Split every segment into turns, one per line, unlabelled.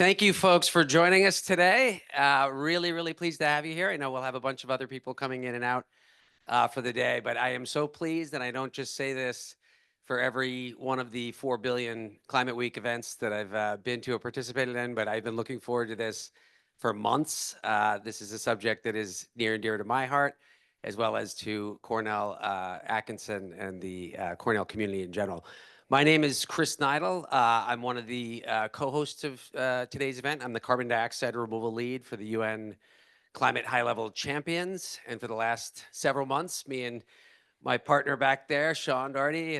Thank you, folks, for joining us today. Really pleased to have you here. I know we'll have a bunch of other people coming in and out for the day, but I am so pleased, and I don't just say this for every one of the 4 billion Climate Week events that I've been to or participated in, but I've been looking forward to this for months. This is a subject that is near and dear to my heart, as well as to Cornell, Atkinson, and the Cornell community in general. My name is Chris Neidl. I'm one of the co-hosts of today's event. I'm the carbon dioxide removal lead for the UN Climate High-Level Champions. And for the last several months, me and my partner back there, Sean Darty,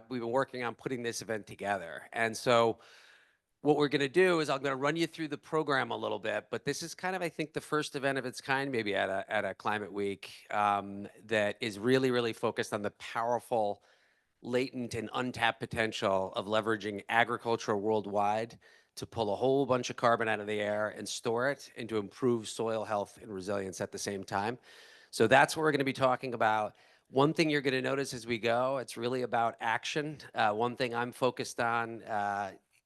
we've been working on putting this event together. And so what we're going to do is I'm going to run you through the program a little bit, but this is kind of, I think, the first event of its kind, maybe at a Climate Week, that is really focused on the powerful latent and untapped potential of leveraging agriculture worldwide to pull a whole bunch of carbon out of the air and store it and to improve soil health and resilience at the same time. So that's what we're going to be talking about. One thing you're going to notice as we go, it's really about action. One thing I'm focused on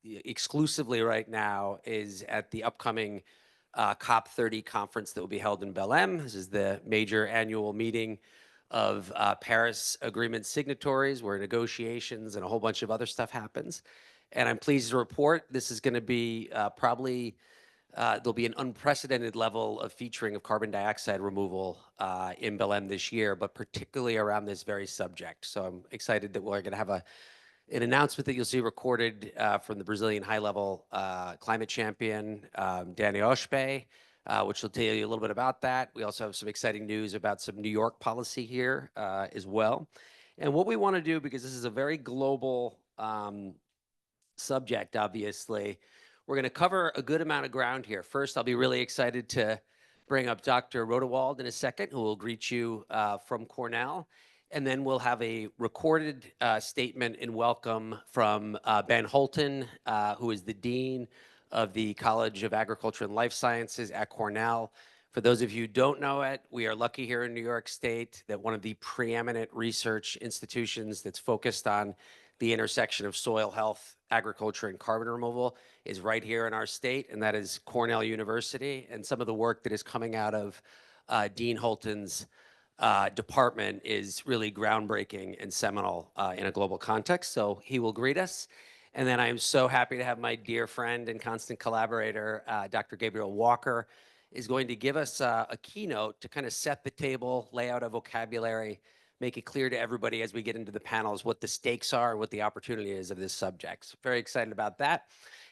exclusively right now is at the upcoming COP30 conference that will be held in Belém. This is the major annual meeting of Paris Agreement signatories, where negotiations and a whole bunch of other stuff happens. And I'm pleased to report this is going to be there'll be an unprecedented level of featuring of carbon dioxide removal in Belém this year, but particularly around this very subject. So I'm excited that we're going to have an announcement that you'll see recorded from the Brazilian high-level climate champion, Danny Oshpe, which will tell you a little bit about that. We also have some exciting news about some New York policy here as well. And what we want to do, because this is a very global subject, obviously, we're going to cover a good amount of ground here. First, I'll be really excited to bring up Dr. Rodewald in a second, who will greet you from Cornell. And then we'll have a recorded statement and welcome from Ben Holton, who is the Dean of the College of Agriculture and Life Sciences at Cornell. For those of you who don't know it, we are lucky here in New York State that one of the preeminent research institutions that's focused on the intersection of soil health, agriculture, and carbon removal is right here in our state, and that is Cornell University. And some of the work that is coming out of Dean Holton's department is really groundbreaking and seminal in a global context. So he will greet us. And then I am so happy to have my dear friend and constant collaborator, Dr. Gabriel Walker, is going to give us a keynote to kind of set the table, lay out a vocabulary, make it clear to everybody as we get into the panels what the stakes are, what the opportunity is of this subject. So very excited about that.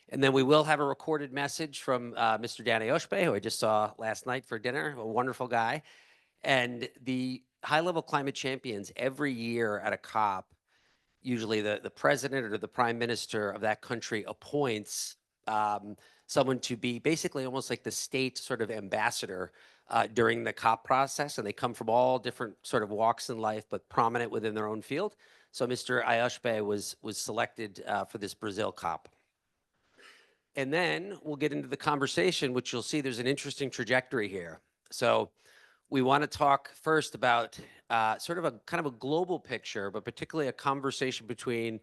And then we will have a recorded message from Mr. Danny Oshpe, who I just saw last night for dinner, a wonderful guy. And the high-level climate champions every year at a COP, usually the president or the prime minister of that country appoints someone to be basically almost like the state sort of ambassador during the COP process. And they come from all different sort of walks in life, but prominent within their own field. So Mr. Ayashbe was selected for this Brazil COP. And then we'll get into the conversation, which you'll see there's an interesting trajectory here. So we want to talk first about sort of a kind of a global picture, but particularly a conversation between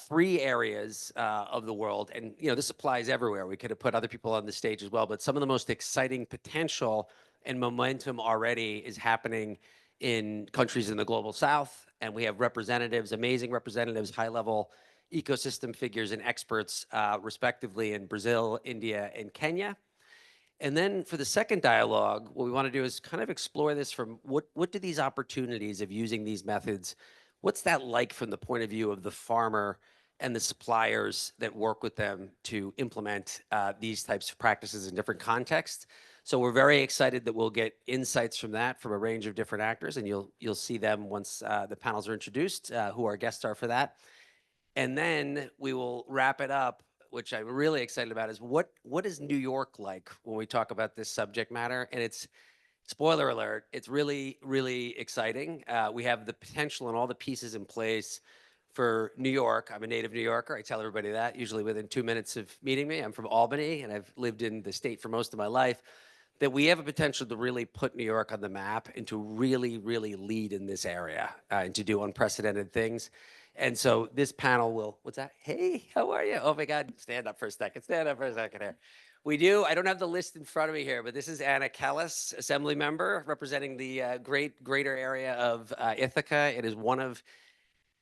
three areas of the world. And, you know, this applies everywhere. We could have put other people on the stage as well, but some of the most exciting potential and momentum already is happening in countries in the global south. And we have representatives, amazing representatives, high-level ecosystem figures and experts, respectively, in Brazil, India, and Kenya. And then for the second dialogue, what we want to do is kind of explore this from what do these opportunities of using these methods, what's that like from the point of view of the farmer and the suppliers that work with them to implement these types of practices in different contexts. So we're very excited that we'll get insights from that from a range of different actors, and you'll see them once the panels are introduced, who our guests are for that. And then we will wrap it up, which I'm really excited about, is what is New York like when we talk about this subject matter? And it's, spoiler alert, it's really exciting. We have the potential and all the pieces in place for New York. I'm a native New Yorker. I tell everybody that, usually within 2 minutes of meeting me. I'm from Albany, and I've lived in the state for most of my life. That we have a potential to really put New York on the map and to really lead in this area and to do unprecedented things. And so this panel will, what's that? Hey, how are you? Oh my God, stand up for a second, stand up for a second here. We do, I don't have the list in front of me here, but this is Anna Kellis, Assembly Member, representing the greater area of Ithaca. It is one of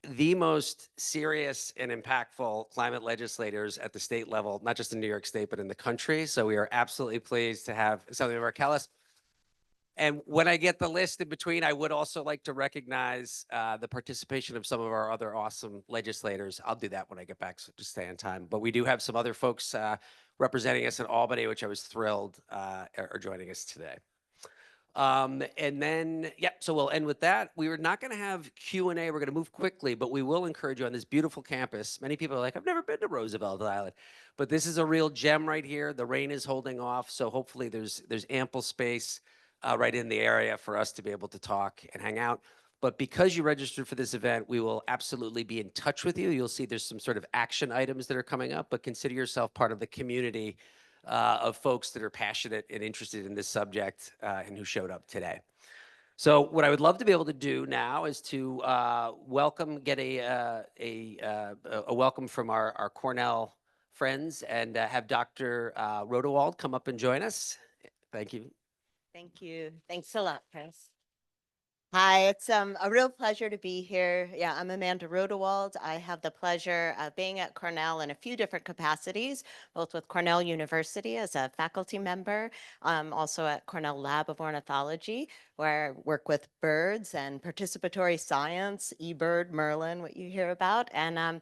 the most serious and impactful climate legislators at the state level, not just in New York State, but in the country. So we are absolutely pleased to have Assemblymember Kellis. And when I get the list in between, I would also like to recognize the participation of some of our other awesome legislators. I'll do that when I get back, so just stay on time. But we do have some other folks representing us in Albany, which I was thrilled are joining us today. And then, yeah, so we'll end with that. We were not going to have Q&A. We're going to move quickly, but we will encourage you on this beautiful campus. Many people are like, I've never been to Roosevelt Island, but this is a real gem right here. The rain is holding off, so hopefully there's ample space right in the area for us to be able to talk and hang out. But because you registered for this event, we will absolutely be in touch with you. You'll see there's some sort of action items that are coming up, but consider yourself part of the community of folks that are passionate and interested in this subject and who showed up today. So what I would love to be able to do now is to get a welcome from our Cornell friends and have Dr. Rodewald come up and join us. Thank you.
Thank you. Thanks a lot, Chris. Hi, it's a real pleasure to be here. Yeah, I'm Amanda Rodewald. I have the pleasure of being at Cornell in a few different capacities, both with Cornell University as a faculty member, also at Cornell Lab of Ornithology, where I work with birds and participatory science, eBird, Merlin, what you hear about, and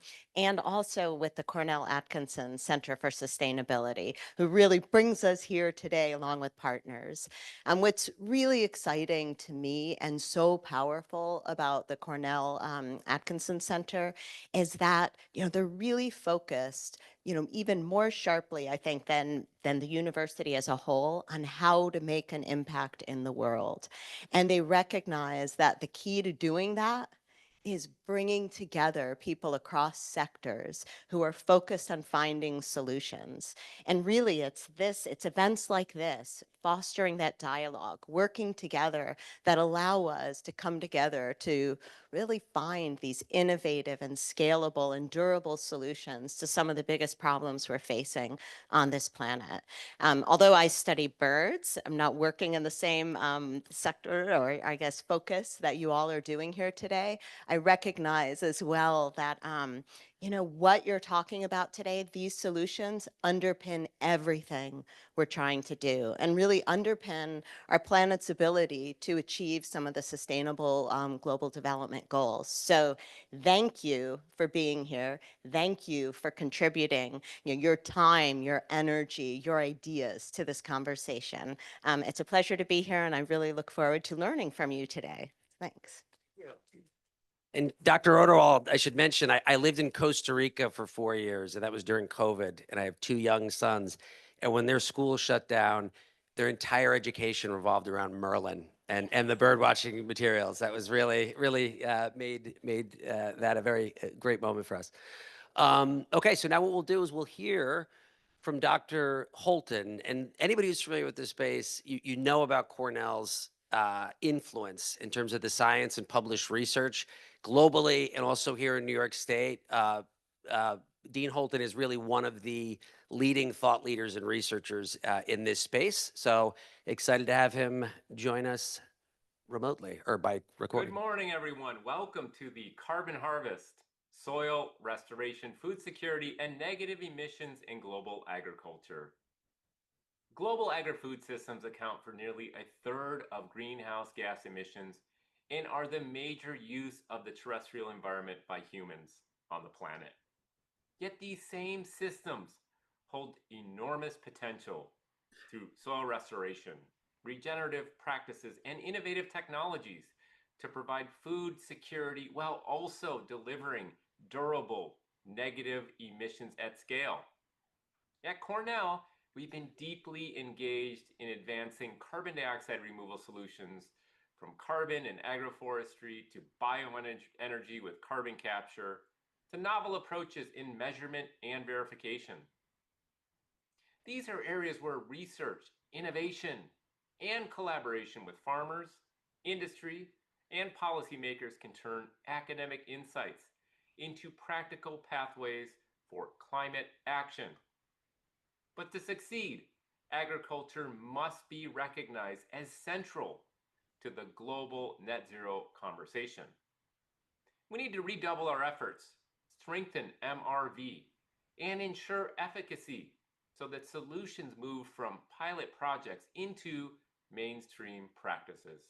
also with the Cornell Atkinson Center for Sustainability, who really brings us here today along with partners. What's really exciting to me and so powerful about the Cornell Atkinson Center is that, they're really focused, even more sharply, I think, than the university as a whole on how to make an impact in the world. And they recognize that the key to doing that is bringing together people across sectors who are focused on finding solutions. And really, it's events like this, fostering that dialogue, working together, that allow us to come together to really find these innovative and scalable and durable solutions to some of the biggest problems we're facing on this planet. Although I study birds, I'm not working in the same sector, or I guess focus, that you all are doing here today. I recognize as well that what you're talking about today, these solutions underpin everything we're trying to do and really underpin our planet's ability to achieve some of the sustainable global development goals. So thank you for being here. Thank you for contributing your time, your energy, your ideas to this conversation. It's a pleasure to be here, and I really look forward to learning from you today. Thanks.
And Dr. Rodewald, I should mention, I lived in Costa Rica for 4 years, and that was during COVID, and I have 2 young sons. And when their school shut down, their entire education revolved around Merlin and the bird watching materials. That was really made that a very great moment for us. Okay, so now what we'll do is we'll hear from Dr. Holton, and anybody who's familiar with this space, you know about Cornell's influence in terms of the science and published research globally and also here in New York State. Dean Holton is really one of the leading thought leaders and researchers in this space. So excited to have him join us remotely or by recording.
Good morning, everyone. Welcome to the Carbon Harvest, Soil Restoration, Food Security, and Negative Emissions in Global Agriculture. Global agri-food systems account for nearly a third of greenhouse gas emissions and are the major use of the terrestrial environment by humans on the planet. Yet these same systems hold enormous potential through soil restoration, regenerative practices, and innovative technologies to provide food security while also delivering durable negative emissions at scale. At Cornell, we've been deeply engaged in advancing carbon dioxide removal solutions, from carbon and agroforestry to bioenergy with carbon capture, to novel approaches in measurement and verification. These are areas where research, innovation, and collaboration with farmers, industry, and policymakers can turn academic insights into practical pathways for climate action. But to succeed, agriculture must be recognized as central to the global net zero conversation. We need to redouble our efforts, strengthen MRV, and ensure efficacy so that solutions move from pilot projects into mainstream practices.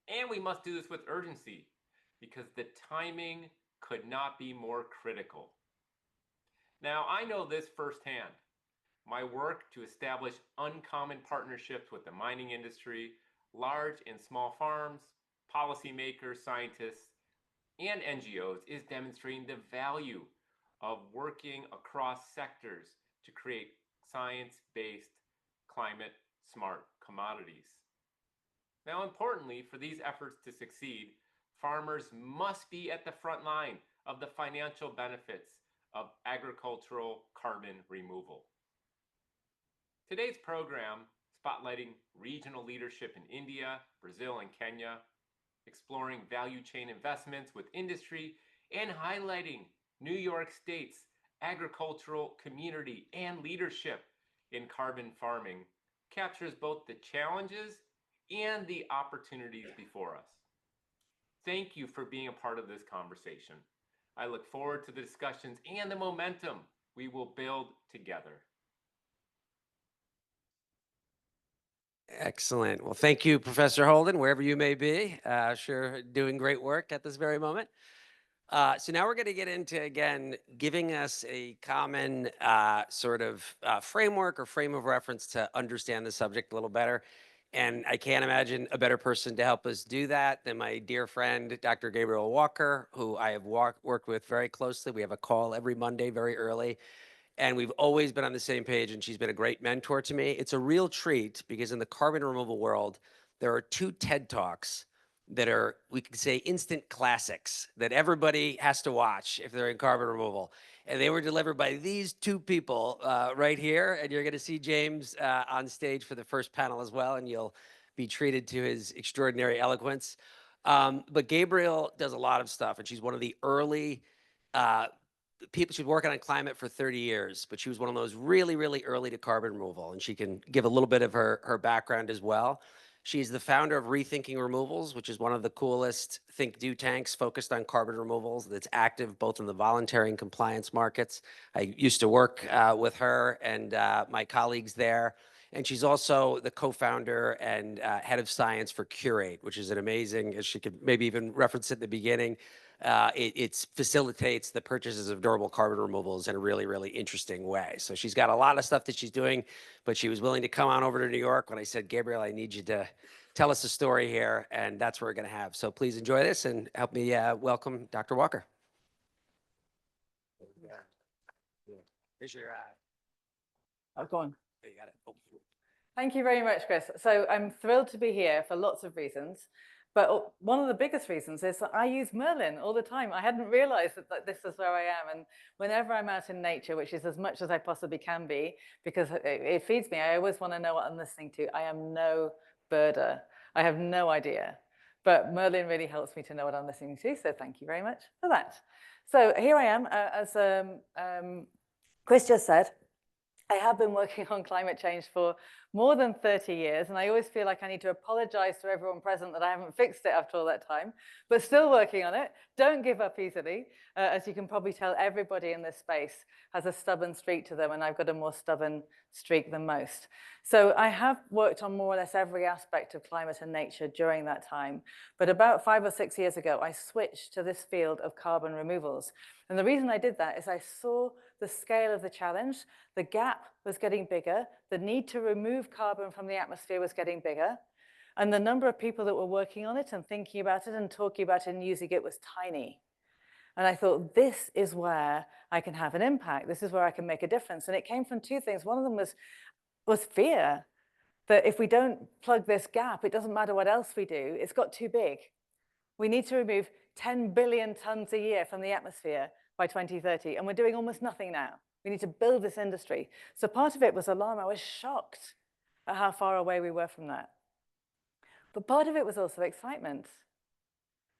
And we must do this with urgency because the timing could not be more critical. Now, I know this firsthand. My work to establish uncommon partnerships with the mining industry, large and small farms, policymakers, scientists, and NGOs is demonstrating the value of working across sectors to create science-based, climate-smart commodities. Now, importantly, for these efforts to succeed, farmers must be at the front line of the financial benefits of agricultural carbon removal. Today's program, spotlighting regional leadership in India, Brazil, and Kenya, exploring value chain investments with industry, and highlighting New York State's agricultural community and leadership in carbon farming, captures both the challenges and the opportunities before us. Thank you for being a part of this conversation. I look forward to the discussions and the momentum we will build together.
Excellent. Well, thank you, Professor Holden, wherever you may be. Sure, doing great work at this very moment. So now we're going to get into, again, giving us a common sort of framework or frame of reference to understand the subject a little better. And I can't imagine a better person to help us do that than my dear friend, Dr. Gabriel Walker, who I have worked with very closely. We have a call every Monday very early. And we've always been on the same page, and she's been a great mentor to me. It's a real treat because in the carbon removal world, there are 2 TED Talks that are, we could say, instant classics that everybody has to watch if they're in carbon removal. And they were delivered by these 2 people right here. And you're going to see James on stage for the first panel as well, and you'll be treated to his extraordinary eloquence. But Gabriel does a lot of stuff, and she's one of the early people. She's working on climate for 30 years, but she was one of those really, really early to carbon removal. And she can give a little bit of her background as well. She's the founder of Rethinking Removals, which is one of the coolest think-do tanks focused on carbon removals that's active both in the voluntary and compliance markets. I used to work with her and my colleagues there. And she's also the co-founder and head of science for Curate, which is an amazing, as she could maybe even reference it in the beginning, it facilitates the purchases of durable carbon removals in a really, really interesting way. So she's got a lot of stuff that she's doing, but she was willing to come on over to New York when I said, Gabriel, I need you to tell us a story here, and that's what we're going to have. So please enjoy this and help me welcome Dr. Walker. Here's your
I've gone.
you got it. Oh.
Thank you very much, Chris. So I'm thrilled to be here for lots of reasons. But one of the biggest reasons is that I use Merlin all the time. I hadn't realized that this is where I am. And whenever I'm out in nature, which is as much as I possibly can be, because it feeds me, I always want to know what I'm listening to. I am no birder. I have no idea. But Merlin really helps me to know what I'm listening to. So thank you very much for that. So here I am, as Chris just said. I have been working on climate change for more than 30 years, and I always feel like I need to apologize to everyone present that I haven't fixed it after all that time, but still working on it. Don't give up easily. As you can probably tell, everybody in this space has a stubborn streak to them, and I've got a more stubborn streak than most. So I have worked on more or less every aspect of climate and nature during that time, but about 5 or 6 years ago, I switched to this field of carbon removals. And the reason I did that is I saw the scale of the challenge. The gap was getting bigger. The need to remove carbon from the atmosphere was getting bigger. And the number of people that were working on it and thinking about it and talking about it and using it was tiny. And I thought, this is where I can have an impact. This is where I can make a difference. And it came from 2 things. One of them was fear, that if we don't plug this gap, it doesn't matter what else we do. It's got too big. We need to remove 10 billion tons a year from the atmosphere by 2030, and we're doing almost nothing now. We need to build this industry. So part of it was alarm. I was shocked at how far away we were from that. But part of it was also excitement.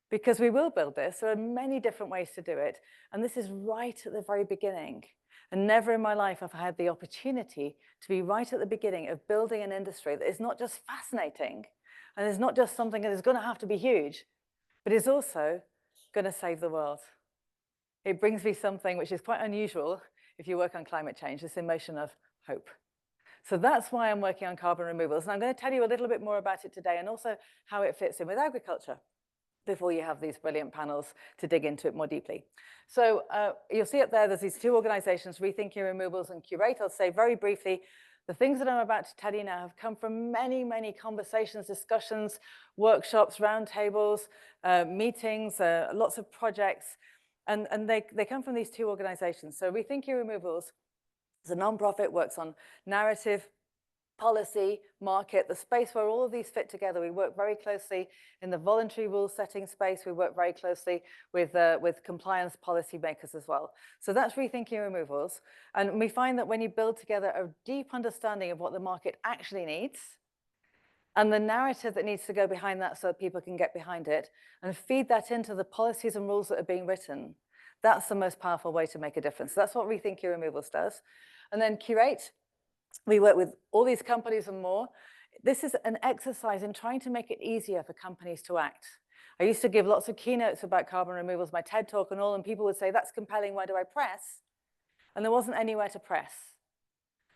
because we will build this. There are many different ways to do it. And this is right at the very beginning. And never in my life have I had the opportunity to be right at the beginning of building an industry that is not just fascinating, and is not just something that is going to have to be huge, but is also going to save the world. It brings me something which is quite unusual if you work on climate change, this emotion of hope. So that's why I'm working on carbon removals. And I'm going to tell you a little bit more about it today, and also how it fits in with agriculture, before you have these brilliant panels to dig into it more deeply. So you'll see up there, there's these two organizations, Rethinking Removals and Curate. I'll say very briefly, the things that I'm about to tell you now have come from many, many conversations, discussions, workshops, roundtables, meetings, lots of projects. And they come from these two organizations. So Rethinking Removals is a nonprofit, works on narrative, policy, market, the space where all of these fit together. We work very closely in the voluntary rule setting space. We work very closely with compliance policy makers as well. So that's Rethinking Removals. And we find that when you build together a deep understanding of what the market actually needs, and the narrative that needs to go behind that so that people can get behind it, and feed that into the policies and rules that are being written, that's the most powerful way to make a difference. So that's what Rethinking Removals does. And then Curate, we work with all these companies and more. This is an exercise in trying to make it easier for companies to act. I used to give lots of keynotes about carbon removals, my TED talk and all, and people would say, that's compelling, where do I press? And there wasn't anywhere to press.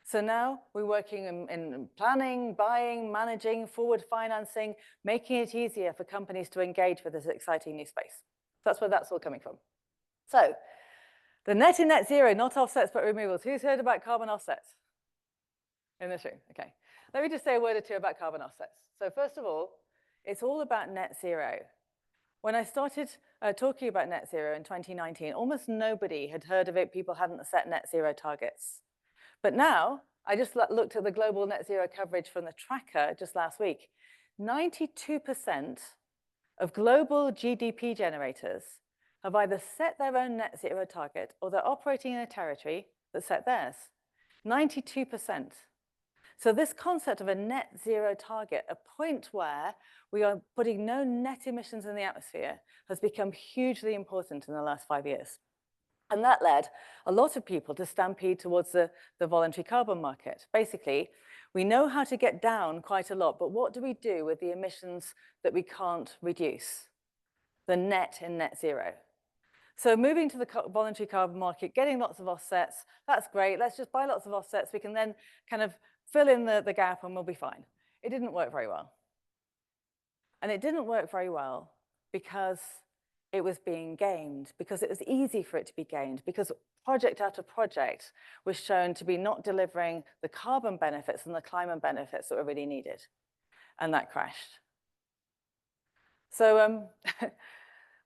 So now we're working in planning, buying, managing, forward financing, making it easier for companies to engage with this exciting new space. That's where that's all coming from. So the net in net zero, not offsets, but removals. Who's heard about carbon offsets in this room? Okay. Let me just say a word or two about carbon offsets. So first of all, it's all about net zero. When I started talking about net zero in 2019, almost nobody had heard of it. People hadn't set net zero targets. But now, I just looked at the global net zero coverage from the tracker just last week. 92% of global GDP generators have either set their own net zero target or they're operating in a territory that set theirs. 92%. So this concept of a net zero target, a point where we are putting no net emissions in the atmosphere, has become hugely important in the last 5 years. And that led a lot of people to stampede towards the voluntary carbon market. Basically, we know how to get down quite a lot, but what do we do with the emissions that we can't reduce? The net in net zero. So moving to the voluntary carbon market, getting lots of offsets, that's great. Let's just buy lots of offsets. We can then kind of fill in the gap and we'll be fine. It didn't work very well. And it didn't work very well because it was being gamed, because it was easy for it to be gamed, because project after project was shown to be not delivering the carbon benefits and the climate benefits that were really needed. And that crashed. So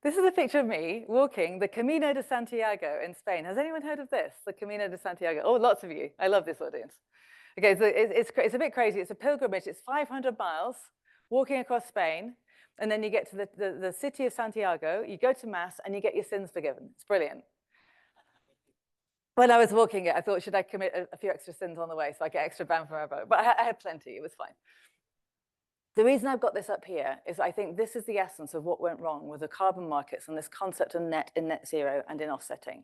this is a picture of me walking the Camino de Santiago in Spain. Has anyone heard of this, the Camino de Santiago? Oh, lots of you. I love this audience. Okay, so it's a bit crazy. It's a pilgrimage. It's 500 miles walking across Spain. And then you get to the city of Santiago, you go to Mass, and you get your sins forgiven. It's brilliant. When I was walking it, I thought, should I commit a few extra sins on the way so I get extra bang for my buck? But I had plenty. It was fine. The reason I've got this up here is I think this is the essence of what went wrong with the carbon markets and this concept of net in net zero and in offsetting.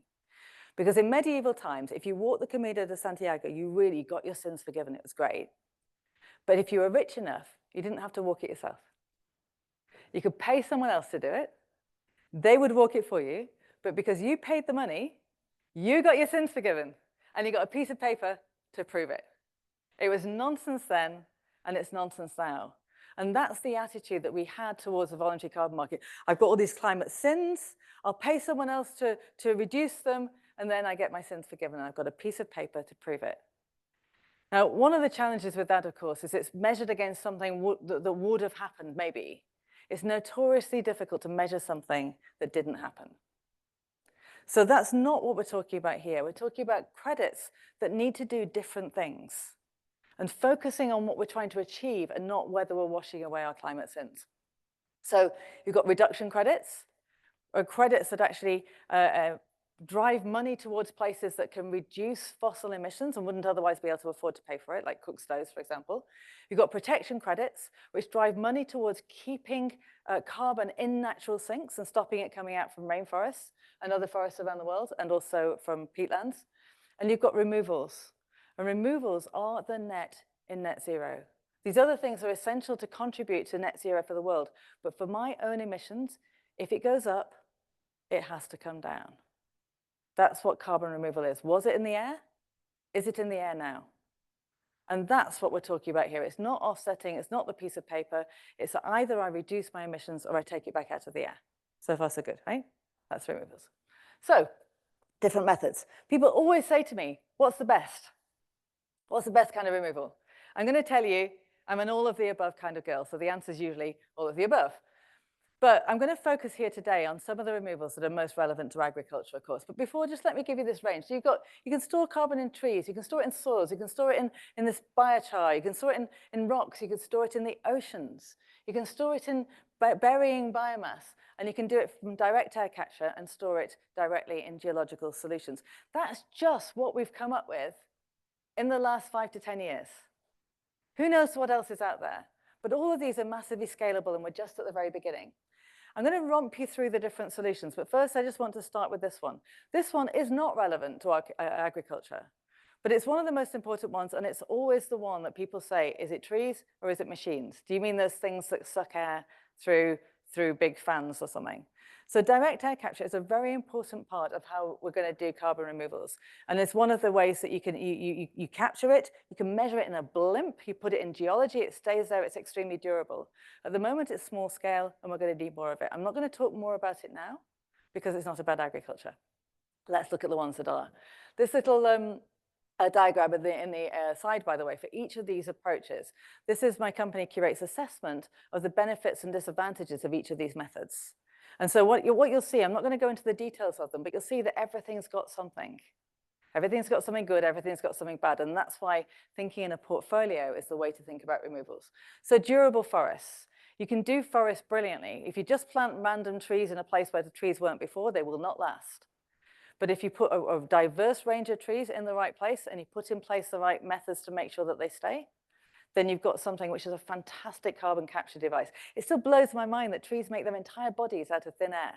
Because in medieval times, if you walked the Camino de Santiago, you really got your sins forgiven. It was great. But if you were rich enough, you didn't have to walk it yourself. You could pay someone else to do it. They would walk it for you. But because you paid the money, you got your sins forgiven. And you got a piece of paper to prove it. It was nonsense then, and it's nonsense now. And that's the attitude that we had towards the voluntary carbon market. I've got all these climate sins. I'll pay someone else to reduce them, and then I get my sins forgiven. And I've got a piece of paper to prove it. Now, one of the challenges with that, of course, is it's measured against something that would have happened, maybe. It's notoriously difficult to measure something that didn't happen. So that's not what we're talking about here. We're talking about credits that need to do different things and focusing on what we're trying to achieve and not whether we're washing away our climate sins. So you've got reduction credits, or credits that actually drive money towards places that can reduce fossil emissions and wouldn't otherwise be able to afford to pay for it, like cook stoves, for example. You've got protection credits, which drive money towards keeping carbon in natural sinks and stopping it coming out from rainforests and other forests around the world, and also from peatlands. And you've got removals. And removals are the net in net zero. These other things are essential to contribute to net zero for the world. But for my own emissions, if it goes up, it has to come down. That's what carbon removal is. Was it in the air? Is it in the air now? And that's what we're talking about here. It's not offsetting, it's not the piece of paper. It's either I reduce my emissions or I take it back out of the air. So far, so good, right? That's removals. So, different methods. People always say to me, what's the best? What's the best kind of removal? I'm going to tell you, I'm an all of the above kind of girl. So the answer is usually all of the above. But I'm going to focus here today on some of the removals that are most relevant to agriculture, of course. But before, just let me give you this range. So you can store carbon in trees, you can store it in soils, you can store it in this biochar, you can store it in rocks, you can store it in the oceans, you can store it in burying biomass, and you can do it from direct air capture and store it directly in geological solutions. That's just what we've come up with in the last 5 to 10 years. Who knows what else is out there? But all of these are massively scalable, and we're just at the very beginning. I'm going to romp you through the different solutions, but first I just want to start with this one. This one is not relevant to our agriculture, but it's one of the most important ones, and it's always the one that people say, is it trees or is it machines? Do you mean those things that suck air through big fans or something? So direct air capture is a very important part of how we're going to do carbon removals. And it's one of the ways that you can you capture it, you can measure it in a blimp, you put it in geology, it stays there, it's extremely durable. At the moment, it's small scale, and we're going to need more of it. I'm not going to talk more about it now, because it's not about agriculture. Let's look at the ones that are. This little diagram in the side, by the way, for each of these approaches. This is my company Curate's assessment of the benefits and disadvantages of each of these methods. And so what you'll see, I'm not going to go into the details of them, but you'll see that everything's got something. Everything's got something good, everything's got something bad, and that's why thinking in a portfolio is the way to think about removals. So durable forests. You can do forests brilliantly. If you just plant random trees in a place where the trees weren't before, they will not last. But if you put a diverse range of trees in the right place and you put in place the right methods to make sure that they stay, then you've got something which is a fantastic carbon capture device. It still blows my mind that trees make their entire bodies out of thin air.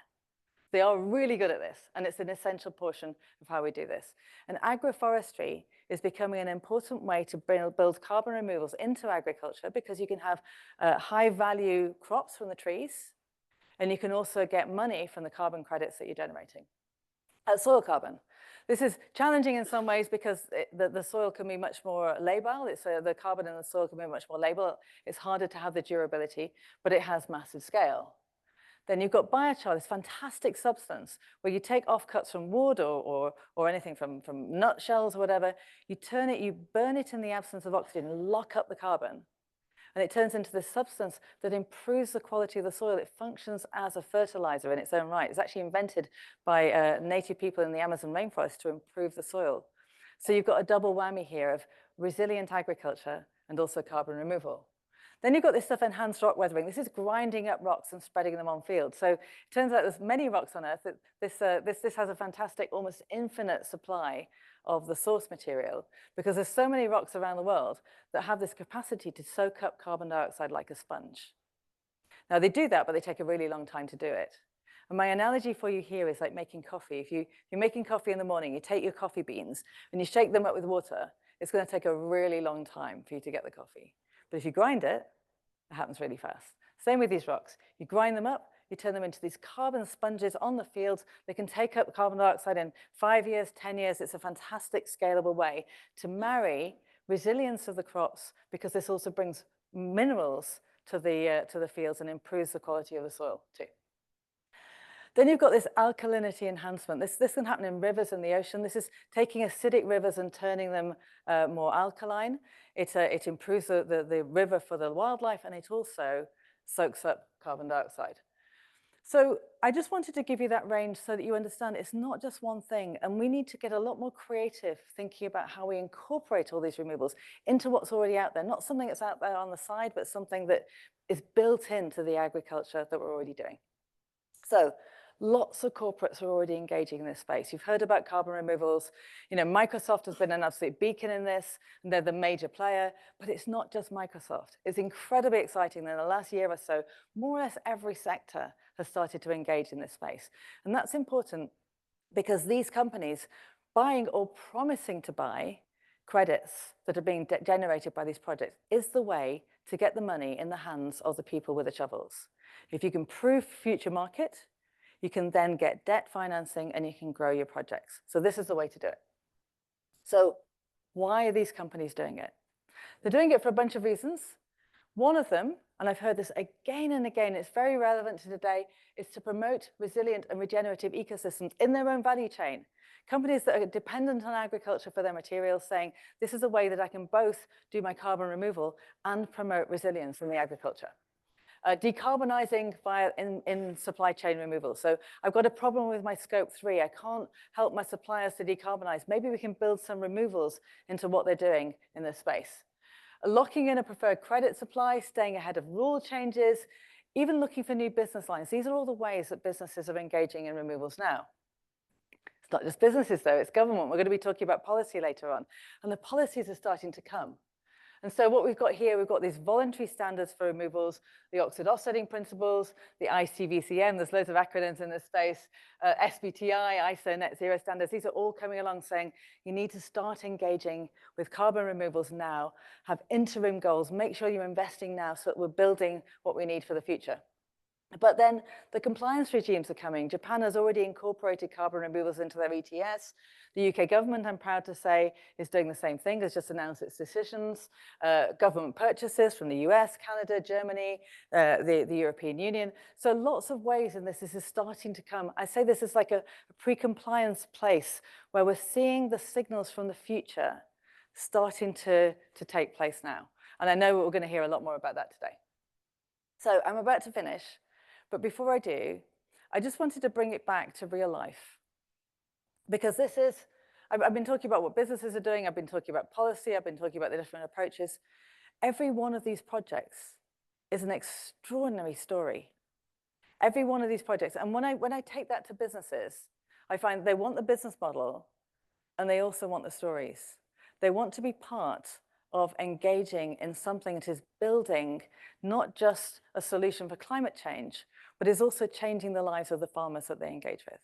They are really good at this, and it's an essential portion of how we do this. And agroforestry is becoming an important way to build carbon removals into agriculture, because you can have high-value crops from the trees, and you can also get money from the carbon credits that you're generating. Soil carbon. This is challenging in some ways because the soil can be much more labile. The carbon in the soil can be much more labile. It's harder to have the durability, but it has massive scale. Then you've got biochar, this fantastic substance where you take offcuts from wood or anything from nutshells or whatever, you turn it, you burn it in the absence of oxygen and lock up the carbon. And it turns into this substance that improves the quality of the soil. It functions as a fertilizer in its own right. It's actually invented by native people in the Amazon rainforest to improve the soil. So you've got a double whammy here of resilient agriculture and also carbon removal. Then you've got this stuff, enhanced rock weathering. This is grinding up rocks and spreading them on fields. So it turns out there's many rocks on Earth that this has a fantastic, almost infinite supply of the source material, because there's so many rocks around the world that have this capacity to soak up carbon dioxide like a sponge. Now they do that, but they take a really long time to do it. And my analogy for you here is like making coffee. If you're making coffee in the morning, you take your coffee beans and you shake them up with water, it's going to take a really long time for you to get the coffee. But if you grind it, it happens really fast. Same with these rocks. You grind them up, you turn them into these carbon sponges on the fields. They can take up carbon dioxide in 5 years, 10 years. It's a fantastic scalable way to marry resilience of the crops, because this also brings minerals to the fields and improves the quality of the soil too. Then you've got this alkalinity enhancement. This can happen in rivers and the ocean. This is taking acidic rivers and turning them more alkaline. It improves the river for the wildlife, and it also soaks up carbon dioxide. So I just wanted to give you that range so that you understand it's not just one thing, and we need to get a lot more creative thinking about how we incorporate all these removals into what's already out there, not something that's out there on the side, but something that is built into the agriculture that we're already doing. So Lots of corporates are already engaging in this space. You've heard about carbon removals. You know, Microsoft has been an absolute beacon in this, and they're the major player, but it's not just Microsoft. It's incredibly exciting that in the last year or so, more or less every sector has started to engage in this space. And that's important because these companies buying or promising to buy credits that are being generated by these projects is the way to get the money in the hands of the people with the shovels. If you can prove future market, you can then get debt financing and you can grow your projects. So this is the way to do it. So why are these companies doing it? They're doing it for a bunch of reasons. One of them, and I've heard this again and again, it's very relevant to today, is to promote resilient and regenerative ecosystems in their own value chain. Companies that are dependent on agriculture for their materials saying, this is a way that I can both do my carbon removal and promote resilience in the agriculture. Decarbonizing in supply chain removal. So I've got a problem with my scope 3. I can't help my suppliers to decarbonize. Maybe we can build some removals into what they're doing in this space. Locking in a preferred credit supply, staying ahead of rule changes, even looking for new business lines. These are all the ways that businesses are engaging in removals now. It's not just businesses though, it's government. We're going to be talking about policy later on. And the policies are starting to come. And so what we've got here, we've got these voluntary standards for removals, the oxide offsetting principles, the ICVCM, there's loads of acronyms in this space, SBTI, ISO net zero standards. These are all coming along saying you need to start engaging with carbon removals now, have interim goals, make sure you're investing now so that we're building what we need for the future. But then the compliance regimes are coming. Japan has already incorporated carbon removals into their ETS. The UK government, I'm proud to say, is doing the same thing, has just announced its decisions. Government purchases from the US, Canada, Germany, the European Union. So lots of ways in this is starting to come. I say this is like a pre-compliance place where we're seeing the signals from the future starting to take place now. And I know we're going to hear a lot more about that today. So I'm about to finish. But before I do, I just wanted to bring it back to real life. Because this is, I've been talking about what businesses are doing, I've been talking about policy, I've been talking about the different approaches. Every one of these projects is an extraordinary story. Every one of these projects. And when I take that to businesses, I find they want the business model and they also want the stories. They want to be part of engaging in something that is building not just a solution for climate change, but is also changing the lives of the farmers that they engage with.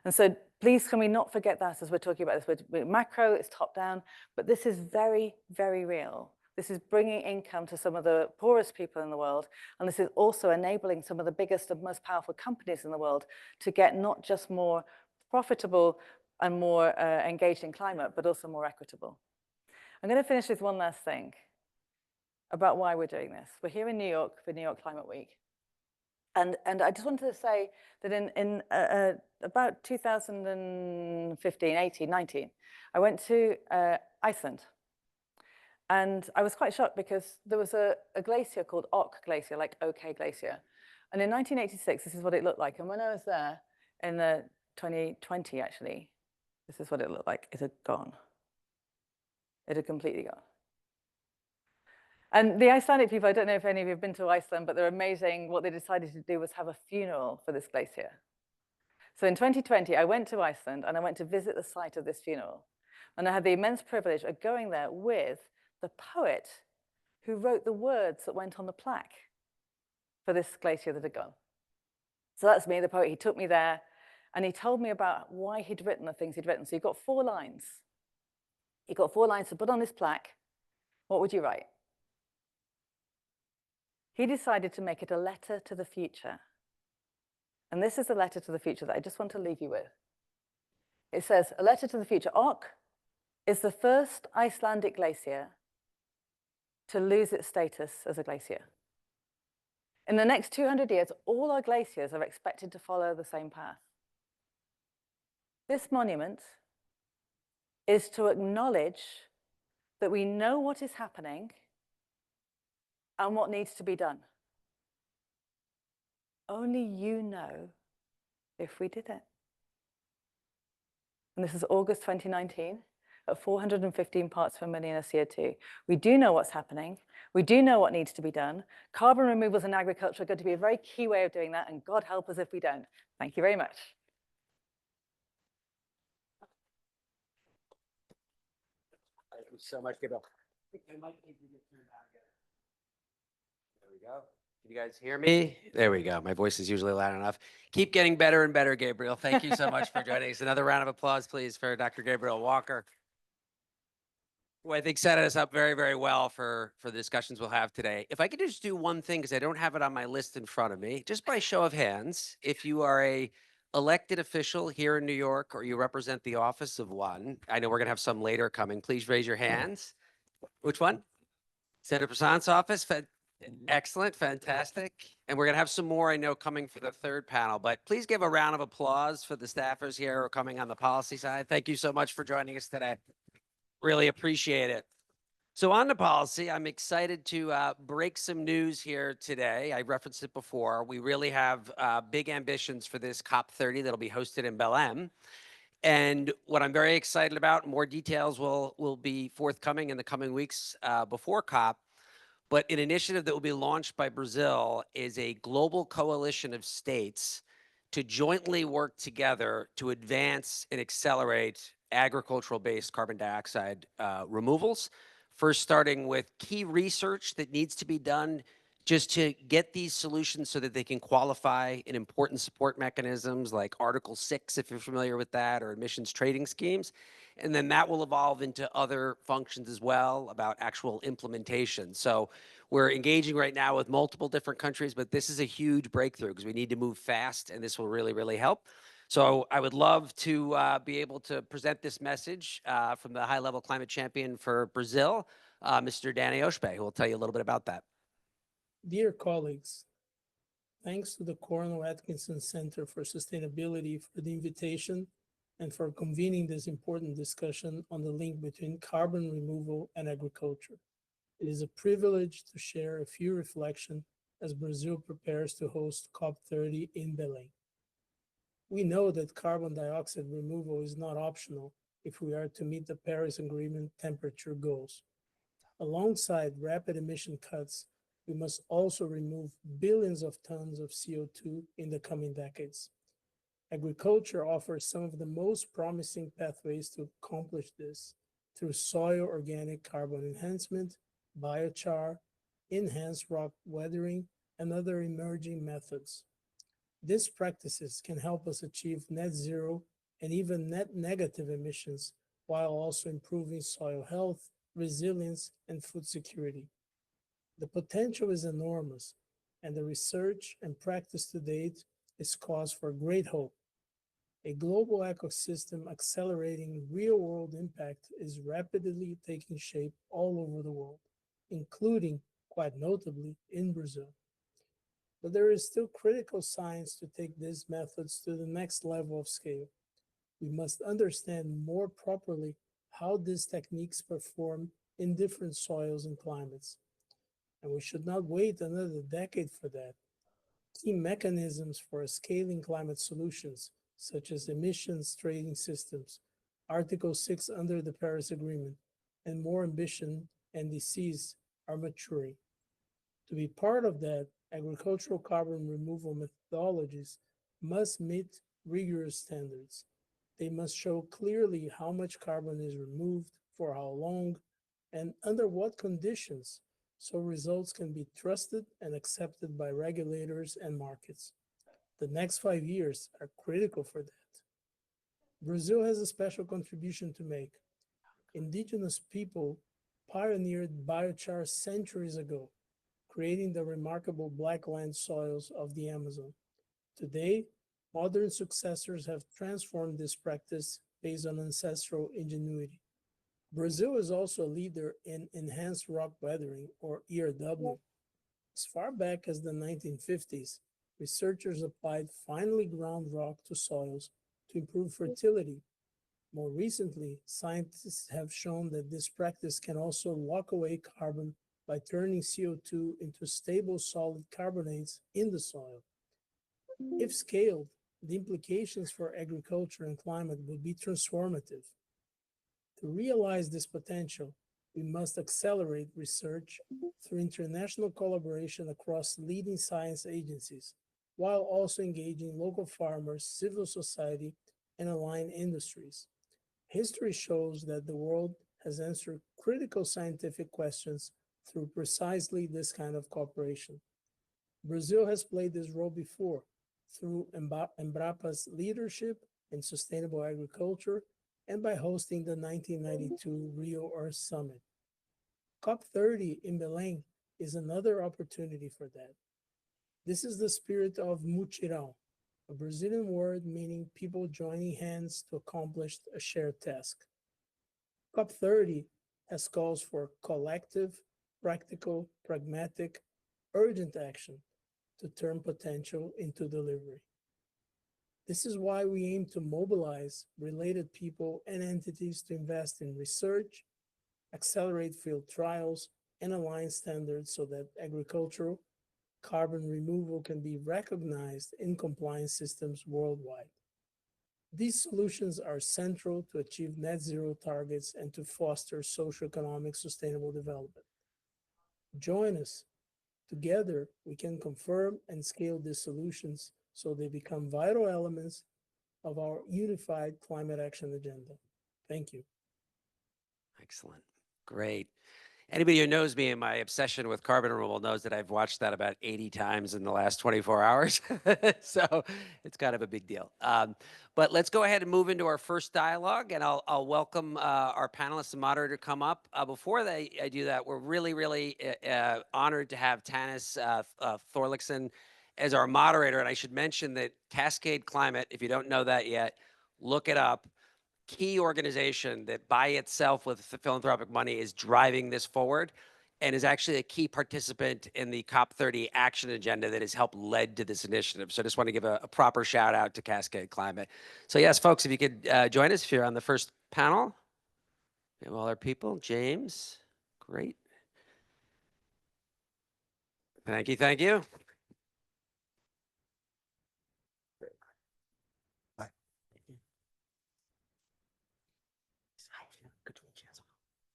And so please can we not forget that as we're talking about this. We're macro, it's top down, but this is very, very real. This is bringing income to some of the poorest people in the world. And this is also enabling some of the biggest and most powerful companies in the world to get not just more profitable and more engaged in climate, but also more equitable. I'm going to finish with one last thing about why we're doing this. We're here in New York for New York Climate Week. And I just wanted to say that in about 2015, 18, 19, I went to Iceland. And I was quite shocked because there was a glacier called Ok Glacier, like OK Glacier. And in 1986, this is what it looked like. And when I was there in 2020, actually, this is what it looked like. It had gone. It had completely gone. And the Icelandic people, I don't know if any of you have been to Iceland, but they're amazing. What they decided to do was have a funeral for this glacier. So in 2020, I went to Iceland and I went to visit the site of this funeral. And I had the immense privilege of going there with the poet who wrote the words that went on the plaque for this glacier that had gone. So that's me, the poet. He took me there and he told me about why he'd written the things he'd written. So he got 4 lines. He got 4 lines to put on this plaque. What would you write? He decided to make it a letter to the future. And this is the letter to the future that I just want to leave you with. It says, a letter to the future. Ok is the first Icelandic glacier to lose its status as a glacier. In the next 200 years, all our glaciers are expected to follow the same path. This monument is to acknowledge that we know what is happening and what needs to be done. Only you know if we did it. And this is August 2019. at 415 parts per million of CO2. We do know what's happening. We do know what needs to be done. Carbon removals in agriculture are going to be a very key way of doing that, and God help us if we don't. Thank you very much.
Thank you so much, Gabriel. I think I might need to get turned on again. There we go. Can you guys hear me? There we go. My voice is usually loud enough. Keep getting better and better, Gabriel. Thank you so much for joining us. Another round of applause, please, for Dr. Gabriel Walker, who I think set us up very, very well for the discussions we'll have today. If I could just do one thing, because I don't have it on my list in front of me, just by show of hands, if you are a elected official here in New York or you represent the office of one, I know we're going to have some later coming, please raise your hands. Which one? Senator Prasant's office? Excellent, fantastic. And we're going to have some more, I know, coming for the third panel, but please give a round of applause for the staffers here who are coming on the policy side. Thank you so much for joining us today. Really appreciate it. So on the policy, I'm excited to break some news here today. I referenced it before. We really have big ambitions for this COP30 that'll be hosted in Belém. And what I'm very excited about, more details will be forthcoming in the coming weeks before COP. But an initiative that will be launched by Brazil is a global coalition of states to jointly work together to advance and accelerate agricultural-based carbon dioxide removals. First, starting with key research that needs to be done just to get these solutions so that they can qualify in important support mechanisms like Article 6, if you're familiar with that, or emissions trading schemes. And then that will evolve into other functions as well about actual implementation. So we're engaging right now with multiple different countries, but this is a huge breakthrough because we need to move fast, and this will really, really help. So I would love to be able to present this message from the high-level climate champion for Brazil, Mr. Danny Oshpe, who will tell you a little bit about that.
Dear colleagues, thanks to the Cornell Atkinson Center for Sustainability for the invitation and for convening this important discussion on the link between carbon removal and agriculture. It is a privilege to share a few reflections as Brazil prepares to host COP30 in Belém. We know that carbon dioxide removal is not optional if we are to meet the Paris Agreement temperature goals. Alongside rapid emission cuts, we must also remove billions of tons of CO2 in the coming decades. Agriculture offers some of the most promising pathways to accomplish this through soil organic carbon enhancement, biochar, enhanced rock weathering, and other emerging methods. These practices can help us achieve net zero and even net negative emissions while also improving soil health, resilience, and food security. The potential is enormous, and the research and practice to date is cause for great hope. A global ecosystem accelerating real-world impact is rapidly taking shape all over the world, including, quite notably, in Brazil. But there is still critical science to take these methods to the next level of scale. We must understand more properly how these techniques perform in different soils and climates. And we should not wait another decade for that. Key mechanisms for scaling climate solutions, such as emissions trading systems, Article 6 under the Paris Agreement, and more ambition NDCs are maturing. To be part of that, agricultural carbon removal methodologies must meet rigorous standards. They must show clearly how much carbon is removed, for how long, and under what conditions, so results can be trusted and accepted by regulators and markets. The next 5 years are critical for that. Brazil has a special contribution to make. Indigenous people pioneered biochar centuries ago, creating the remarkable blackland soils of the Amazon. Today, modern successors have transformed this practice based on ancestral ingenuity. Brazil is also a leader in enhanced rock weathering, or ERW. As far back as the 1950s, researchers applied finely ground rock to soils to improve fertility. More recently, scientists have shown that this practice can also lock away carbon by turning CO2 into stable solid carbonates in the soil. If scaled, the implications for agriculture and climate would be transformative. To realize this potential, we must accelerate research through international collaboration across leading science agencies, while also engaging local farmers, civil society, and aligned industries. History shows that the world has answered critical scientific questions through precisely this kind of cooperation. Brazil has played this role before through Embrapa's leadership in sustainable agriculture and by hosting the 1992 Rio Earth Summit. COP30 in Belém is another opportunity for that. This is the spirit of mutirão, a Brazilian word meaning people joining hands to accomplish a shared task. COP30 has calls for collective, practical, pragmatic, urgent action to turn potential into delivery. This is why we aim to mobilize related people and entities to invest in research, accelerate field trials, and align standards so that agricultural carbon removal can be recognized in compliance systems worldwide. These solutions are central to achieve net zero targets and to foster socioeconomic sustainable development. Join us. Together, we can confirm and scale these solutions so they become vital elements of our unified climate action agenda. Thank you.
Excellent. Great. Anybody who knows me and my obsession with carbon removal knows that I've watched that about 80 times in the last 24 hours. So it's kind of a big deal. But let's go ahead and move into our first dialogue, and I'll welcome our panelists and moderator to come up. Before I do that, we're really honored to have Tanis Thorlickson as our moderator. And I should mention that Cascade Climate, if you don't know that yet, look it up. Key organization that by itself with philanthropic money is driving this forward and is actually a key participant in the COP30 action agenda that has helped lead to this initiative. So I just want to give a proper shout out to Cascade Climate. So yes, folks, if you could join us if you're on the first panel. We have all our people. James, great. Thank you, thank you.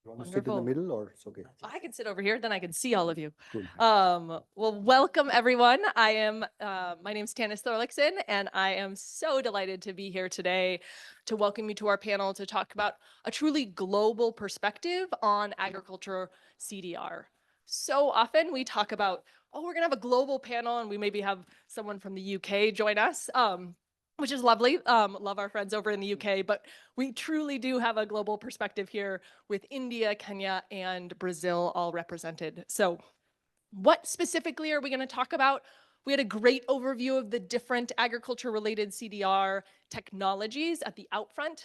You want to sit in the
Wonderful.
middle or it's okay?
I can sit over here, then I can see all of you.
Cool.
Well, welcome everyone. My name's Tanis Thorlickson, and I am so delighted to be here today to welcome you to our panel to talk about a truly global perspective on agriculture CDR. So often we talk about, oh, we're gonna have a global panel and we maybe have someone from the UK join us. Which is lovely. Love our friends over in the UK, but we truly do have a global perspective here with India, Kenya, and Brazil all represented. So what specifically are we going to talk about? We had a great overview of the different agriculture-related CDR technologies at the outfront.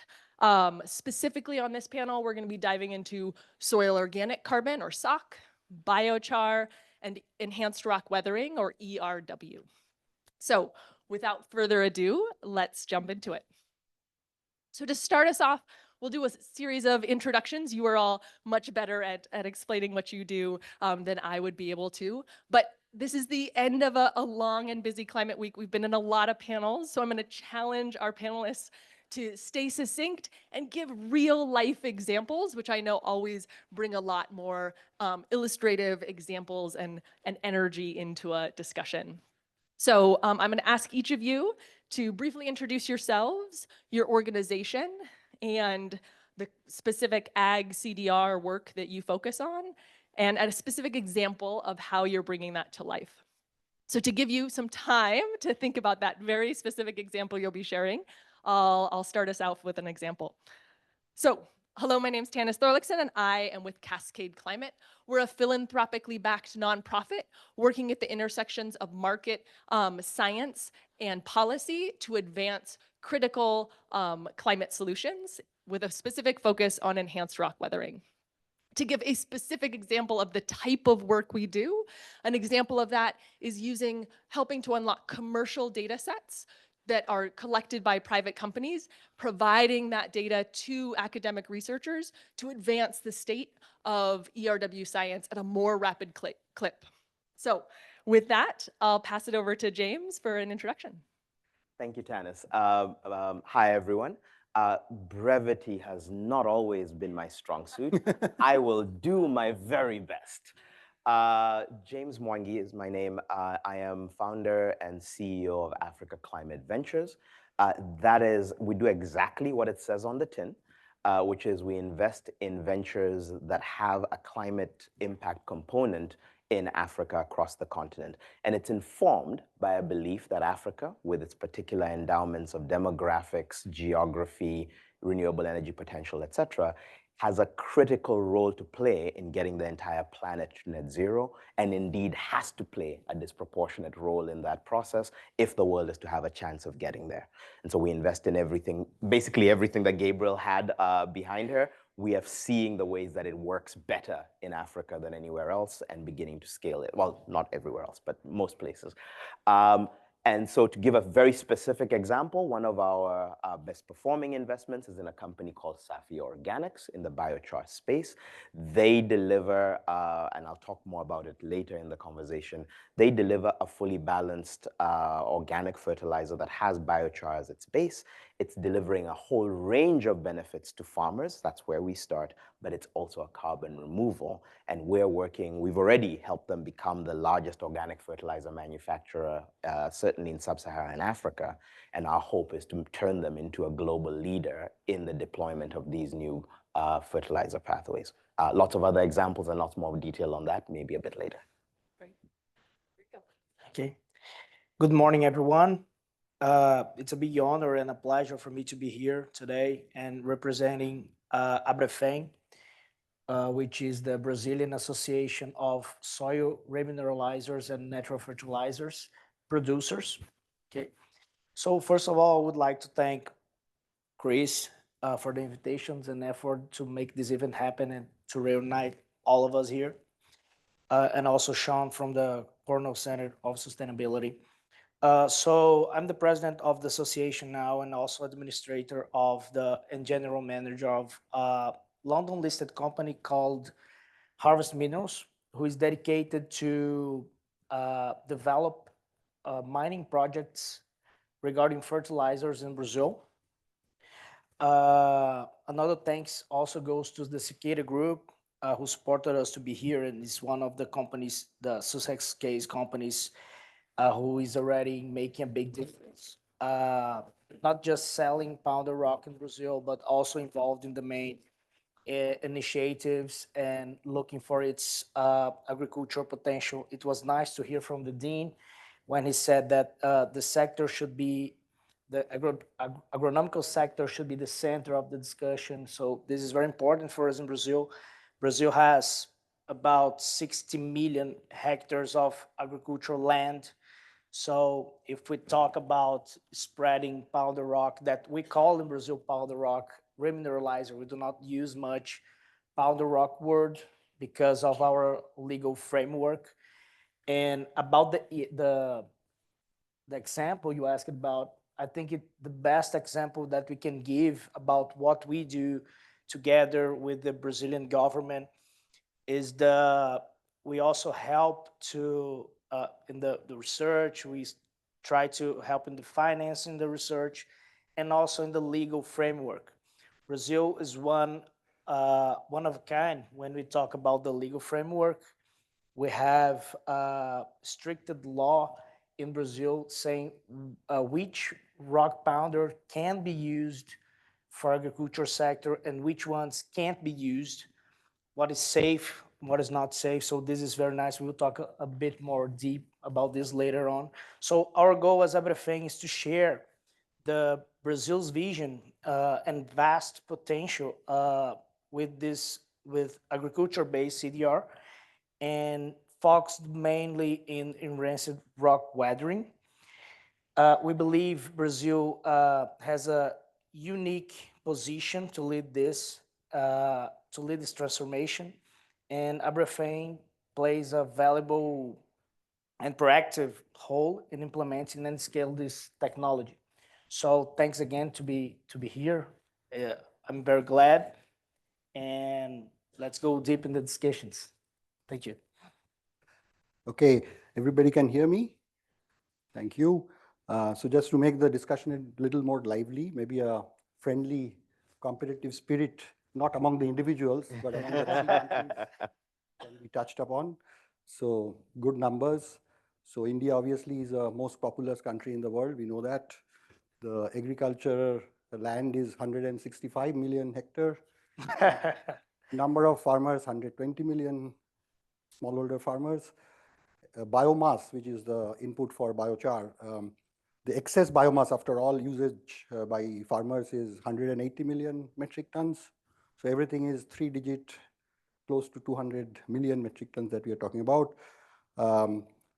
Specifically on this panel, we're going to be diving into soil organic carbon, or SOC, biochar, and enhanced rock weathering, or ERW. So without further ado, let's jump into it. So to start us off, we'll do a series of introductions. You are all much better at explaining what you do than I would be able to. But this is the end of a long and busy climate week. We've been in a lot of panels, so I'm going to challenge our panelists to stay succinct and give real life examples, which I know always bring a lot more illustrative examples and energy into a discussion. So I'm going to ask each of you to briefly introduce yourselves, your organization, and the specific ag CDR work that you focus on, and a specific example of how you're bringing that to life. So to give you some time to think about that very specific example you'll be sharing, I'll start us out with an example. So hello, my name's Tanis Thorlickson, and I am with Cascade Climate. We're a philanthropically backed nonprofit working at the intersections of market, science, and policy to advance critical climate solutions with a specific focus on enhanced rock weathering. To give a specific example of the type of work we do, an example of that is helping to unlock commercial data sets that are collected by private companies, providing that data to academic researchers to advance the state of ERW science at a more rapid clip. So with that, I'll pass it over to James for an introduction.
Thank you, Tanis. Hi, everyone.
Brevity has not always been my strong suit. I will do my very best. James Mwangi is my name. I am founder and CEO of Africa Climate Ventures. That is, we do exactly what it says on the tin, which is we invest in ventures that have a climate impact component in Africa across the continent. And it's informed by a belief that Africa, with its particular endowments of demographics, geography, renewable energy potential, et cetera, has a critical role to play in getting the entire planet to net zero, and indeed has to play a disproportionate role in that process if the world is to have a chance of getting there. And so we invest in everything, basically everything that Gabriel had behind her. We are seeing the ways that it works better in Africa than anywhere else and beginning to scale it. Well, not everywhere else, but most places. And so to give a very specific example, one of our best performing investments is in a company called Safi Organics in the biochar space. They deliver, and I'll talk more about it later in the conversation, they deliver a fully balanced organic fertilizer that has biochar as its base. It's delivering a whole range of benefits to farmers. That's where we start, but it's also a carbon removal. And we've already helped them become the largest organic fertilizer manufacturer, certainly in sub-Saharan Africa. And our hope is to turn them into a global leader in the deployment of these new fertilizer pathways. Lots of other examples and lots more detail on that, maybe a bit later.
Great. Here you go.
Okay. Good morning, everyone. It's a big honor and a pleasure for me to be here today and representing ABREFEM, which is the Brazilian Association of Soil Remineralizers and Natural Fertilizers Producers. Okay. So first of all, I would like to thank Chris for the invitations and effort to make this event happen and to reunite all of us here. And also Sean from the Cornell Center of Sustainability. So I'm the president of the association now and also administrator of and general manager of a London listed company called Harvest Minerals, who is dedicated to develop mining projects regarding fertilizers in Brazil. Another thanks also goes to the Cicada Group, who supported us to be here, and is one of the companies, the success case companies, who is already making a big difference. Not just selling powder rock in Brazil, but also involved in the main initiatives and looking for its agricultural potential. It was nice to hear from the Dean when he said that the sector should be, the agronomical sector should be the center of the discussion. So this is very important for us in Brazil. Brazil has about 60 million hectares of agricultural land. So if we talk about spreading powder rock, that we call in Brazil powder rock, remineralizer, we do not use much powder rock word because of our legal framework. And about the example you asked about, I think the best example that we can give about what we do together with the Brazilian government is we also help to in the research, we try to help in the financing the research and also in the legal framework. Brazil is one of a kind when we talk about the legal framework. We have stricted law in Brazil saying which rock powder can be used for agriculture sector and which ones can't be used, what is safe, what is not safe. So this is very nice. We will talk a bit more deep about this later on. So our goal as ABREFEM is to share the Brazil's vision and vast potential with agriculture-based CDR and focused mainly in rancid rock weathering. We believe Brazil has a unique position to lead this transformation, and ABREFEM plays a valuable and proactive role in implementing and scale this technology. So thanks again to be here. I'm very glad, and let's go deep in the discussions. Thank you.
Okay, everybody can hear me? Thank you. So just to make the discussion a little more lively, maybe a friendly, competitive spirit, not among the individuals, but among the three countries can be touched upon. So good numbers. So India obviously is the most populous country in the world. We know that. The agriculture land is 165 million hectare. Number of farmers, 120 million smallholder farmers. Biomass, which is the input for biochar. The excess biomass, after all usage by farmers, is 180 million metric tons. So everything is 3-digit, close to 200 million metric tons that we are talking about.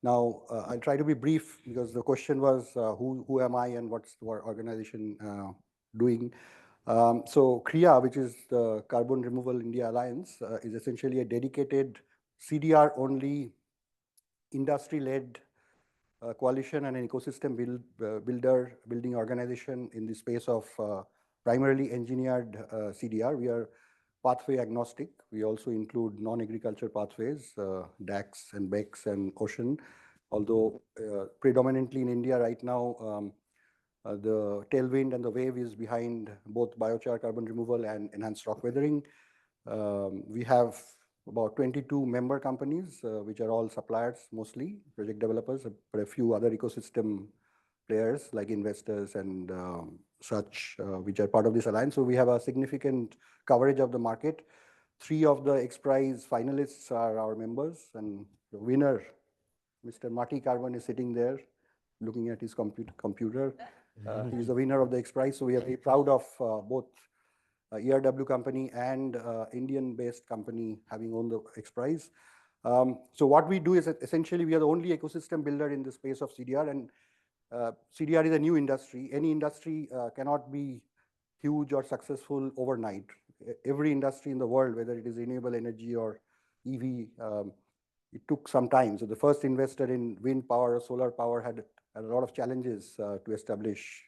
Now, I'll try to be brief because the question was, who am I and what's our organization doing? So CREA, which is the Carbon Removal India Alliance, is essentially a dedicated CDR-only industry-led coalition and an ecosystem building organization in the space of primarily engineered CDR. We are pathway agnostic. We also include non-agriculture pathways, DACs and BECs and ocean. Although predominantly in India right now, the tailwind and the wave is behind both biochar carbon removal and enhanced rock weathering. We have about 22 member companies, which are all suppliers, mostly project developers, but a few other ecosystem players like investors and such, which are part of this alliance. So we have a significant coverage of the market. 3 of the X Prize finalists are our members, and the winner, Mr. Marty Carbon, is sitting there looking at his computer. He is the winner of the X Prize. So we are very proud of both ERW company and Indian-based company having won the X Prize. So what we do is essentially we are the only ecosystem builder in the space of CDR, and CDR is a new industry. Any industry cannot be huge or successful overnight. Every industry in the world, whether it is renewable energy or EV, it took some time. So the first investor in wind power or solar power had a lot of challenges to establish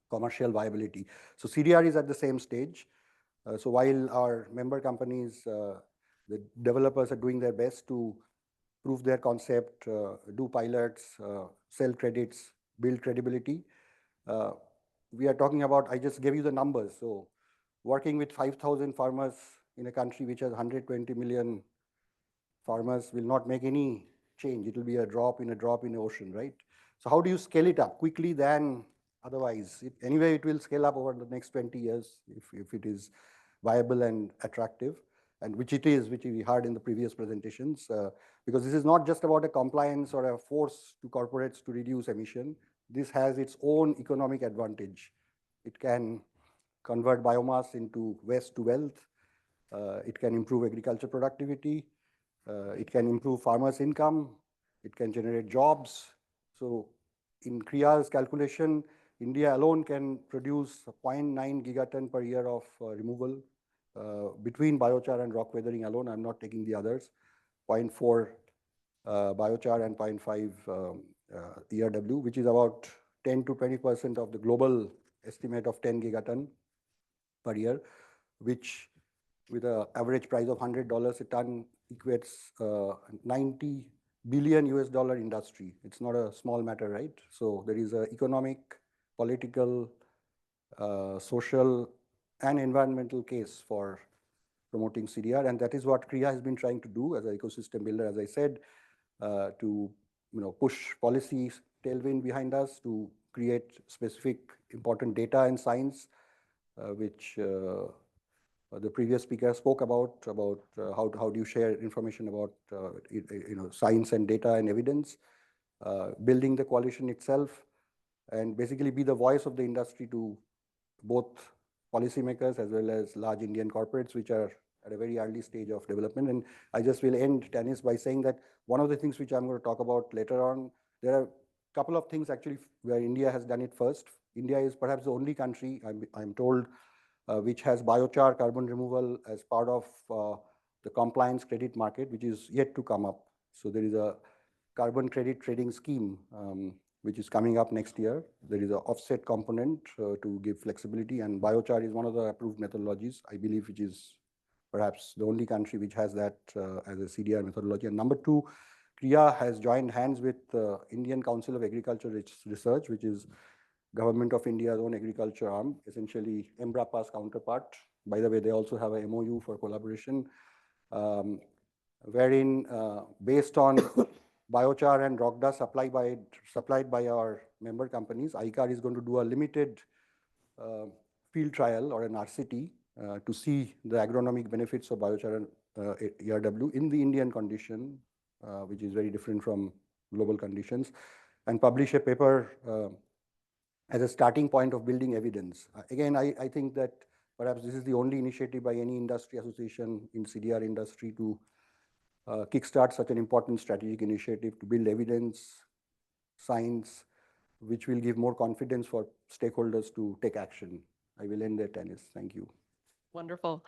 commercial viability. So CDR is at the same stage. So while our member companies, the developers are doing their best to prove their concept, do pilots, sell credits, build credibility, we are talking about, I just gave you the numbers. So working with 5,000 farmers in a country which has 120 million farmers will not make any change. It will be a drop in the ocean, right? So how do you scale it up quickly than otherwise? Anyway, it will scale up over the next 20 years if it is viable and attractive, and which it is, which we heard in the previous presentations, because this is not just about a compliance or a force to corporates to reduce emission. This has its own economic advantage. It can convert biomass into waste to wealth. It can improve agriculture productivity. It can improve farmers' income. It can generate jobs. So in CREA's calculation, India alone can produce 0.9 gigaton per year of removal between biochar and rock weathering alone. I'm not taking the others. 0.4 biochar and 0.5 ERW, which is about 10 to 20% of the global estimate of 10 gigaton per year, which with an average price of $100 a ton equates 90 billion US dollar industry. It's not a small matter, right? So there is an economic, political, social, and environmental case for promoting CDR, and that is what CREA has been trying to do as an ecosystem builder, as I said, to push policy tailwind behind us, to create specific important data and science, which the previous speaker spoke about how do you share information about science and data and evidence, building the coalition itself, and basically be the voice of the industry to both policymakers as well as large Indian corporates, which are at a very early stage of development. And I just will end, Tanis, by saying that one of the things which I'm going to talk about later on, there are a couple of things actually where India has done it first. India is perhaps the only country, I'm told, which has biochar carbon removal as part of the compliance credit market, which is yet to come up. So there is a carbon credit trading scheme, which is coming up next year. There is an offset component to give flexibility, and biochar is one of the approved methodologies, I believe, which is perhaps the only country which has that as a CDR methodology. And number two, CREA has joined hands with Indian Council of Agriculture Research, which is Government of India's own agriculture arm, essentially Embrapa's counterpart. By the way, they also have a MOU for collaboration, wherein based on biochar and rock dust supplied by our member companies, ICAR is going to do a limited field trial or an RCT to see the agronomic benefits of biochar and ERW in the Indian condition, which is very different from global conditions, and publish a paper as a starting point of building evidence. Again, I think that perhaps this is the only initiative by any industry association in CDR industry to kickstart such an important strategic initiative to build evidence, science, which will give more confidence for stakeholders to take action. I will end there, Tanis. Thank you.
Wonderful.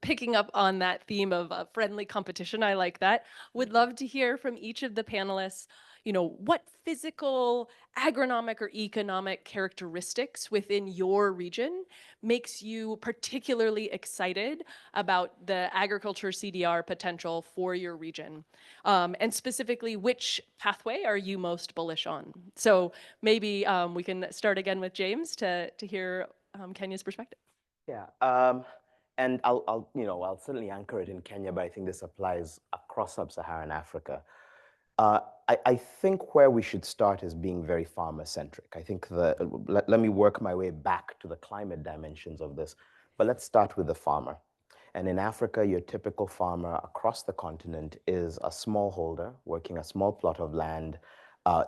Picking up on that theme of friendly competition, I like that. Would love to hear from each of the panelists, what physical, agronomic, or economic characteristics within your region makes you particularly excited about the agriculture CDR potential for your region? And specifically, which pathway are you most bullish on? So maybe we can start again with James to hear Kenya's perspective.
Yeah, and I'll certainly anchor it in Kenya, but I think this applies across sub-Saharan Africa. I think where we should start is being very farmer-centric. I think let me work my way back to the climate dimensions of this, but let's start with the farmer. And in Africa, your typical farmer across the continent is a smallholder working a small plot of land,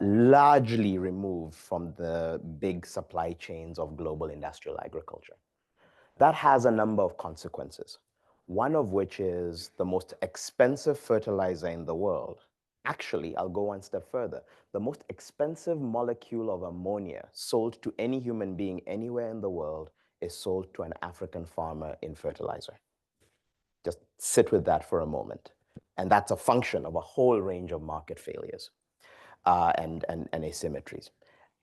largely removed from the big supply chains of global industrial agriculture. That has a number of consequences, one of which is the most expensive fertilizer in the world. Actually, I'll go one step further. The most expensive molecule of ammonia sold to any human being anywhere in the world is sold to an African farmer in fertilizer. Just sit with that for a moment. And that's a function of a whole range of market failures and asymmetries.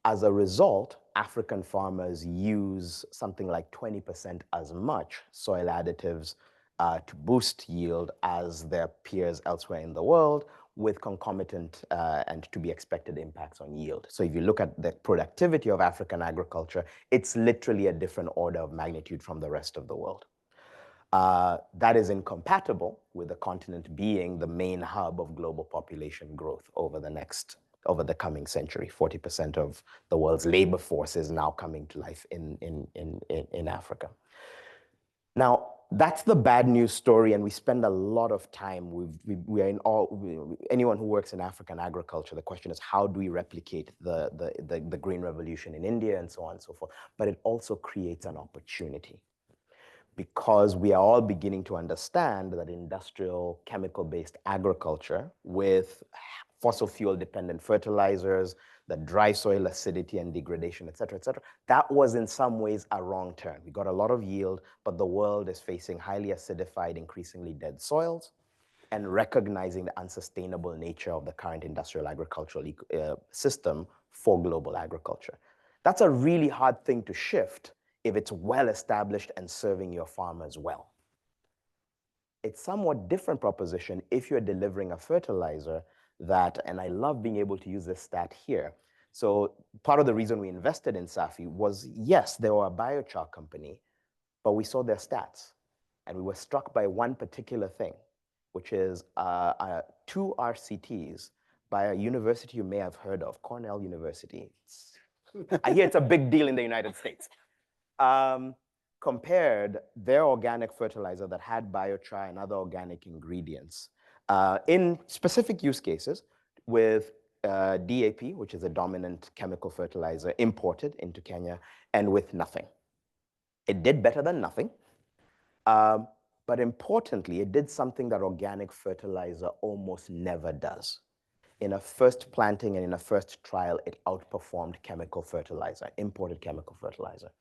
As a result, African farmers use something like 20% as much soil additives to boost yield as their peers elsewhere in the world, with concomitant and to be expected impacts on yield. So if you look at the productivity of African agriculture, it's literally a different order of magnitude from the rest of the world. That is incompatible with the continent being the main hub of global population growth over the coming century. 40% of the world's labor force is now coming to life in Africa. Now, that's the bad news story, and we spend a lot of time. We are in anyone who works in African agriculture, the question is, how do we replicate the green revolution in India and so on and so forth? But it also creates an opportunity, because we are all beginning to understand that industrial chemical-based agriculture with fossil fuel dependent fertilizers that drive soil acidity and degradation, et cetera, that was in some ways a wrong turn. We got a lot of yield, but the world is facing highly acidified, increasingly dead soils, and recognizing the unsustainable nature of the current industrial agricultural system for global agriculture. That's a really hard thing to shift if it's well established and serving your farmers well. It's somewhat different proposition if you're delivering a fertilizer that, and I love being able to use this stat here. So part of the reason we invested in Safi was, yes, they were a biochar company, but we saw their stats and we were struck by one particular thing, which is 2 RCTs by a university you may have heard of, Cornell University. I hear it's a big deal in the United States. Compared their organic fertilizer that had biochar and other organic ingredients in specific use cases with DAP, which is a dominant chemical fertilizer imported into Kenya, and with nothing. It did better than nothing, but importantly, it did something that organic fertilizer almost never does. In a first planting and in a first trial, it outperformed chemical fertilizer, imported chemical fertilizer.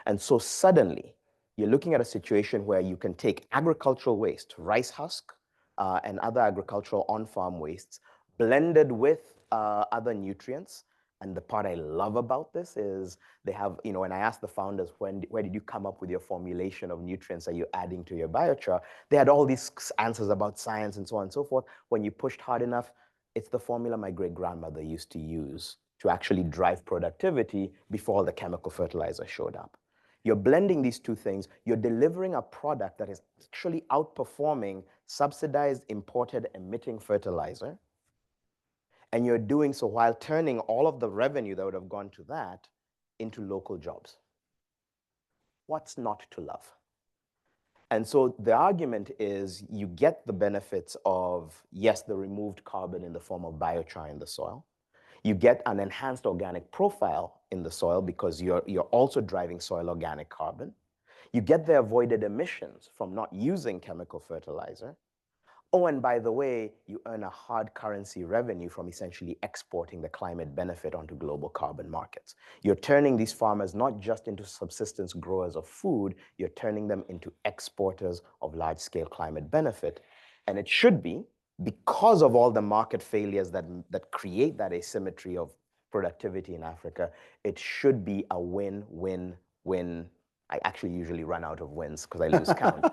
And so suddenly, you're looking at a situation where you can take agricultural waste, rice husk, and other agricultural on-farm wastes, blended with other nutrients. And the part I love about this is they have, when I asked the founders, where did you come up with your formulation of nutrients that you're adding to your biochar? They had all these answers about science and so on and so forth. When you pushed hard enough, it's the formula my great-grandmother used to use to actually drive productivity before the chemical fertilizer showed up. You're blending these two things, you're delivering a product that is actually outperforming subsidized imported emitting fertilizer, and you're doing so while turning all of the revenue that would have gone to that into local jobs. What's not to love? And so the argument is you get the benefits of, yes, the removed carbon in the form of biochar in the soil. You get an enhanced organic profile in the soil because you're also driving soil organic carbon. You get the avoided emissions from not using chemical fertilizer. Oh, and by the way, you earn a hard currency revenue from essentially exporting the climate benefit onto global carbon markets. You're turning these farmers not just into subsistence growers of food, you're turning them into exporters of large-scale climate benefit. And it should be, because of all the market failures that create that asymmetry of productivity in Africa, it should be a win-win-win. I actually usually run out of wins because I lose count.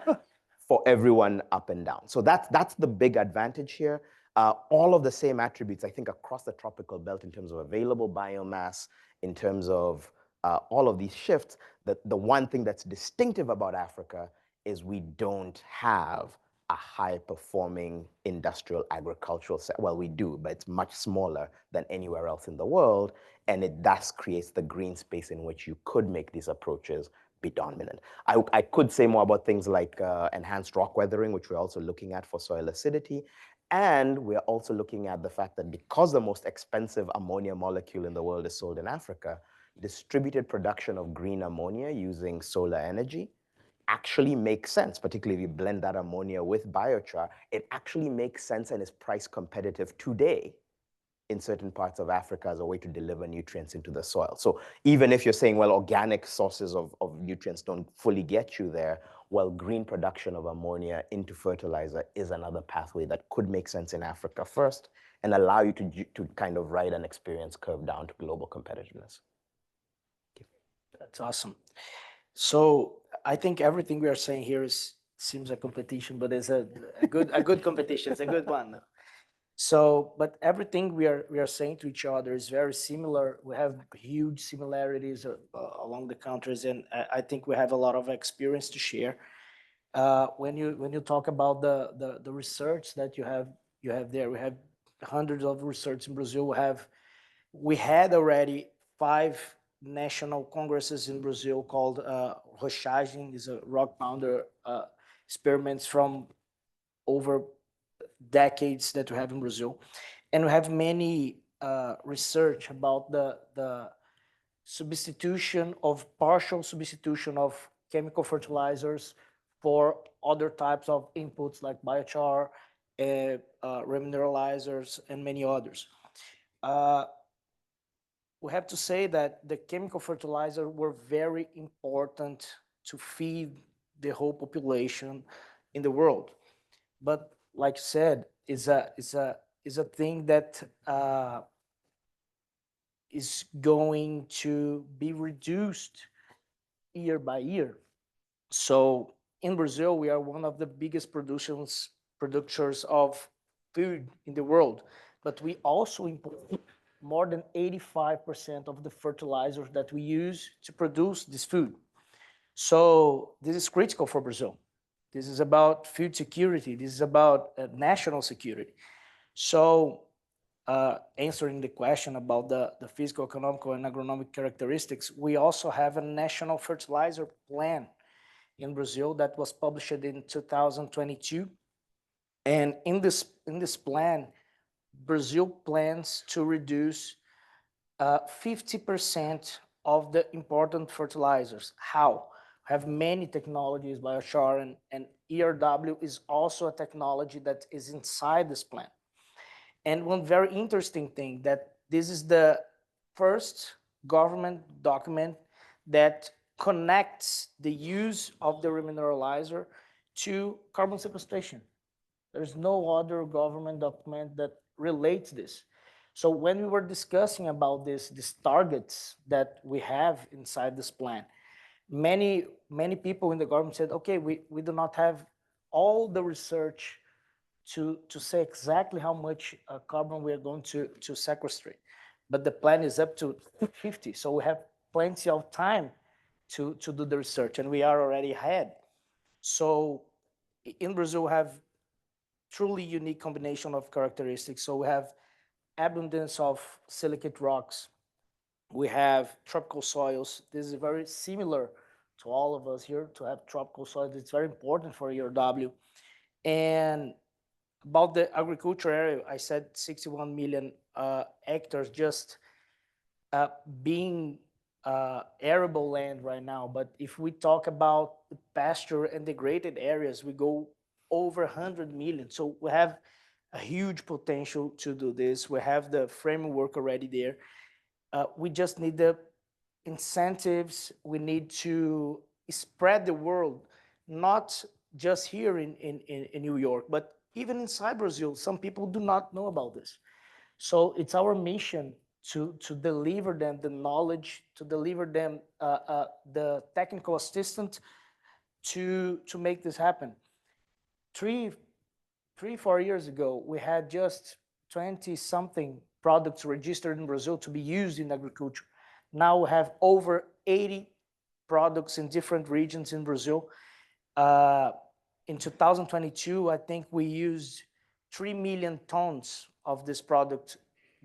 For everyone up and down. So that's the big advantage here. All of the same attributes, I think, across the tropical belt in terms of available biomass, in terms of all of these shifts, the one thing that's distinctive about Africa is we don't have a high-performing industrial agricultural sector. Well, we do, but it's much smaller than anywhere else in the world, and it thus creates the green space in which you could make these approaches be dominant. I could say more about things like enhanced rock weathering, which we're also looking at for soil acidity. And we're also looking at the fact that because the most expensive ammonia molecule in the world is sold in Africa, distributed production of green ammonia using solar energy actually makes sense, particularly if you blend that ammonia with biochar. It actually makes sense and is price competitive today in certain parts of Africa as a way to deliver nutrients into the soil. So even if you're saying, well, organic sources of nutrients don't fully get you there, well, green production of ammonia into fertilizer is another pathway that could make sense in Africa first and allow you to kind of ride an experience curve down to global competitiveness.
That's awesome. So I think everything we are saying here seems a competition, but it's a good competition. It's a good one. So, but everything we are saying to each other is very similar. We have huge similarities along the countries, and I think we have a lot of experience to share. When you talk about the research that you have there, we have hundreds of research in Brazil. We had already 5 national congresses in Brazil called Rochagem, is a rock pounder experiments from over decades that we have in Brazil. And we have many research about the partial substitution of chemical fertilizers for other types of inputs like biochar, remineralizers, and many others. We have to say that the chemical fertilizer were very important to feed the whole population in the world. But like you said, is a thing that is going to be reduced year by year. So in Brazil, we are one of the biggest producers of food in the world, but we also import more than 85% of the fertilizers that we use to produce this food. So this is critical for Brazil. This is about food security. This is about national security. So answering the question about the physical, economical, and agronomic characteristics, we also have a national fertilizer plan in Brazil that was published in 2022. And in this plan, Brazil plans to reduce 50% of the important fertilizers. How? Have many technologies, biochar and ERW is also a technology that is inside this plan. And one very interesting thing that this is the first government document that connects the use of the remineralizer to carbon sequestration. There's no other government document that relates this. So when we were discussing about these targets that we have inside this plan, many people in the government said, okay, we do not have all the research to say exactly how much carbon we are going to sequestrate. but the plan is up to 50. So we have plenty of time to do the research, and we are already ahead. So in Brazil, we have truly unique combination of characteristics. So we have abundance of silicate rocks. We have tropical soils. This is very similar to all of us here to have tropical soils. It's very important for ERW. And about the agriculture area, I said 61 million hectares just being arable land right now. But if we talk about the pasture and degraded areas, we go over 100 million. So we have a huge potential to do this. We have the framework already there. We just need the incentives. We need to spread the world, not just here in New York, but even inside Brazil. Some people do not know about this. So it's our mission to deliver them the knowledge, to deliver them the technical assistance to make this happen. 4 years ago, we had just 20 something products registered in Brazil to be used in agriculture. Now we have over 80 products in different regions in Brazil. In 2022, I think we used 3 million tons of this product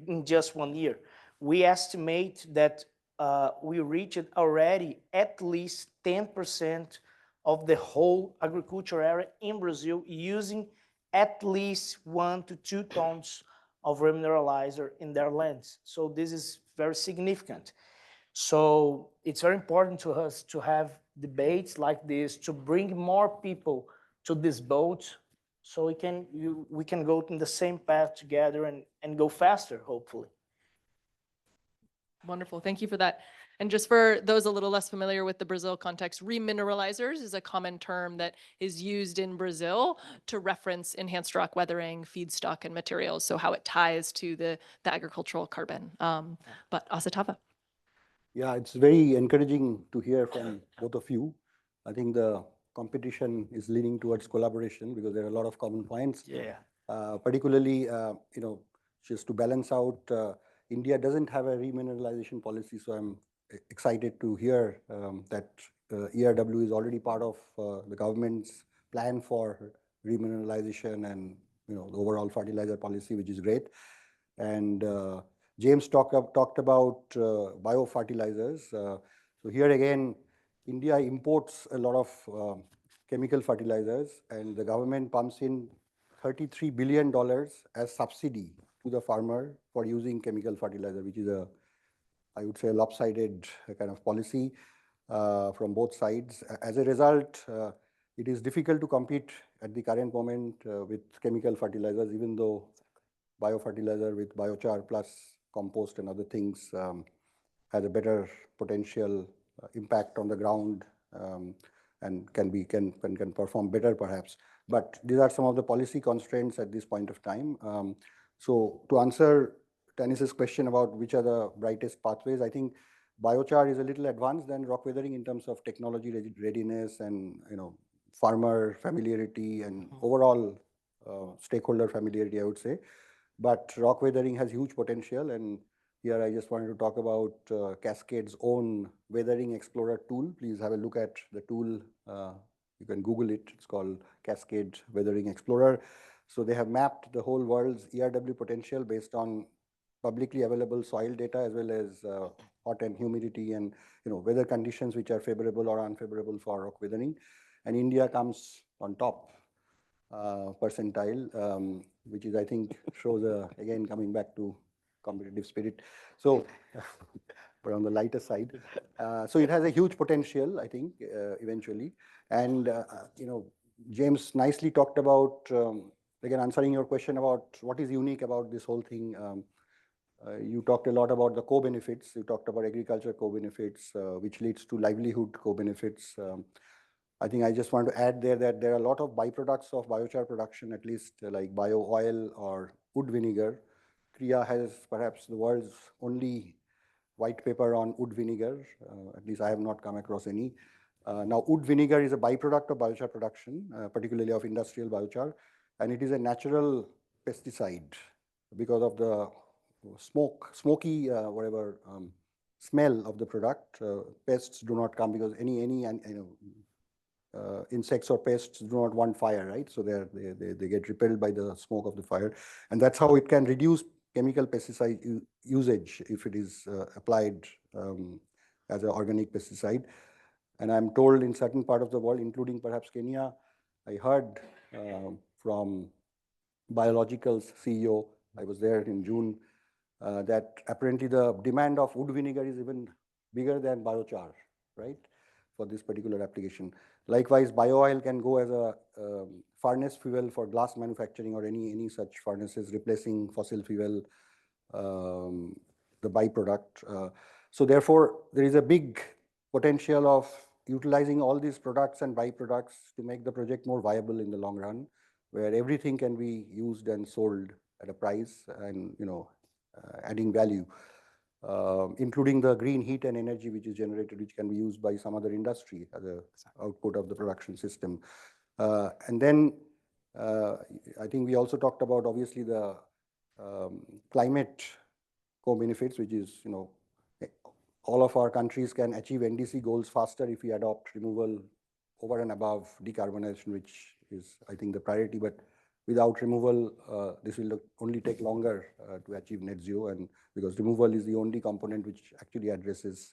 in just 1 year. We estimate that we reached already at least 10% of the whole agriculture area in Brazil using at least 1 to 2 tons of remineralizer in their lands. So this is very significant. So it's very important to us to have debates like this, to bring more people to this boat so we can go in the same path together and go faster, hopefully.
Wonderful. Thank you for that. And just for those a little less familiar with the Brazil context, remineralizers is a common term that is used in Brazil to reference enhanced rock weathering, feedstock, and materials. So how it ties to the agricultural carbon. But Asatava.
Yeah, it's very encouraging to hear from both of you. I think the competition is leaning towards collaboration because there are a lot of common points.
Yeah.
Particularly, just to balance out, India doesn't have a remineralization policy, so I'm excited to hear that ERW is already part of the government's plan for remineralization and the overall fertilizer policy, which is great. And James talked about biofertilizers. So here again, India imports a lot of chemical fertilizers, and the government pumps in $33 billion as subsidy to the farmer for using chemical fertilizer, which is I would say, a lopsided kind of policy from both sides. As a result, it is difficult to compete at the current moment with chemical fertilizers, even though biofertilizer with biochar plus compost and other things has a better potential impact on the ground and can perform better perhaps. But these are some of the policy constraints at this point of time. So to answer Tanis's question about which are the brightest pathways, I think biochar is a little advanced than rock weathering in terms of technology readiness and farmer familiarity and overall stakeholder familiarity, I would say. But rock weathering has huge potential, and here I just wanted to talk about Cascade's own Weathering Explorer tool. Please have a look at the tool. You can Google it. It's called Cascade Weathering Explorer. So they have mapped the whole world's ERW potential based on publicly available soil data as well as hot and humidity and weather conditions which are favorable or unfavorable for rock weathering. And India comes on top percentile, which is I think shows again coming back to competitive spirit. So, but on the lighter side, so it has a huge potential, I think, eventually. And James nicely talked about again answering your question about what is unique about this whole thing. You talked a lot about the co-benefits. You talked about agriculture co-benefits, which leads to livelihood co-benefits. I think I just want to add there that there are a lot of byproducts of biochar production, at least like bio oil or wood vinegar. Kriya has perhaps the world's only white paper on wood vinegar. At least I have not come across any. Now, wood vinegar is a byproduct of biochar production, particularly of industrial biochar, and it is a natural pesticide because of the smoky, whatever smell of the product. Pests do not come because any insects or pests do not want fire, right? So they get repelled by the smoke of the fire, and that's how it can reduce chemical pesticide usage if it is applied as an organic pesticide. And I'm told in certain part of the world, including perhaps Kenya, I heard from Biological's CEO, I was there in June, that apparently the demand of wood vinegar is even bigger than biochar, right, for this particular application. Likewise, bio-oil can go as a furnace fuel for glass manufacturing or any such furnaces, replacing fossil fuel, the byproduct. So therefore, there is a big potential of utilizing all these products and byproducts to make the project more viable in the long run, where everything can be used and sold at a price and, adding value, including the green heat and energy which is generated, which can be used by some other industry as a output of the production system. And then I think we also talked about, obviously, the climate co-benefits, which is, all of our countries can achieve NDC goals faster if we adopt removal over and above decarbonization, which is, I think, the priority. But without removal, this will only take longer to achieve net zero, and because removal is the only component which actually addresses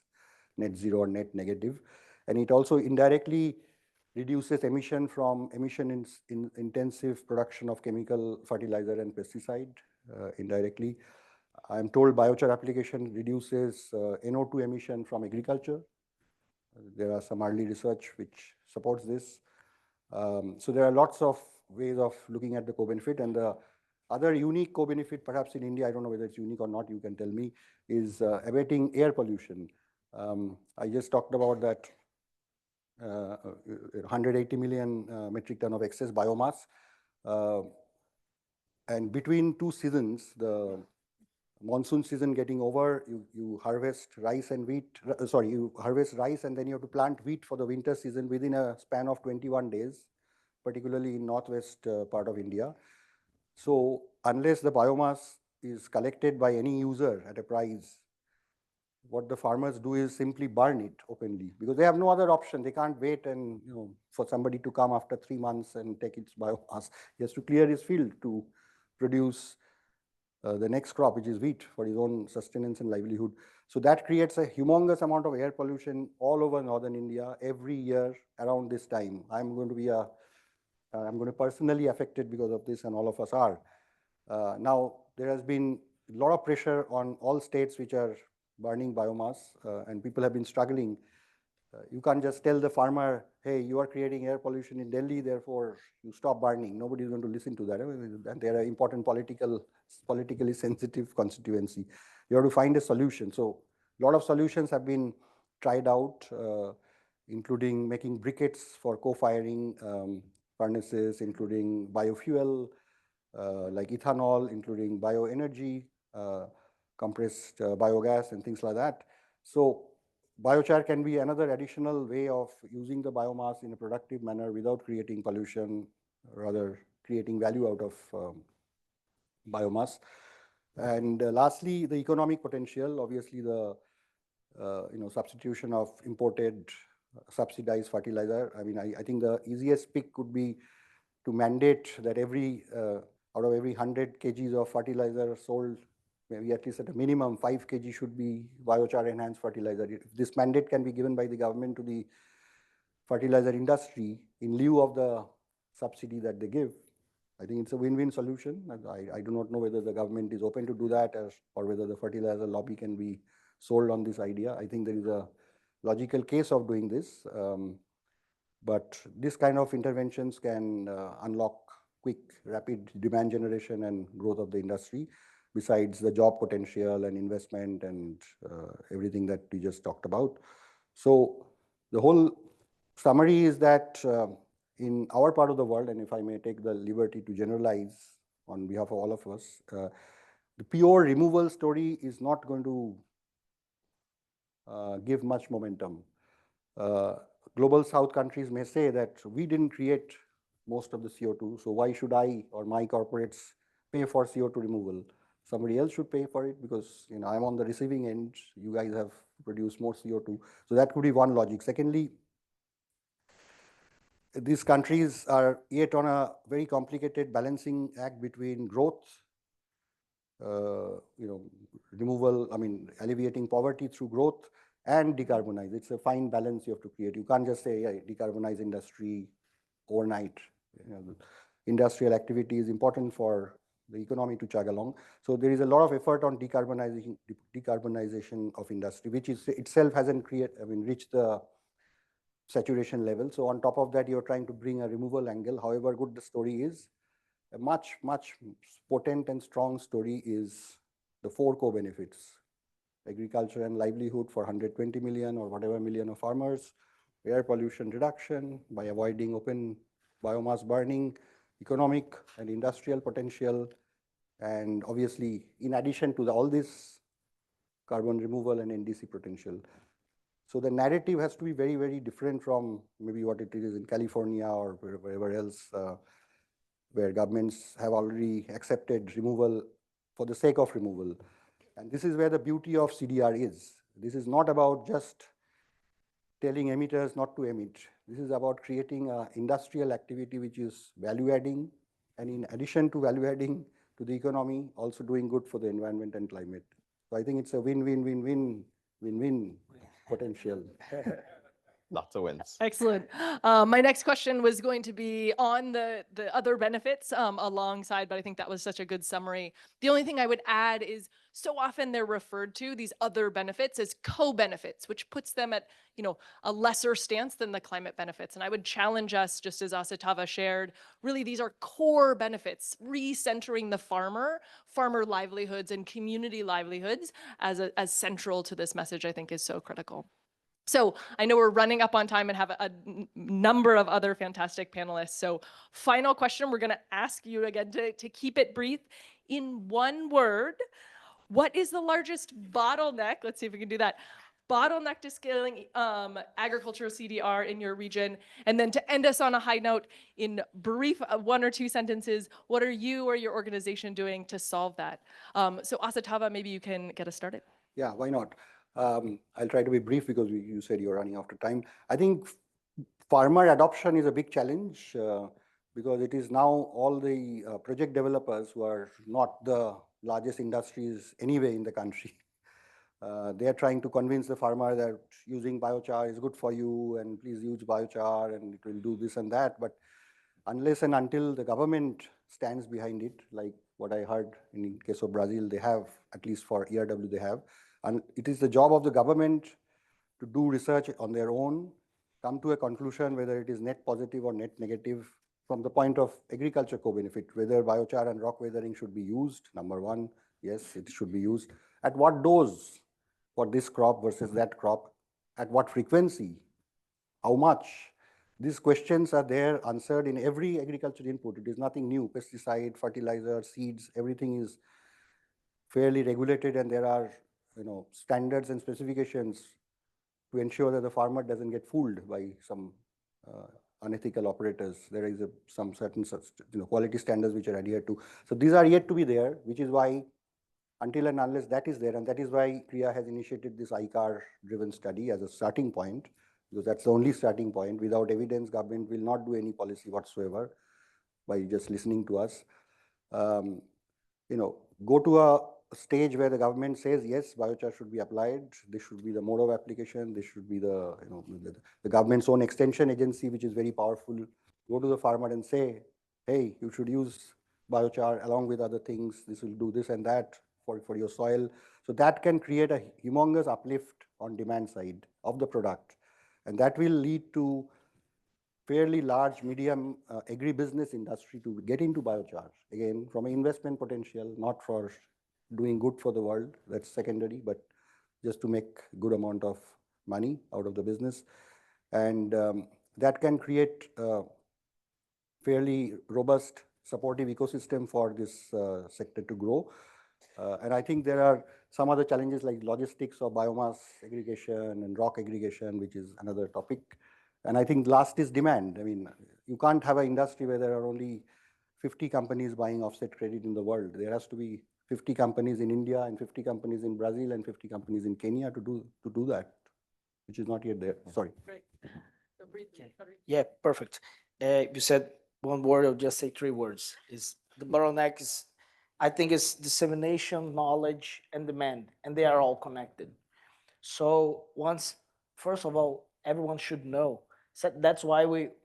net zero or net negative. And it also indirectly reduces emission from intensive production of chemical fertilizer and pesticide indirectly. I'm told biochar application reduces NO2 emission from agriculture. There are some early research which supports this. So there are lots of ways of looking at the co-benefit. And the other unique co-benefit, perhaps in India, I don't know whether it's unique or not, you can tell me, is abating air pollution. I just talked about that 180 million metric ton of excess biomass. And between two seasons, the monsoon season getting over, you harvest rice and wheat, you harvest rice and then you have to plant wheat for the winter season within a span of 21 days, particularly in northwest part of India. So unless the biomass is collected by any user at a price, what the farmers do is simply burn it openly because they have no other option. They can't wait and for somebody to come after 3 months and take its biomass. He has to clear his field to produce the next crop, which is wheat, for his own sustenance and livelihood. So that creates a humongous amount of air pollution all over northern India every year around this time. I'm going to personally affected because of this, and all of us are. Now, there has been a lot of pressure on all states which are burning biomass, and people have been struggling. You can't just tell the farmer, hey, you are creating air pollution in Delhi, therefore you stop burning. Nobody's going to listen to that. And they're an important politically sensitive constituency. You have to find a solution. So a lot of solutions have been tried out, including making briquettes for co-firing furnaces, including biofuel, like ethanol, including bioenergy, compressed biogas and things like that. So biochar can be another additional way of using the biomass in a productive manner without creating pollution, rather creating value out of biomass. And lastly, the economic potential, obviously the substitution of imported subsidized fertilizer. I mean, I think the easiest pick could be to mandate that out of every 100 kgs of fertilizer sold, maybe at least at a minimum 5 kg should be biochar enhanced fertilizer. If this mandate can be given by the government to the fertilizer industry in lieu of the subsidy that they give, I think it's a win-win solution. I do not know whether the government is open to do that or whether the fertilizer lobby can be sold on this idea. I think there is a logical case of doing this, but this kind of interventions can unlock quick, rapid demand generation and growth of the industry, besides the job potential and investment and everything that we just talked about. So the whole summary is that in our part of the world, and if I may take the liberty to generalize on behalf of all of us, the pure removal story is not going to give much momentum. Global South countries may say that we didn't create most of the CO2, so why should I or my corporates pay for CO2 removal? somebody else should pay for it because I'm on the receiving end. You guys have produced more CO2. So that could be one logic. Secondly, these countries are yet on a very complicated balancing act between growth, removal, alleviating poverty through growth and decarbonize. It's a fine balance you have to create. You can't just say, yeah, decarbonize industry overnight. Industrial activity is important for the economy to chug along. So there is a lot of effort on decarbonization of industry, which is itself hasn't reached the saturation level. So on top of that, you're trying to bring a removal angle. However good the story is, a much, much potent and strong story is the 4 co-benefits: agriculture and livelihood for 120 million or whatever million of farmers, air pollution reduction by avoiding open biomass burning, economic and industrial potential, and obviously, in addition to all this, carbon removal and NDC potential. So the narrative has to be very, very different from maybe what it is in California or wherever else, where governments have already accepted removal for the sake of removal. And this is where the beauty of CDR is. This is not about just telling emitters not to emit. This is about creating an industrial activity which is value adding, and in addition to value adding to the economy, also doing good for the environment and climate. So I think it's a win-win-win-win-win potential.
Lots of wins.
Excellent. My next question was going to be on the other benefits alongside, but I think that was such a good summary. The only thing I would add is so often they're referred to, these other benefits, as co-benefits, which puts them at a lesser stance than the climate benefits. And I would challenge us, just as Asatava shared, really these are core benefits, recentering the farmer livelihoods and community livelihoods as central to this message, I think is so critical. So I know we're running up on time and have a number of other fantastic panelists. So final question, we're going to ask you again to keep it brief. In one word, what is the largest bottleneck? Let's see if we can do that. Bottleneck to scaling agricultural CDR in your region. And then to end us on a high note, in brief 1 or 2 sentences, what are you or your organization doing to solve that? So Asatava, maybe you can get us started.
Yeah, why not? I'll try to be brief because you said you're running out of time. I think farmer adoption is a big challenge because it is now all the project developers who are not the largest industries anyway in the country. They are trying to convince the farmer that using biochar is good for you and please use biochar and it will do this and that. But unless and until the government stands behind it, like what I heard in case of Brazil, they have, at least for ERW, they have. And it is the job of the government to do research on their own, come to a conclusion whether it is net positive or net negative from the point of agriculture co-benefit, whether biochar and rock weathering should be used. Number one, yes, it should be used. At what dose for this crop versus that crop? At what frequency? How much? These questions are there answered in every agriculture input. It is nothing new. Pesticide, fertilizer, seeds, everything is fairly regulated, and there are standards and specifications to ensure that the farmer doesn't get fooled by some unethical operators. There is some certain quality standards which are adhered to. So these are yet to be there, which is why until and unless that is there, and that is why Kriya has initiated this ICAR-driven study as a starting point, because that's the only starting point. Without evidence, government will not do any policy whatsoever by just listening to us. Go to a stage where the government says, yes, biochar should be applied. This should be the mode of application. This should be the government's own extension agency, which is very powerful. Go to the farmer and say, hey, you should use biochar along with other things. This will do this and that for your soil. So that can create a humongous uplift on demand side of the product. And that will lead to fairly large, medium agribusiness industry to get into biochar. Again, from an investment potential, not for doing good for the world, that's secondary, but just to make good amount of money out of the business. And that can create a fairly robust, supportive ecosystem for this sector to grow. And I think there are some other challenges like logistics of biomass aggregation and rock aggregation, which is another topic. And I think last is demand. I mean, you can't have an industry where there are only 50 companies buying offset credit in the world. There has to be 50 companies in India and 50 companies in Brazil and 50 companies in Kenya to do that, which is not yet there. Sorry.
Yeah, perfect. You said one word, I'll just say 3 words. Is the bottleneck is, I think it's dissemination, knowledge, and demand, and they are all connected. So first of all, everyone should know. So that's why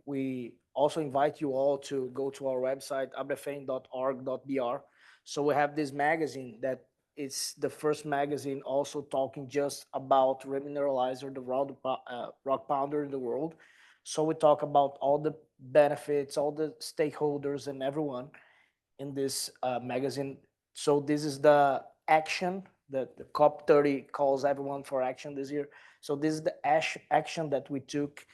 we also invite you all to go to our website, abfn.org.br. So we have this magazine that it's the first magazine also talking just about remineralizer, the rock pounder in the world. So we talk about all the benefits, all the stakeholders and everyone in this magazine. So this is the action that the COP30 calls everyone for action this year. So this is the action that we took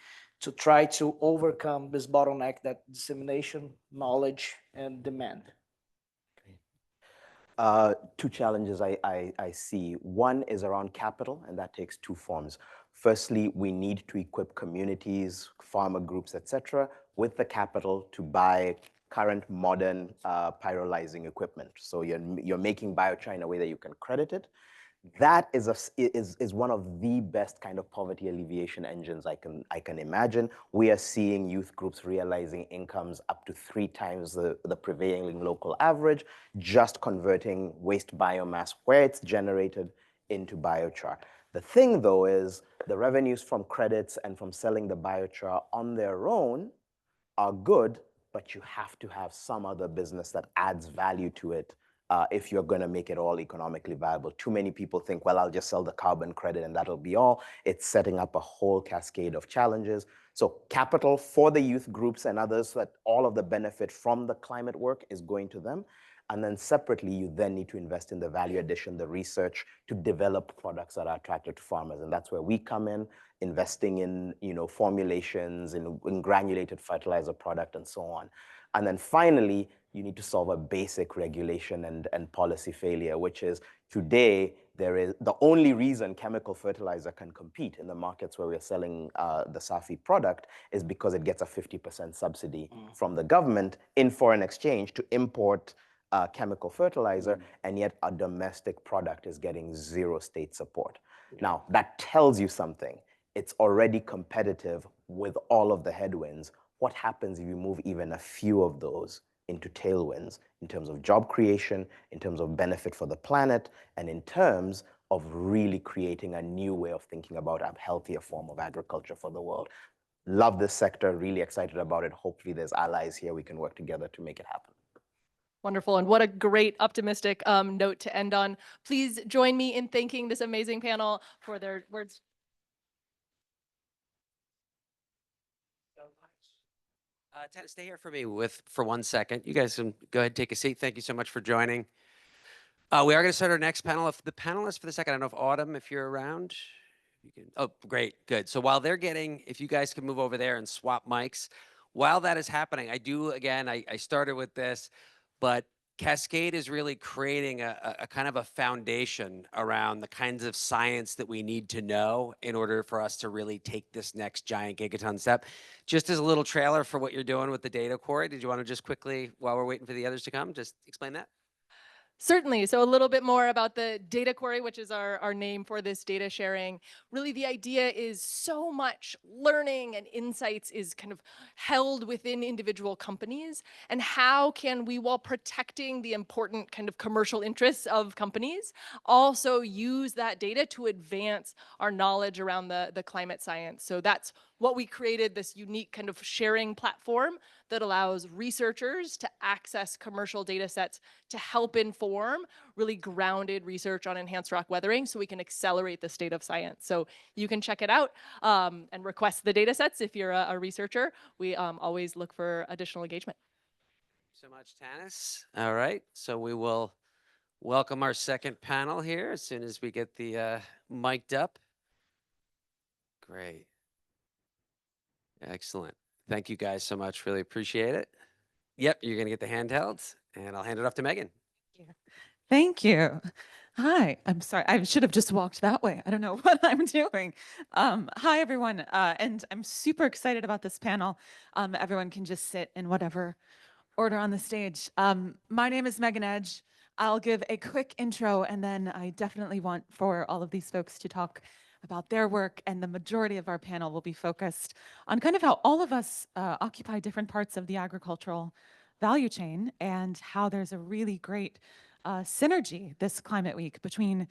to try to overcome this bottleneck, that dissemination, knowledge, and demand.
Two challenges I see. One is around capital, and that takes 2 forms. Firstly, we need to equip communities, farmer groups, etc., with the capital to buy current modern pyrolyzing equipment. So you're making biochar in a way that you can credit it. That is one of the best kind of poverty alleviation engines I can imagine. We are seeing youth groups realizing incomes up to 3 times the prevailing local average, just converting waste biomass where it's generated into biochar. The thing though is the revenues from credits and from selling the biochar on their own are good, but you have to have some other business that adds value to it if you're going to make it all economically viable. Too many people think, well, I'll just sell the carbon credit and that'll be all. It's setting up a whole cascade of challenges. So capital for the youth groups and others, so that all of the benefit from the climate work is going to them. And then separately, you then need to invest in the value addition, the research to develop products that are attractive to farmers. And that's where we come in, investing in formulations, in granulated fertilizer product and so on. And then finally, you need to solve a basic regulation and policy failure, which is today, the only reason chemical fertilizer can compete in the markets where we're selling the SAFI product is because it gets a 50% subsidy from the government in foreign exchange to import chemical fertilizer, and yet a domestic product is getting 0 state support. Now, that tells you something. It's already competitive with all of the headwinds. What happens if you move even a few of those into tailwinds in terms of job creation, in terms of benefit for the planet, and in terms of really creating a new way of thinking about a healthier form of agriculture for the world? Love this sector, really excited about it. Hopefully there's allies here we can work together to make it happen.
Wonderful. And what a great optimistic note to end on. Please join me in thanking this amazing panel for their words.
Ted, stay here for me for 1 second. You guys can go ahead and take a seat. Thank you so much for joining. We are going to start our next panel. If the panelists for the second, I don't know if Autumn, if you're around. You can, oh, great, good. So while they're getting, if you guys can move over there and swap mics, while that is happening, I started with this, but Cascade is really creating a kind of a foundation around the kinds of science that we need to know in order for us to really take this next giant gigaton step. Just as a little trailer for what you're doing with the data quarry, did you want to just quickly, while we're waiting for the others to come, just explain that?
Certainly. So a little bit more about the data quarry, which is our name for this data sharing. Really, the idea is so much learning and insights is kind of held within individual companies. And how can we, while protecting the important kind of commercial interests of companies, also use that data to advance our knowledge around the climate science? So that's what we created, this unique kind of sharing platform that allows researchers to access commercial data sets to help inform really grounded research on enhanced rock weathering so we can accelerate the state of science. So you can check it out and request the data sets if you're a researcher. We always look for additional engagement.
So much, Tanis. All right, so we will welcome our second panel here as soon as we get the mic'd up. Great. Excellent. Thank you guys so much. Really appreciate it. Yep, you're going to get the handhelds, and I'll hand it off to Megan.
Thank you. Hi, I'm sorry. I should have just walked that way. I don't know what I'm doing. Hi, everyone. And I'm super excited about this panel. Everyone can just sit in whatever order on the stage. My name is Megan Edge. I'll give a quick intro, and then I definitely want for all of these folks to talk about their work, and the majority of our panel will be focused on kind of how all of us occupy different parts of the agricultural value chain, and how there's a really great synergy this Climate Week between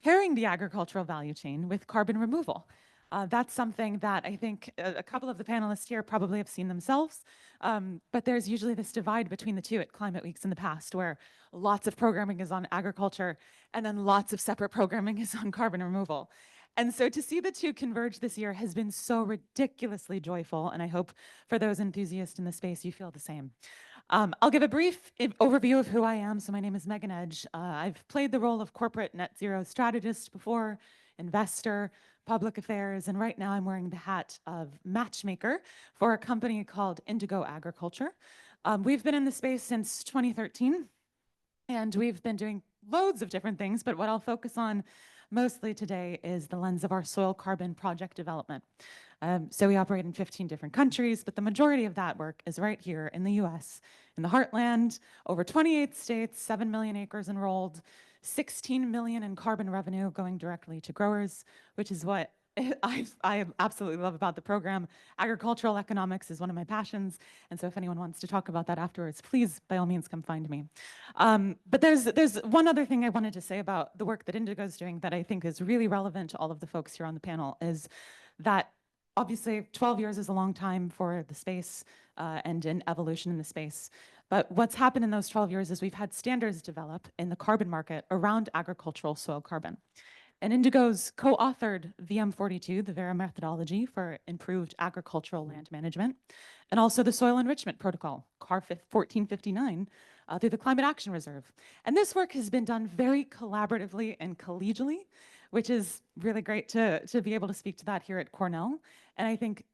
pairing the agricultural value chain with carbon removal. That's something that I think a couple of the panelists here probably have seen themselves, but there's usually this divide between the two at Climate Weeks in the past, where lots of programming is on agriculture and then lots of separate programming is on carbon removal. And so to see the two converge this year has been so ridiculously joyful, and I hope for those enthusiasts in the space you feel the same. I'll give a brief overview of who I am. So my name is Megan Edge. I've played the role of corporate net zero strategist before, investor, public affairs, and right now I'm wearing the hat of matchmaker for a company called Indigo Agriculture. We've been in the space since 2013, and we've been doing loads of different things, but what I'll focus on mostly today is the lens of our soil carbon project development. So we operate in 15 different countries, but the majority of that work is right here in the US, in the heartland, over 28 states, 7 million acres enrolled, 16 million in carbon revenue going directly to growers, which is what I absolutely love about the program. Agricultural economics is one of my passions, and so if anyone wants to talk about that afterwards, please, by all means, come find me. But there's one other thing I wanted to say about the work that Indigo is doing that I think is really relevant to all of the folks here on the panel, is that obviously 12 years is a long time for the space and an evolution in the space. But what's happened in those 12 years is we've had standards develop in the carbon market around agricultural soil carbon. And Indigo's co-authored VM42, the Vera methodology for improved agricultural land management, and also the Soil Enrichment Protocol, CAR 1459, through the Climate Action Reserve. And this work has been done very collaboratively and collegially, which is really great to be able to speak to that here at Cornell. And I think,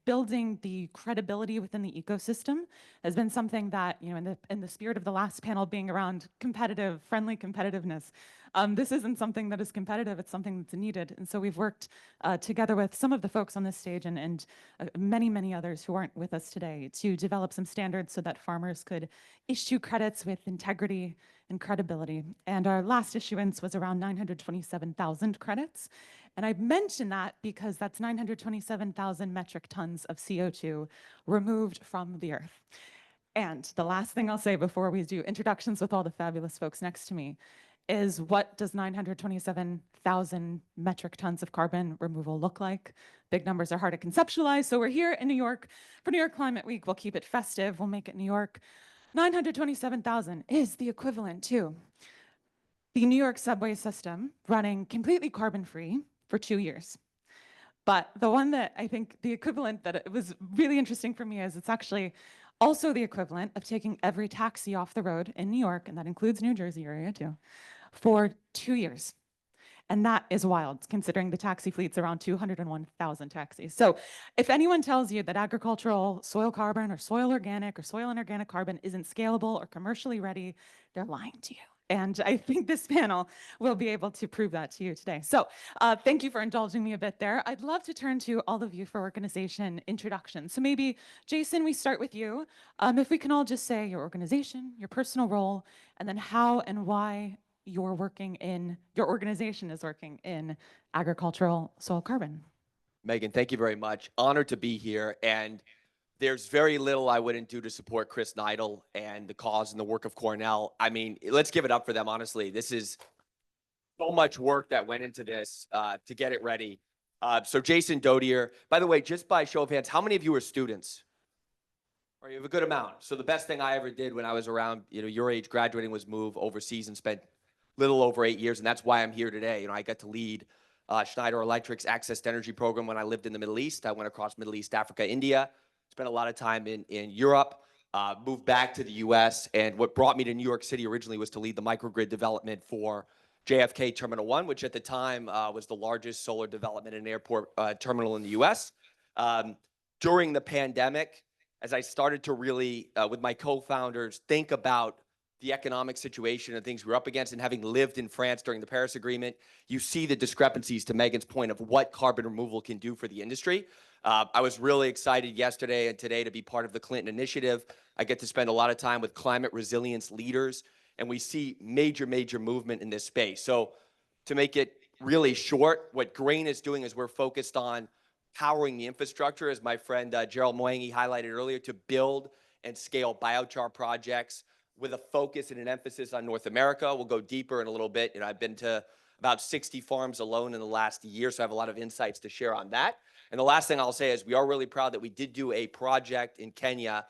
building the credibility within the ecosystem has been something that, in the spirit of the last panel being around friendly competitiveness, this isn't something that is competitive, it's something that's needed. And so we've worked together with some of the folks on this stage and many, many others who aren't with us today to develop some standards so that farmers could issue credits with integrity and credibility. And our last issuance was around 927,000 credits. And I mention that because that's 927,000 metric tons of CO2 removed from the earth. And the last thing I'll say before we do introductions with all the fabulous folks next to me is, what does 927,000 metric tons of carbon removal look like? Big numbers are hard to conceptualize. So we're here in New York for New York Climate Week. We'll keep it festive. We'll make it New York. 927,000 is the equivalent to the New York subway system running completely carbon-free for 2 years. But the one that I think the equivalent that it was really interesting for me is it's actually also the equivalent of taking every taxi off the road in New York, and that includes New Jersey area too, for 2 years. And that is wild, considering the taxi fleet's around 201,000 taxis. So if anyone tells you that agricultural soil carbon or soil organic or soil inorganic carbon isn't scalable or commercially ready, they're lying to you. And I think this panel will be able to prove that to you today. So thank you for indulging me a bit there. I'd love to turn to all of you for organization introduction. So maybe, Jason, we start with you. If we can all just say your organization, your personal role, and then how and why your organization is working in agricultural soil carbon.
Megan, thank you very much. Honored to be here. And there's very little I wouldn't do to support Chris Neidl and the cause and the work of Cornell. I mean, let's give it up for them, honestly. This is so much work that went into this to get it ready. So Jason Dodier, by the way, just by show of hands, how many of you are students? Or you have a good amount. So the best thing I ever did when I was around, your age graduating was move overseas and spent little over 8 years. And that's why I'm here today. I got to lead Schneider Electric's Access to Energy program when I lived in the Middle East. I went across Middle East, Africa, India. Spent a lot of time in Europe, moved back to the US, and what brought me to New York City originally was to lead the microgrid development for JFK Terminal 1, which at the time was the largest solar development in an airport terminal in the US. During the pandemic, as I started to really, with my co-founders, think about the economic situation and things we're up against, and having lived in France during the Paris Agreement, you see the discrepancies, to Megan's point, of what carbon removal can do for the industry. I was really excited yesterday and today to be part of the Clinton Initiative. I get to spend a lot of time with climate resilience leaders and we see major movement in this space. So to make it really short, what Grain is doing is we're focused on powering the infrastructure, as my friend Gerald Mwangi highlighted earlier, to build and scale biochar projects with a focus and an emphasis on North America. We'll go deeper in a little bit. I've been to about 60 farms alone in the last year, so I have a lot of insights to share on that. And the last thing I'll say is we are really proud that we did do a project in Kenya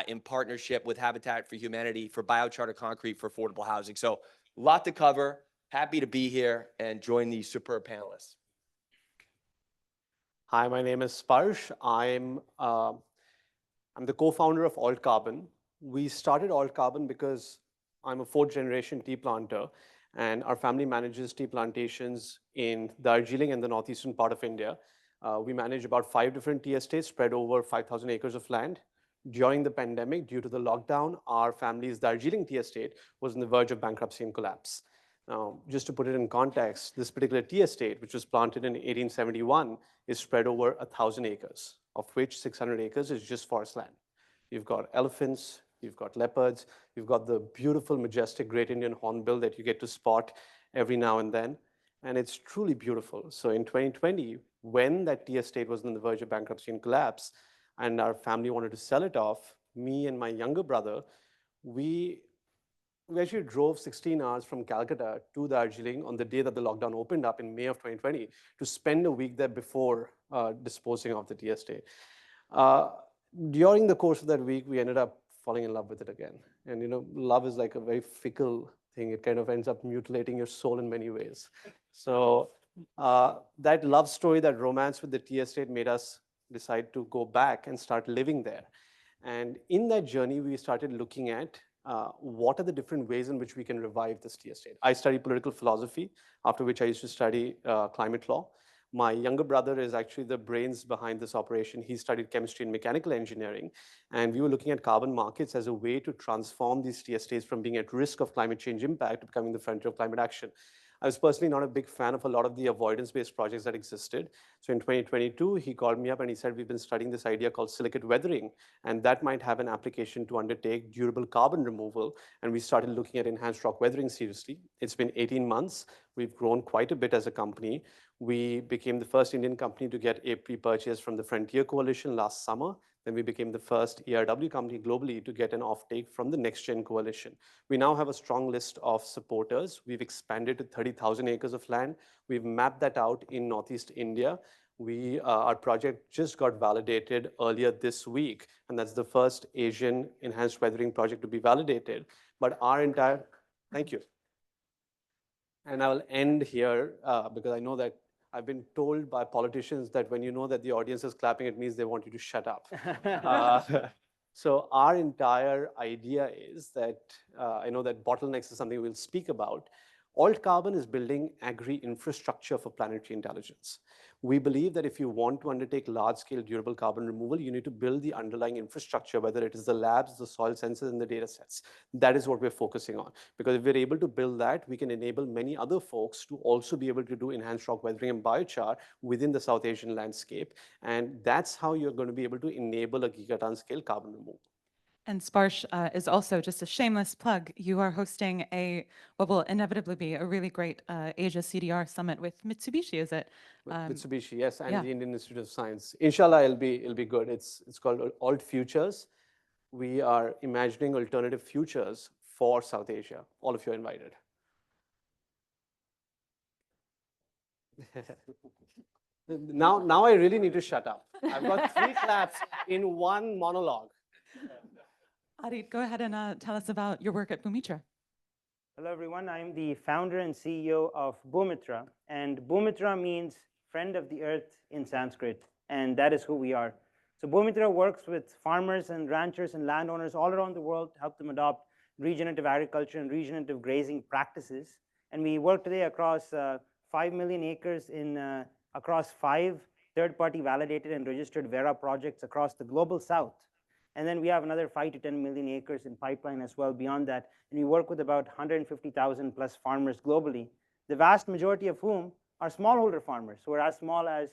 in partnership with Habitat for Humanity for biochar to concrete for affordable housing. So a lot to cover. Happy to be here and join these superb panelists.
Hi, my name is Sparsh. I'm the co-founder of Alt Carbon. We started Alt Carbon because I'm a fourth generation tea planter, and our family manages tea plantations in Darjeeling and the northeastern part of India. We manage about 5 different tea estates spread over 5,000 acres of land. During the pandemic, due to the lockdown, our family's Darjeeling tea estate was on the verge of bankruptcy and collapse. Now, just to put it in context, this particular tea estate, which was planted in 1871, is spread over 1,000 acres, of which 600 acres is just forest land. You've got elephants, you've got leopards, you've got the beautiful, majestic Great Indian Hornbill that you get to spot every now and then, and it's truly beautiful. So in 2020, when that tea estate was on the verge of bankruptcy and collapse, and our family wanted to sell it off, me and my younger brother, we actually drove 16 hours from Calcutta to Darjeeling on the day that the lockdown opened up in May of 2020 to spend a week there before disposing of the tea estate. During the course of that week, we ended up falling in love with it again. And you know, love is like a very fickle thing. It kind of ends up mutilating your soul in many ways. So that love story, that romance with the tea estate made us decide to go back and start living there. And in that journey, we started looking at what are the different ways in which we can revive this tea estate. I studied political philosophy, after which I used to study climate law. My younger brother is actually the brains behind this operation. He studied chemistry and mechanical engineering. And we were looking at carbon markets as a way to transform these tea estates from being at risk of climate change impact to becoming the frontier of climate action. I was personally not a big fan of a lot of the avoidance-based projects that existed. So in 2022, he called me up and he said, we've been studying this idea called silicate weathering, and that might have an application to undertake durable carbon removal. And we started looking at enhanced rock weathering seriously. It's been 18 months. We've grown quite a bit as a company. We became the first Indian company to get a pre-purchase from the Frontier Coalition last summer. Then we became the first ERW company globally to get an offtake from the Next Gen Coalition. We now have a strong list of supporters. We've expanded to 30,000 acres of land. We've mapped that out in Northeast India. Our project just got validated earlier this week, and that's the first Asian enhanced weathering project to be validated. But our entire, thank you. And I will end here because I know that I've been told by politicians that when you know that the audience is clapping, it means they want you to shut up. So our entire idea is that, I know that bottlenecks is something we'll speak about. Alt Carbon is building agri-infrastructure for planetary intelligence. We believe that if you want to undertake large-scale durable carbon removal, you need to build the underlying infrastructure, whether it is the labs, the soil sensors, and the data sets. That is what we're focusing on. Because if we're able to build that, we can enable many other folks to also be able to do enhanced rock weathering and biochar within the South Asian landscape. And that's how you're going to be able to enable a gigaton scale carbon removal.
And Sparsh is also just a shameless plug. You are hosting what will inevitably be a really great Asia CDR summit with Mitsubishi, is it?
With Mitsubishi, yes, and
yeah.
the Indian Institute of Science. Inshallah, it'll be good. It's called Alt Futures. We are imagining alternative futures for South Asia. All of you are invited. Now I really need to shut up. I've got 3 claps in one monologue.
Adit, go ahead and tell us about your work at Bhumitra.
Hello, everyone. I'm the founder and CEO of Bhumitra. And Bhumitra means friend of the earth in Sanskrit. And that is who we are. So Bhumitra works with farmers and ranchers and landowners all around the world to help them adopt regenerative agriculture and regenerative grazing practices. And we work today across 5 million acres across 5 third-party validated and registered Vera projects across the global south. And then we have another 5 to 10 million acres in pipeline as well beyond that. And we work with about 150,000 plus farmers globally, the vast majority of whom are smallholder farmers who are as small as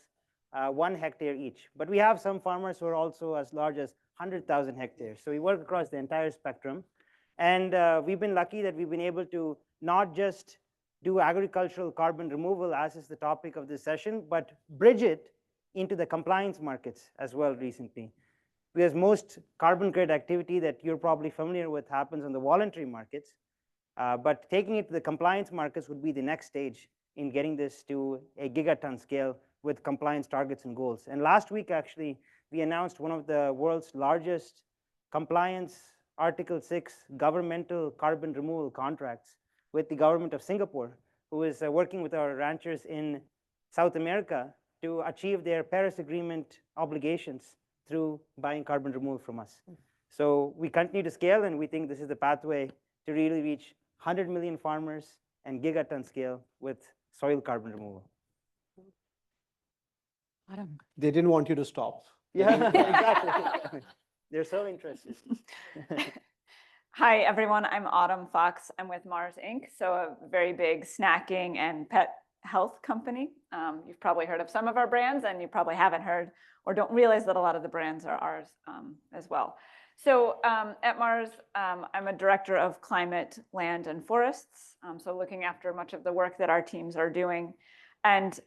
1 hectare each. But we have some farmers who are also as large as 100,000 hectares. So we work across the entire spectrum. And we've been lucky that we've been able to not just do agricultural carbon removal, as is the topic of this session, but bridge it into the compliance markets as well recently. Because most carbon credit activity that you're probably familiar with happens on the voluntary markets, but taking it to the compliance markets would be the next stage in getting this to a gigaton scale with compliance targets and goals. And last week, actually, we announced one of the world's largest compliance Article 6 governmental carbon removal contracts with the government of Singapore, who is working with our ranchers in South America to achieve their Paris Agreement obligations through buying carbon removal from us. So we continue to scale, and we think this is the pathway to really reach 100 million farmers and gigaton scale with soil carbon removal.
Adam.
They didn't want you to stop.
Yeah, exactly. They're so interested.
Hi, everyone. I'm Autumn Fox. I'm with Mars Inc., so a very big snacking and pet health company. You've probably heard of some of our brands, and you probably haven't heard or don't realize that a lot of the brands are ours as well. So at Mars, I'm a director of climate, land, and forests, so looking after much of the work that our teams are doing. And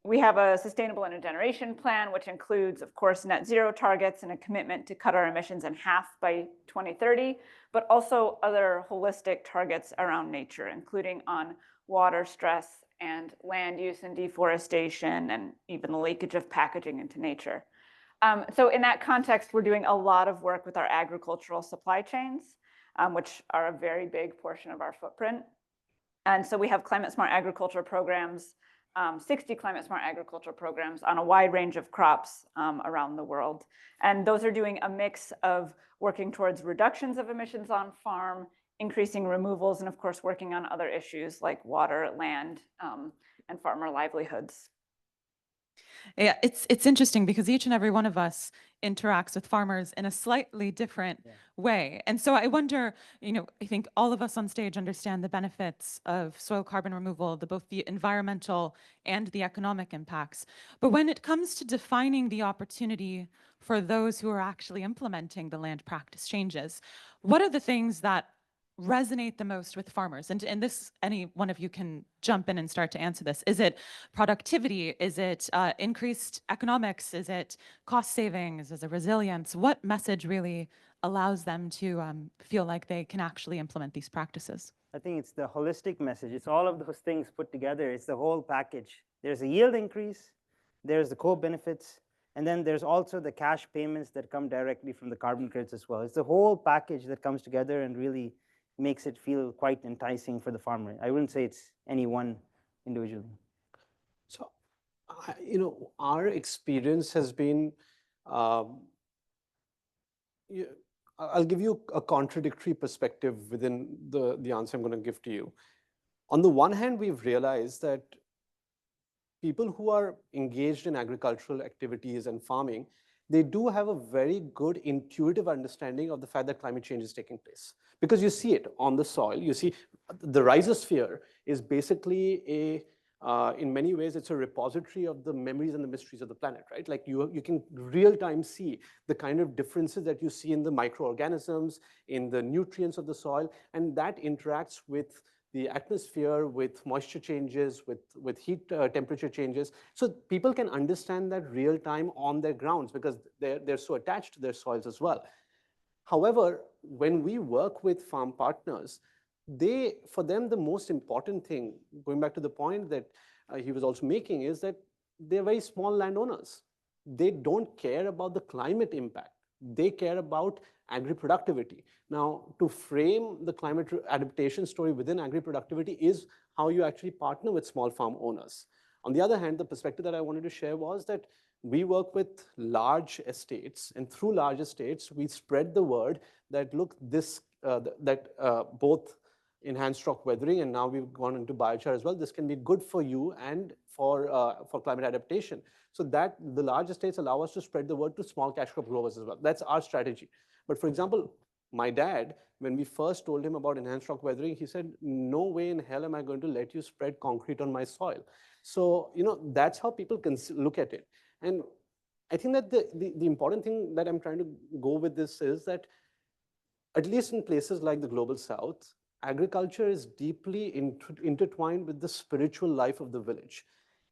we have a sustainable intergeneration plan, which includes, of course, net zero targets and a commitment to cut our emissions in half by 2030, but also other holistic targets around nature, including on water stress and land use and deforestation, and even the leakage of packaging into nature. So in that context, we're doing a lot of work with our agricultural supply chains, which are a very big portion of our footprint. And so we have climate smart agriculture programs, 60 climate smart agriculture programs on a wide range of crops around the world. And those are doing a mix of working towards reductions of emissions on farm, increasing removals, and of course, working on other issues like water, land, and farmer livelihoods.
Yeah, it's interesting because each and every one of us interacts with farmers in a slightly different way. And so I wonder, I think all of us on stage understand the benefits of soil carbon removal, both the environmental and the economic impacts. But when it comes to defining the opportunity for those who are actually implementing the land practice changes, what are the things that resonate the most with farmers? And this, any one of you can jump in and start to answer this. Is it productivity? Is it increased economics? Is it cost savings? Is it resilience? What message really allows them to feel like they can actually implement these practices?
I think it's the holistic message. It's all of those things put together. It's the whole package. There's a yield increase, there's the co-benefits, and then there's also the cash payments that come directly from the carbon credits as well. It's the whole package that comes together and really makes it feel quite enticing for the farmer. I wouldn't say it's any one individually.
So, our experience has been, I'll give you a contradictory perspective within the answer I'm going to give to you. On the one hand, we've realized that people who are engaged in agricultural activities and farming, they do have a very good intuitive understanding of the fact that climate change is taking place. Because you see it on the soil. You see the rhizosphere is basically in many ways, it's a repository of the memories and the mysteries of the planet, right? Like you can real time see the kind of differences that you see in the microorganisms, in the nutrients of the soil, and that interacts with the atmosphere, with moisture changes, with heat temperature changes. So people can understand that real time on their grounds because they're so attached to their soils as well. However, when we work with farm partners, for them, the most important thing, going back to the point that he was also making, is that they're very small landowners. They don't care about the climate impact. They care about agri-productivity. Now, to frame the climate adaptation story within agri-productivity is how you actually partner with small farm owners. On the other hand, the perspective that I wanted to share was that we work with large estates, and through large estates, we spread the word that, look, both enhanced rock weathering, and now we've gone into biochar as well, this can be good for you and for climate adaptation. So that the large estates allow us to spread the word to small cash crop growers as well. That's our strategy. But for example, my dad, when we first told him about enhanced rock weathering, he said, no way in hell am I going to let you spread concrete on my soil. So, that's how people can look at it. And I think that the important thing that I'm trying to go with this is that at least in places like the global south, agriculture is deeply intertwined with the spiritual life of the village.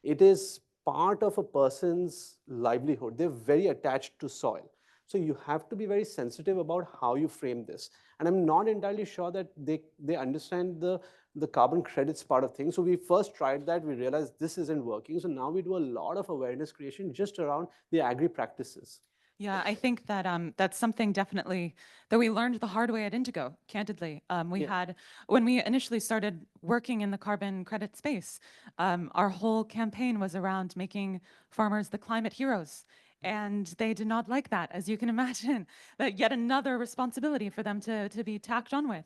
It is part of a person's livelihood. They're very attached to soil. So you have to be very sensitive about how you frame this. And I'm not entirely sure that they understand the carbon credits part of things. So we first tried that, we realized this isn't working. So now we do a lot of awareness creation just around the agri practices.
Yeah, I think that that's something definitely that we learned the hard way at Indigo, candidly. When we initially started working in the carbon credit space, our whole campaign was around making farmers the climate heroes. And they did not like that, as you can imagine, that yet another responsibility for them to be tacked on with.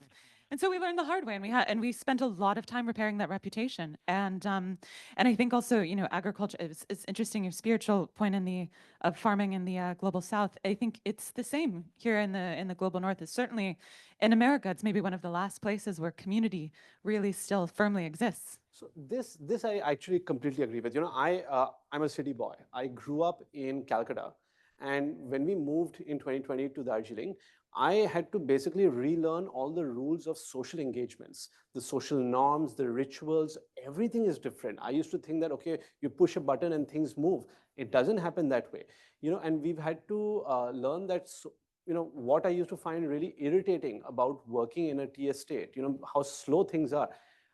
And so we learned the hard way, and we spent a lot of time repairing that reputation. And I think also, agriculture is interesting. Your spiritual point of farming in the global south. I think it's the same here in the global north. It's certainly in America. It's maybe one of the last places where community really still firmly exists.
So this I actually completely agree with. I'm a city boy. I grew up in Calcutta, and when we moved in 2020 to Darjeeling, I had to basically relearn all the rules of social engagements, the social norms, the rituals, everything is different. I used to think that, okay, you push a button and things move. It doesn't happen that way, and we've had to learn that, what I used to find really irritating about working in a tea estate, how slow things are.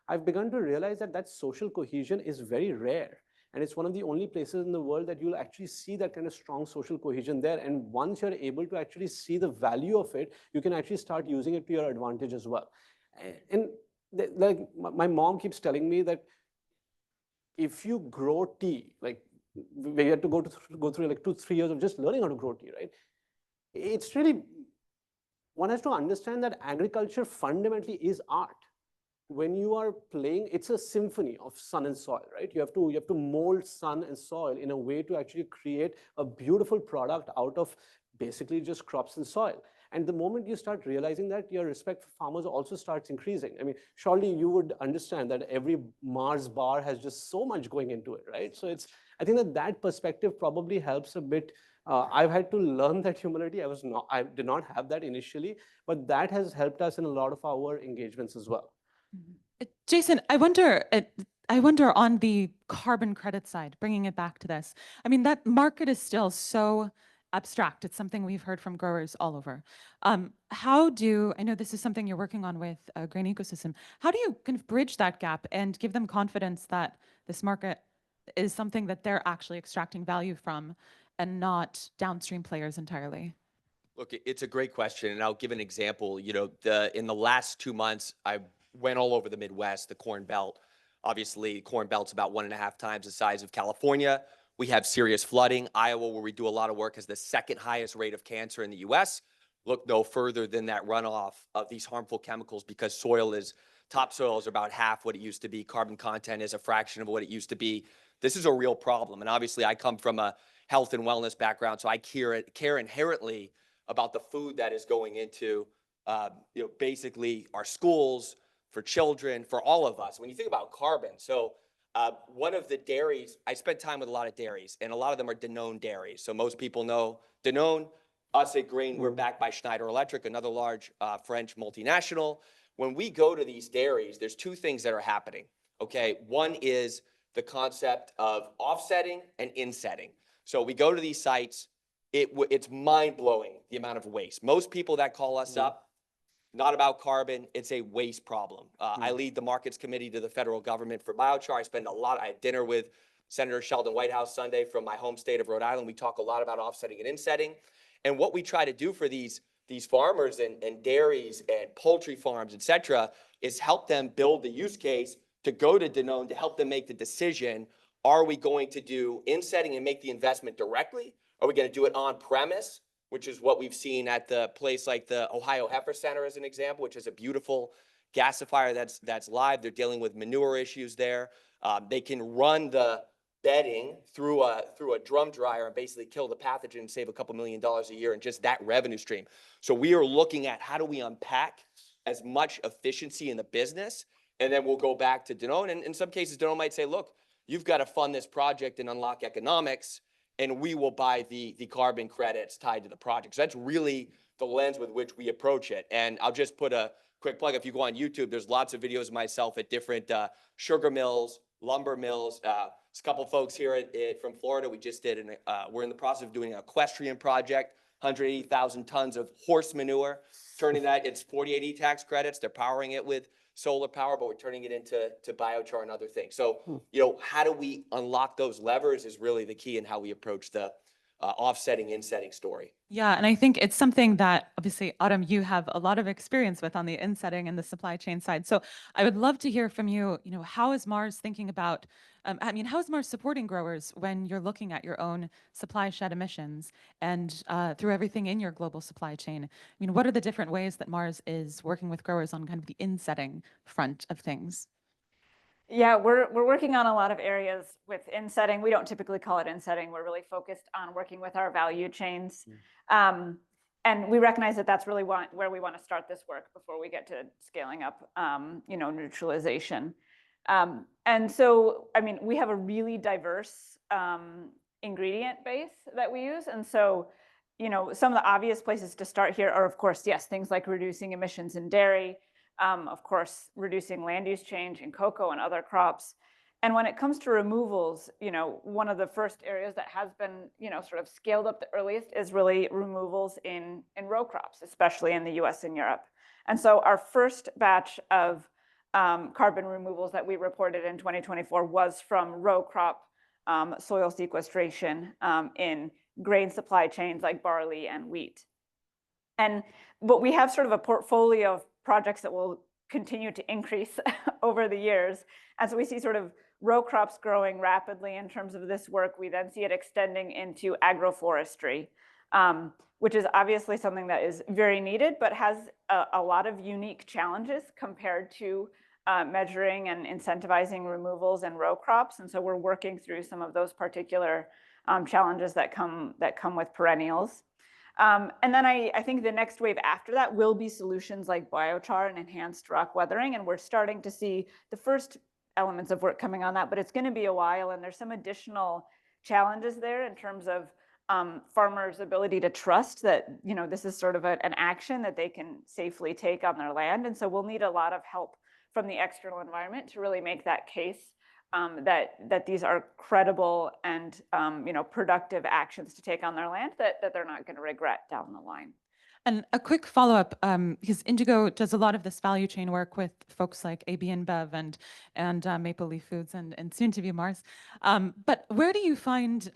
I've begun to realize that social cohesion is very rare. And it's one of the only places in the world that you'll actually see that kind of strong social cohesion there. And once you're able to actually see the value of it, you can actually start using it to your advantage as well. And like my mom keeps telling me that if you grow tea, like we had to go through like 2-3 years of just learning how to grow tea, right? It's really, one has to understand that agriculture fundamentally is art. When you are playing, it's a symphony of sun and soil, right? You have to mold sun and soil in a way to actually create a beautiful product out of basically just crops and soil. And the moment you start realizing that, your respect for farmers also starts increasing. I mean, surely you would understand that every Mars bar has just so much going into it, right? So I think that perspective probably helps a bit. I've had to learn that humility. I did not have that initially, but that has helped us in a lot of our engagements as well.
Jason, I wonder on the carbon credit side, bringing it back to this. I mean, that market is still so abstract. It's something we've heard from growers all over. I know this is something you're working on with Grain Ecosystem. How do you kind of bridge that gap and give them confidence that this market is something that they're actually extracting value from and not downstream players entirely?
Look, it's a great question, and I'll give an example. In the last 2 months, I went all over the Midwest, the Corn Belt. Obviously, Corn Belt's about 1.5 times the size of California. We have serious flooding. Iowa, where we do a lot of work, has the second highest rate of cancer in the U.S. Look no further than that runoff of these harmful chemicals, because topsoil is about half what it used to be. Carbon content is a fraction of what it used to be. This is a real problem, and obviously, I come from a health and wellness background, so I care inherently about the food that is going into, basically our schools, for children, for all of us. When you think about carbon, so one of the dairies, I spent time with a lot of dairies, and a lot of them are Danone dairies. So most people know Danone. Us at Grain, we're backed by Schneider Electric, another large French multinational. When we go to these dairies, there's two things that are happening, okay? One is the concept of offsetting and insetting. So we go to these sites, it's mind-blowing the amount of waste. Most people that call us up, not about carbon, it's a waste problem. I lead the markets committee to the federal government for biochar. I had dinner with Senator Sheldon Whitehouse Sunday from my home state of Rhode Island. We talk a lot about offsetting and insetting. And what we try to do for these farmers and dairies and poultry farms, et cetera, is help them build the use case to go to Danone to help them make the decision. Are we going to do insetting and make the investment directly? Are we going to do it on premise, which is what we've seen at the place like the Ohio Heifer Center as an example, which is a beautiful gasifier that's live. They're dealing with manure issues there. They can run the bedding through a drum dryer and basically kill the pathogen and save a couple $1 million a year in just that revenue stream. So we are looking at how do we unpack as much efficiency in the business, and then we'll go back to Danone. And in some cases, Danone might say, look, you've got to fund this project and unlock economics, and we will buy the carbon credits tied to the project. So that's really the lens with which we approach it. And I'll just put a quick plug. If you go on YouTube, there's lots of videos of myself at different sugar mills, lumber mills. There's a couple folks here from Florida. We just did, we're in the process of doing an equestrian project, 180,000 tons of horse manure, turning that, it's 48E tax credits. They're powering it with solar power, but we're turning it into biochar and other things. So, you know, how do we unlock those levers is really the key in how we approach the offsetting, insetting story.
Yeah, and I think it's something that obviously, Autumn, you have a lot of experience with on the insetting and the supply chain side. So I would love to hear from you, you know, how is Mars thinking about, how is Mars supporting growers when you're looking at your own supply shed emissions and through everything in your global supply chain? I mean, what are the different ways that Mars is working with growers on kind of the insetting front of things?
Yeah, we're working on a lot of areas with insetting. We don't typically call it insetting. We're really focused on working with our value chains. And we recognize that that's really where we want to start this work before we get to scaling up, you know, neutralization. And so, I mean, we have a really diverse ingredient base that we use. And so, you know, some of the obvious places to start here are, of course, yes, things like reducing emissions in dairy, of course, reducing land use change in cocoa and other crops. And when it comes to removals, you know, one of the first areas that has been, you know, sort of scaled up the earliest is really removals in row crops, especially in the US and Europe. And so our first batch of carbon removals that we reported in 2024 was from row crop soil sequestration in grain supply chains like barley and wheat. But we have sort of a portfolio of projects that will continue to increase over the years. And so we see sort of row crops growing rapidly in terms of this work. We then see it extending into agroforestry, which is obviously something that is very needed, but has a lot of unique challenges compared to measuring and incentivizing removals and row crops. And so we're working through some of those particular challenges that come with perennials. And then I think the next wave after that will be solutions like biochar and enhanced rock weathering. And we're starting to see the first elements of work coming on that, but it's going to be a while. And there's some additional challenges there in terms of farmers' ability to trust that, you know, this is sort of an action that they can safely take on their land. And so we'll need a lot of help from the external environment to really make that case that these are credible and you know, productive actions to take on their land that they're not going to regret down the line.
And a quick follow-up, because Indigo does a lot of this value chain work with folks like AB InBev and Maple Leaf Foods and soon to be Mars. But where do you find,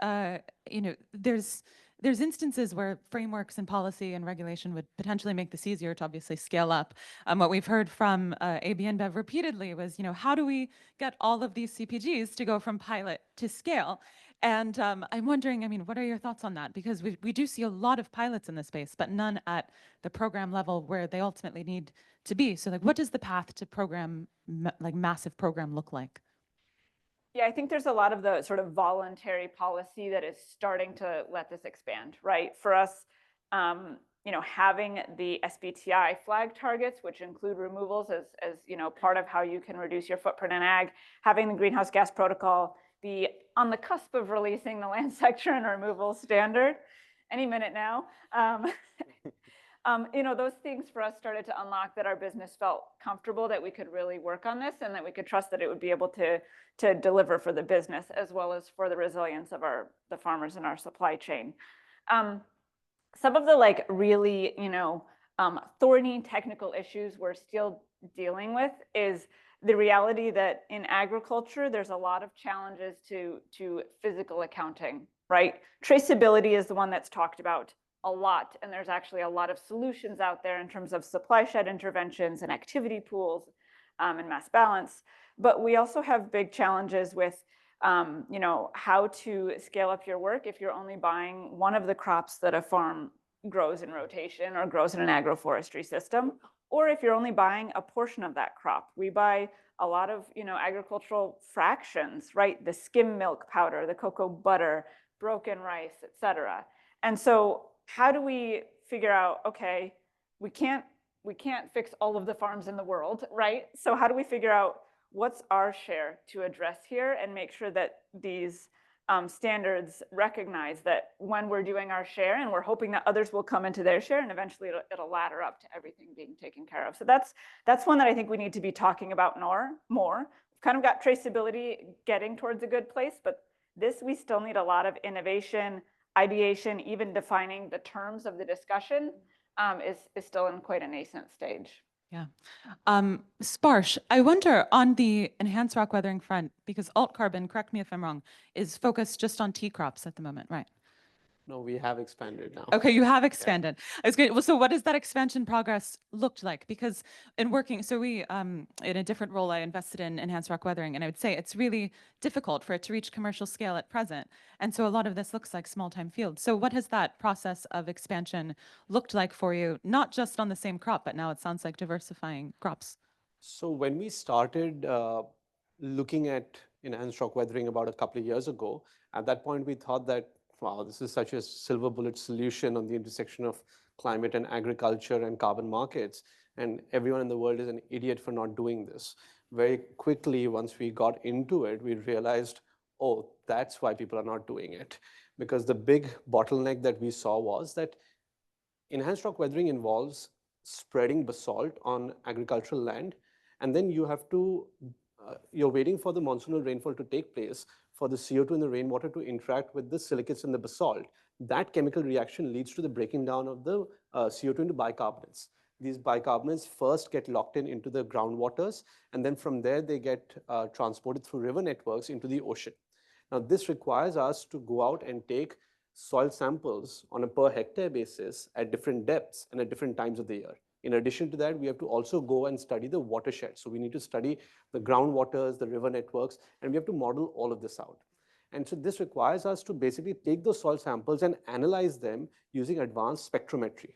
you know, there's instances where frameworks and policy and regulation would potentially make this easier to obviously scale up. What we've heard from AB InBev repeatedly was, you know, how do we get all of these CPGs to go from pilot to scale? And I'm wondering, I mean, what are your thoughts on that? Because we do see a lot of pilots in this space, but none at the program level where they ultimately need to be. So like, what does the path to program, like massive program look like?
Yeah, I think there's a lot of the sort of voluntary policy that is starting to let this expand, right? For us, you know, having the SBTI flag targets, which include removals as you know, part of how you can reduce your footprint in ag, having the greenhouse gas protocol be on the cusp of releasing the land sector and removal standard any minute now. You know, those things for us started to unlock that our business felt comfortable that we could really work on this and that we could trust that it would be able to deliver for the business as well as for the resilience of the farmers in our supply chain. Some of the like really, you know, thorny technical issues we're still dealing with is the reality that in agriculture, there's a lot of challenges to physical accounting, right? Traceability is the one that's talked about a lot, and there's actually a lot of solutions out there in terms of supply shed interventions and activity pools and mass balance. But we also have big challenges with, you know, how to scale up your work if you're only buying one of the crops that a farm grows in rotation or grows in an agroforestry system, or if you're only buying a portion of that crop. We buy a lot of, you know, agricultural fractions, right? The skim milk powder, the cocoa butter, broken rice, et cetera. And so how do we figure out, okay, we can't fix all of the farms in the world, right? So how do we figure out what's our share to address here and make sure that these standards recognize that when we're doing our share, and we're hoping that others will come into their share, and eventually it'll ladder up to everything being taken care of. So that's one that I think we need to be talking about more. We've kind of got traceability getting towards a good place, but this, we still need a lot of innovation, ideation, even defining the terms of the discussion is still in quite a nascent stage.
Yeah. Sparsh, I wonder on the enhanced rock weathering front, because alt carbon, correct me if I'm wrong, is focused just on tea crops at the moment, right?
No, we have expanded now.
Okay, you have expanded. I was going. Well, so what does that expansion progress looked like? Because in working, so we, in a different role, I invested in enhanced rock weathering, and I would say it's really difficult for it to reach commercial scale at present. And so a lot of this looks like small-time fields. So what has that process of expansion looked like for you, not just on the same crop, but now it sounds like diversifying crops?
So when we started looking at enhanced rock weathering about a couple of years ago, at that point we thought that, wow, this is such a silver bullet solution on the intersection of climate and agriculture and carbon markets, and everyone in the world is an idiot for not doing this. Very quickly, once we got into it, we realized, oh, that's why people are not doing it. Because the big bottleneck that we saw was that enhanced rock weathering involves spreading basalt on agricultural land, and then you have to, you're waiting for the monsoonal rainfall to take place for the CO2 in the rainwater to interact with the silicates in the basalt. That chemical reaction leads to the breaking down of the CO2 into bicarbonates. These bicarbonates first get locked into the groundwaters, and then from there they get transported through river networks into the ocean. Now, this requires us to go out and take soil samples on a per hectare basis at different depths and at different times of the year. In addition to that, we have to also go and study the watershed. So we need to study the groundwaters, the river networks, and we have to model all of this out. And so this requires us to basically take those soil samples and analyze them using advanced spectrometry.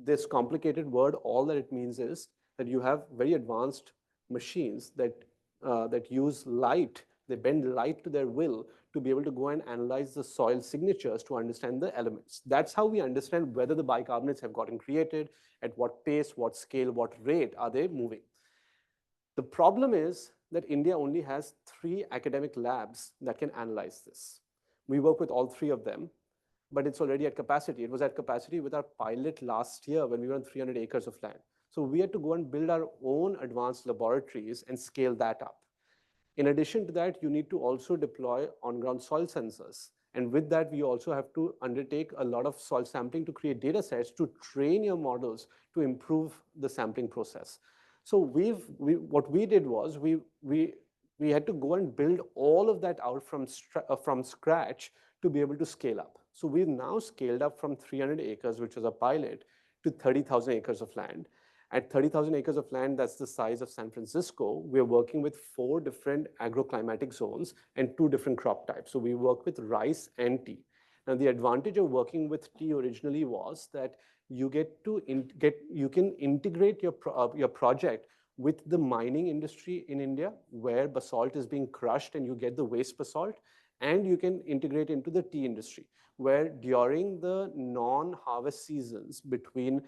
This complicated word, all that it means is that you have very advanced machines that use light. They bend light to their will to be able to go and analyze the soil signatures to understand the elements. That's how we understand whether the bicarbonates have gotten created, at what pace, what scale, what rate are they moving. The problem is that India only has 3 academic labs that can analyze this. We work with all 3 of them, but it's already at capacity. It was at capacity with our pilot last year when we were on 300 acres of land. So we had to go and build our own advanced laboratories and scale that up. In addition to that, you need to also deploy on-ground soil sensors. And with that, we also have to undertake a lot of soil sampling to create data sets to train your models to improve the sampling process. So what we did was we had to go and build all of that out from scratch to be able to scale up. So we've now scaled up from 300 acres, which was a pilot, to 30,000 acres of land. At 30,000 acres of land, that's the size of San Francisco, we're working with 4 different agroclimatic zones and 2 different crop types. So we work with rice and tea. Now, the advantage of working with tea originally was that you can integrate your project with the mining industry in India, where basalt is being crushed and you get the waste basalt, and you can integrate into the tea industry, where during the non-harvest seasons between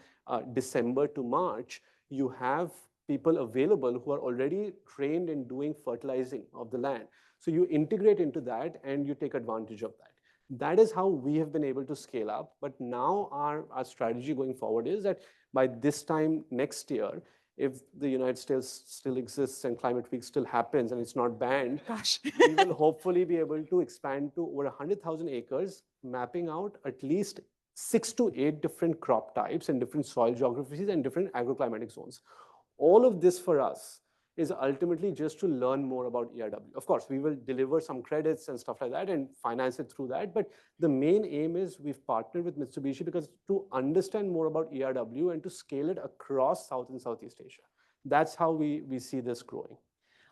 December to March, you have people available who are already trained in doing fertilizing of the land. So you integrate into that and you take advantage of that. That is how we have been able to scale up. But now our strategy going forward is that by this time next year, if the United States still exists and Climate Week still happens and it's not banned, we will hopefully be able to expand to over 100,000 acres, mapping out at least 6 to 8 different crop types and different soil geographies and different agroclimatic zones. All of this for us is ultimately just to learn more about ERW. Of course, we will deliver some credits and stuff like that and finance it through that. But the main aim is we've partnered with Mitsubishi because to understand more about ERW and to scale it across South and Southeast Asia. That's how we see this growing.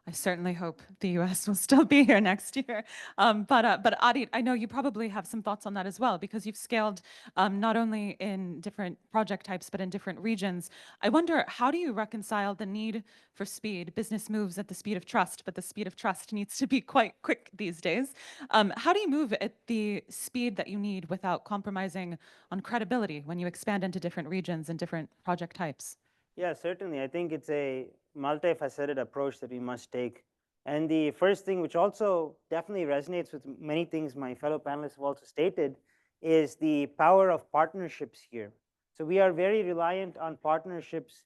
I certainly hope the U.S. will still be here next year. But Adi, I know you probably have some thoughts on that as well, because you've scaled not only in different project types, but in different regions. I wonder, how do you reconcile the need for speed? Business moves at the speed of trust, but the speed of trust needs to be quite quick these days. How do you move at the speed that you need without compromising on credibility when you expand into different regions and different project types?
Yeah, certainly. I think it's a multifaceted approach that we must take And the first thing, which also definitely resonates with many things my fellow panelists have also stated, is the power of partnerships here. So we are very reliant on partnerships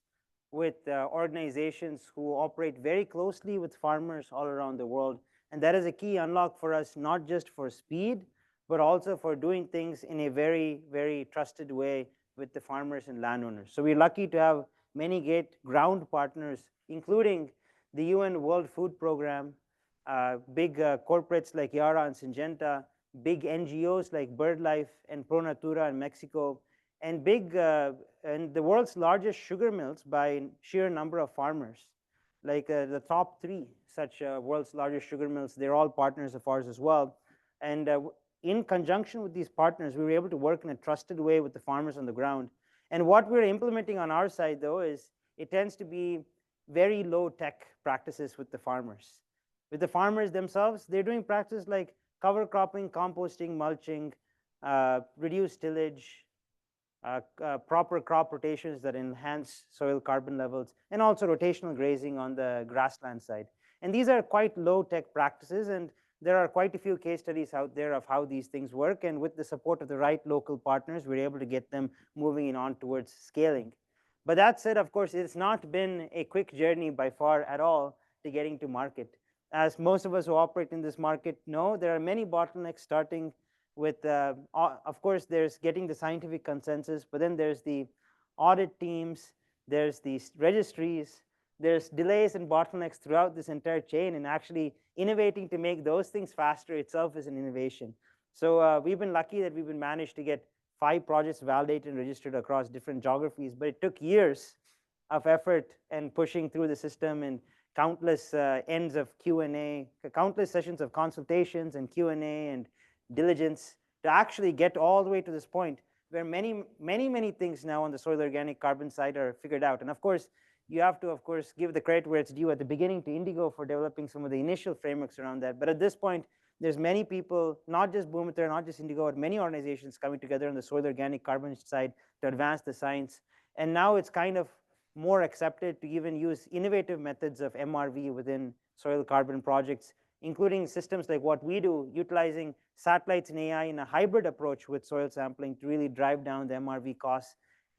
with organizations who operate very closely with farmers all around the world. And that is a key unlock for us, not just for speed, but also for doing things in a very, very trusted way with the farmers and landowners. So we're lucky to have many great ground partners, including the UN World Food Program, big corporates like Yara and Syngenta, big NGOs like BirdLife and Pro Natura in Mexico, and and the world's largest sugar mills by sheer number of farmers, like the top 3 such world's largest sugar mills. They're all partners of ours as well. And in conjunction with these partners, we were able to work in a trusted way with the farmers on the ground. And what we're implementing on our side, though, is it tends to be very low tech practices with the farmers. With the farmers themselves, they're doing practices like cover cropping, composting, mulching, reduced tillage, proper crop rotations that enhance soil carbon levels, and also rotational grazing on the grassland side. And these are quite low tech practices, and there are quite a few case studies out there of how these things work. And with the support of the right local partners, we're able to get them moving on towards scaling. But that said, of course, it's not been a quick journey by far at all to getting to market. As most of us who operate in this market know, there are many bottlenecks, starting with, of course, there's getting the scientific consensus, but then there's the audit teams, there's the registries, there's delays and bottlenecks throughout this entire chain, and actually innovating to make those things faster itself is an innovation. So we've been lucky that we've been managed to get 5 projects validated and registered across different geographies, but it took years of effort and pushing through the system, and countless ends of Q&A, countless sessions of consultations and Q&A and diligence to actually get all the way to this point where many things now on the soil organic carbon side are figured out. And of course, you have to, of course, give the credit where it's due at the beginning to Indigo for developing some of the initial frameworks around that. But at this point, there's many people, not just Bhumitra, not just Indigo, but many organizations coming together on the soil organic carbon side to advance the science. And now it's kind of more accepted to even use innovative methods of MRV within soil carbon projects, including systems like what we do, utilizing satellites and AI in a hybrid approach with soil sampling to really drive down the MRV costs.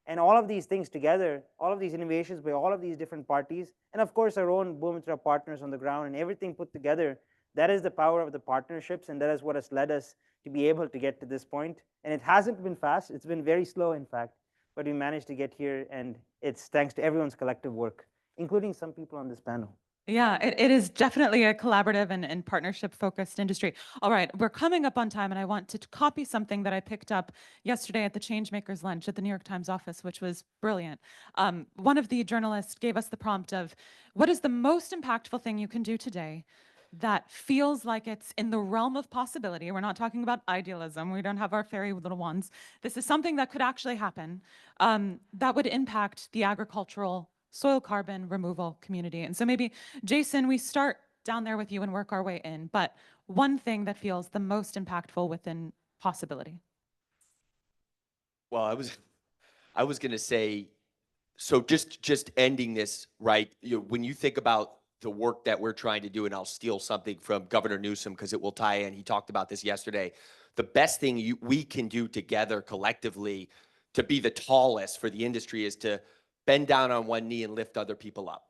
And all of these things together, all of these innovations by all of these different parties, and of course our own Bhumitra partners on the ground, and everything put together, that is the power of the partnerships, and that is what has led us to be able to get to this point. And it hasn't been fast, it's been very slow, in fact, but we managed to get here, and it's thanks to everyone's collective work, including some people on this panel.
Yeah, it is definitely a collaborative and partnership-focused industry. All right, we're coming up on time, and I want to copy something that I picked up yesterday at the Changemakers lunch at the New York Times office, which was brilliant. One of the journalists gave us the prompt of, what is the most impactful thing you can do today that feels like it's in the realm of possibility? We're not talking about idealism. We don't have our fairy little wands. This is something that could actually happen that would impact the agricultural soil carbon removal community. And so maybe, Jason, we start down there with you and work our way in, but one thing that feels the most impactful within possibility.
Well, I was going to say, so just ending this, right? When you think about the work that we're trying to do, and I'll steal something from Governor Newsom because it will tie in. He talked about this yesterday. The best thing we can do together collectively to be the tallest for the industry is to bend down on one knee and lift other people up.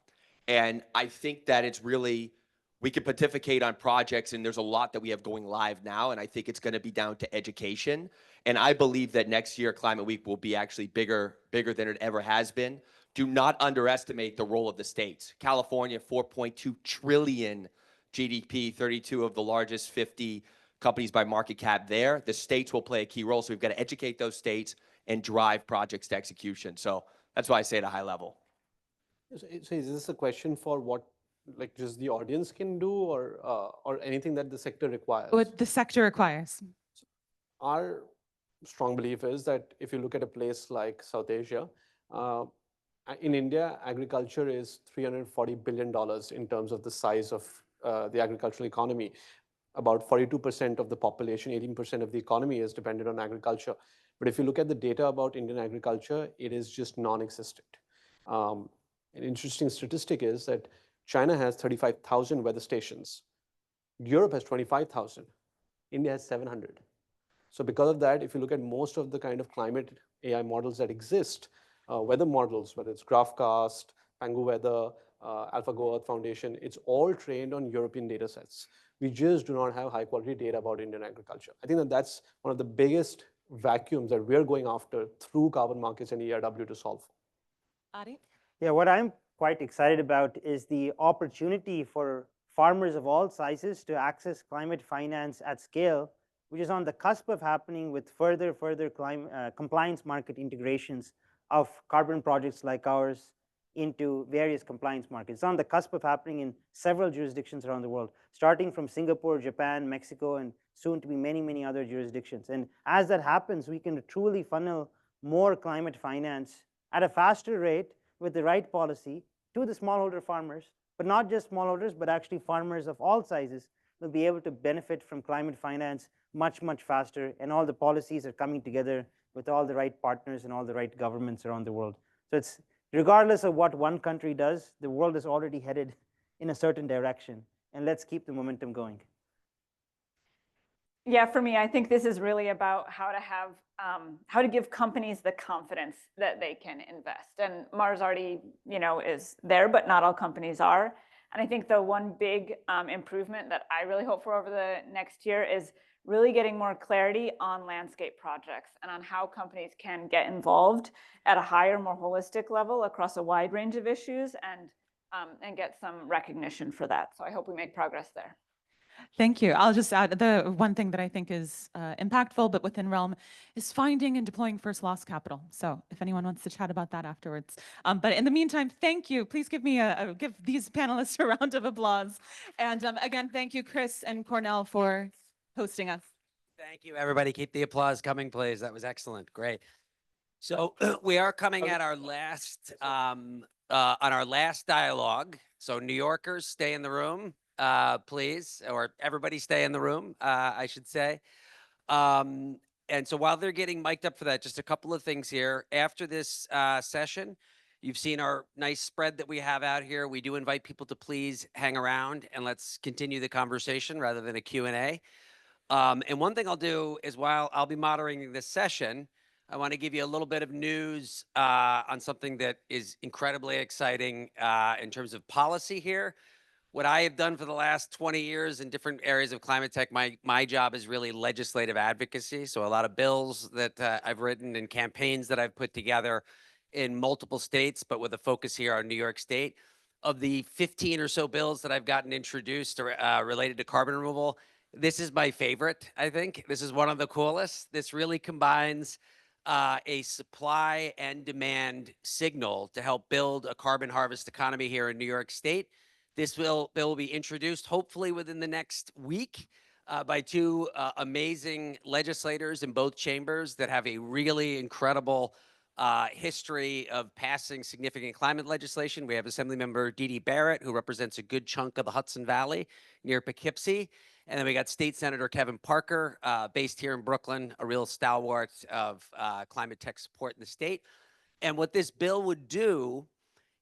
And I think that it's really, we can pontificate on projects, and there's a lot that we have going live now, and I think it's going to be down to education. And I believe that next year Climate Week will be actually bigger than it ever has been. Do not underestimate the role of the states. California, 4.2 trillion GDP, 32 of the largest 50 companies by market cap there. The states will play a key role, so we've got to educate those states and drive projects to execution. So that's why I say at a high level.
So is this a question for what, like, just the audience can do, or anything that the sector requires?
What the sector requires.
Our strong belief is that if you look at a place like South Asia, in India, agriculture is $340 billion in terms of the size of the agricultural economy. About 42% of the population, 18% of the economy is dependent on agriculture. But if you look at the data about Indian agriculture, it is just non-existent. An interesting statistic is that China has 35,000 weather stations. Europe has 25,000. India has 700. So because of that, if you look at most of the kind of climate AI models that exist, weather models, whether it's GraphCast, Pangu Weather, AlphaGo Earth Foundation, it's all trained on European data sets. We just do not have high quality data about Indian agriculture. I think that that's one of the biggest vacuums that we're going after through carbon markets and ERW to solve.
Adi?
Yeah, what I'm quite excited about is the opportunity for farmers of all sizes to access climate finance at scale, which is on the cusp of happening with further compliance market integrations of carbon projects like ours into various compliance markets. It's on the cusp of happening in several jurisdictions around the world, starting from Singapore, Japan, Mexico, and soon to be many, many other jurisdictions. And as that happens, we can truly funnel more climate finance at a faster rate with the right policy to the smallholder farmers, but not just smallholders, but actually farmers of all sizes will be able to benefit from climate finance much, much faster. And all the policies are coming together with all the right partners and all the right governments around the world. So it's regardless of what one country does, the world is already headed in a certain direction. And let's keep the momentum going.
Yeah, for me, I think this is really about how to give companies the confidence that they can invest. And Mars already, is there, but not all companies are. And I think the one big improvement that I really hope for over the next year is really getting more clarity on landscape projects and on how companies can get involved at a higher, more holistic level across a wide range of issues and get some recognition for that. So I hope we make progress there.
Thank you. I'll just add the one thing that I think is impactful, but within realm, is finding and deploying first loss capital. So if anyone wants to chat about that afterwards. But in the meantime, thank you. Please give me give these panelists a round of applause. And again, thank you, Chris and Cornell, for hosting us.
Thank you, everybody. Keep the applause coming, please. That was excellent. Great. So we are coming at our last on our last dialogue. So New Yorkers, stay in the room, please, or everybody stay in the room, I should say. And so while they're getting mic'd up for that, just a couple of things here. After this session, you've seen our nice spread that we have out here. We do invite people to please hang around and let's continue the conversation rather than a Q&A. And one thing I'll do is while I'll be moderating this session, I want to give you a little bit of news on something that is incredibly exciting in terms of policy here. What I have done for the last 20 years in different areas of climate tech, my job is really legislative advocacy. So a lot of bills that I've written and campaigns that I've put together in multiple states, but with a focus here on New York State. Of the 15 or so bills that I've gotten introduced related to carbon removal, this is my favorite, I think. This is one of the coolest. This really combines a supply and demand signal to help build a carbon harvest economy here in New York State. This bill will be introduced hopefully within the next week by two amazing legislators in both chambers that have a really incredible history of passing significant climate legislation. We have Assemblymember Dee Dee Barrett, who represents a good chunk of the Hudson Valley near Poughkeepsie. And then we got State Senator Kevin Parker, based here in Brooklyn, a real stalwart of climate tech support in the state. And what this bill would do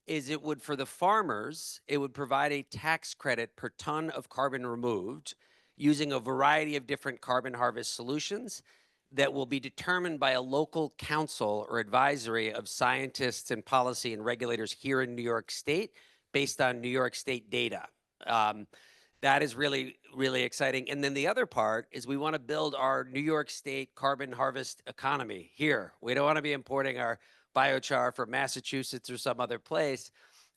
is it would, for the farmers, it would provide a tax credit per ton of carbon removed using a variety of different carbon harvest solutions that will be determined by a local council or advisory of scientists and policy and regulators here in New York State based on New York State data. That is really, really exciting. And then the other part is we want to build our New York State carbon harvest economy here. We don't want to be importing our biochar from Massachusetts or some other place.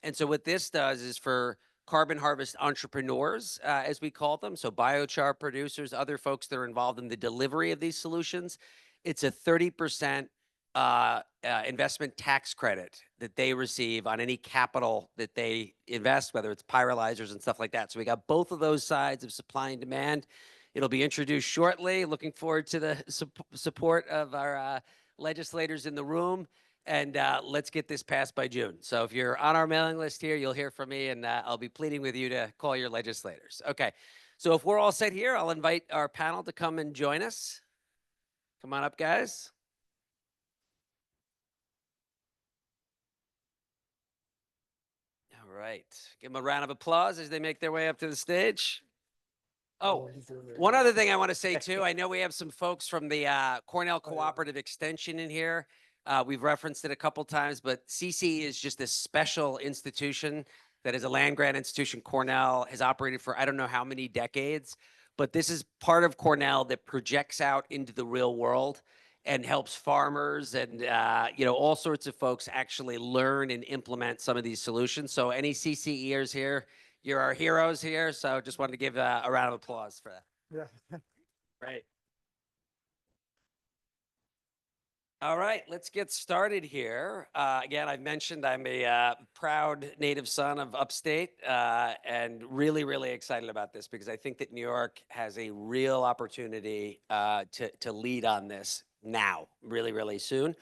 And so what this does is for carbon harvest entrepreneurs, as we call them, so biochar producers, other folks that are involved in the delivery of these solutions, it's a 30% investment tax credit that they receive on any capital that they invest, whether it's pyrolyzers and stuff like that. So we got both of those sides of supply and demand. It'll be introduced shortly. Looking forward to the support of our legislators in the room. And let's get this passed by June. So if you're on our mailing list here, you'll hear from me, and I'll be pleading with you to call your legislators. Okay, so if we're all set here, I'll invite our panel to come and join us. Come on up, guys. All right. Give them a round of applause as they make their way up to the stage. Oh, one other thing I want to say too, I know we have some folks from the Cornell Cooperative Extension in here. We've referenced it a couple times, but CCE is just this special institution that is a land grant institution. Cornell has operated for I don't know how many decades, but this is part of Cornell that projects out into the real world and helps farmers and you know, all sorts of folks actually learn and implement some of these solutions. So any CCEers here, you're our heroes here. So just wanted to give a round of applause for that.
Yeah.
Right. All right, let's get started here. Again, I've mentioned I'm a proud native son of upstate and really, really excited about this because I think that New York has a real opportunity to lead on this now, really, really soon.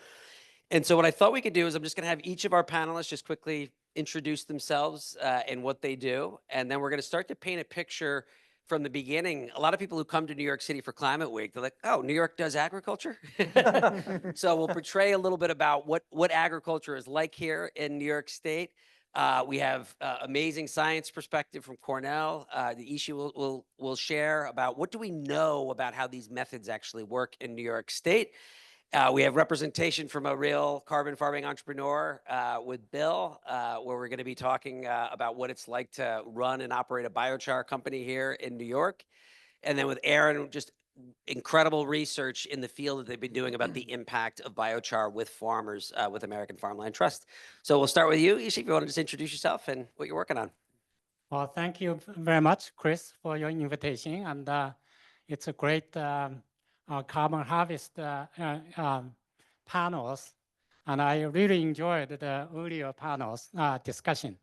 And so what I thought we could do is I'm just going to have each of our panelists just quickly introduce themselves and what they do. And then we're going to start to paint a picture from the beginning. A lot of people who come to New York City for Climate Week, they're like, oh, New York does agriculture? So we'll portray a little bit about what agriculture is like here in New York State. We have amazing science perspective from Cornell. The issue will share about what do we know about how these methods actually work in New York State. We have representation from a real carbon farming entrepreneur with Bill, where we're going to be talking about what it's like to run and operate a biochar company here in New York. And then with Aaron, just incredible research in the field that they've been doing about the impact of biochar with farmers with American Farmland Trust. So we'll start with you, Ishi, if you want to just introduce yourself and what you're working on.
Well, thank you very much, Chris, for your invitation. And it's a great carbon harvest panels. And I really enjoyed the earlier panels discussion.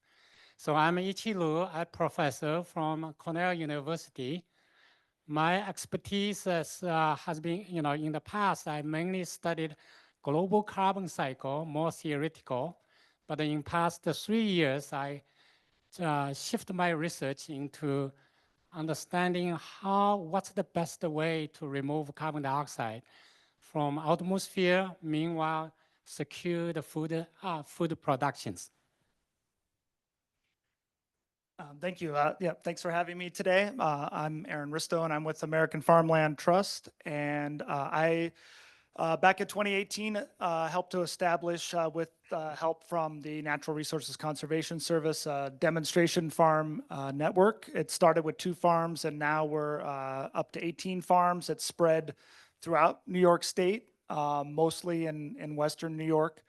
So I'm Ichiru, a professor from Cornell University. My expertise has been, in the past, I mainly studied global carbon cycle, more theoretical. But in past 3 years, I shift my research into understanding what's the best way to remove carbon dioxide from atmosphere, meanwhile secure the food productions.
Thank you. Yeah, thanks for having me today. I'm Aaron Risto, and I'm with American Farmland Trust. And I, back in 2018, helped to establish, with help from the Natural Resources Conservation Service, a demonstration farm network. It started with 2 farms, and now we're up to 18 farms. It's spread throughout New York State, mostly in Western New York.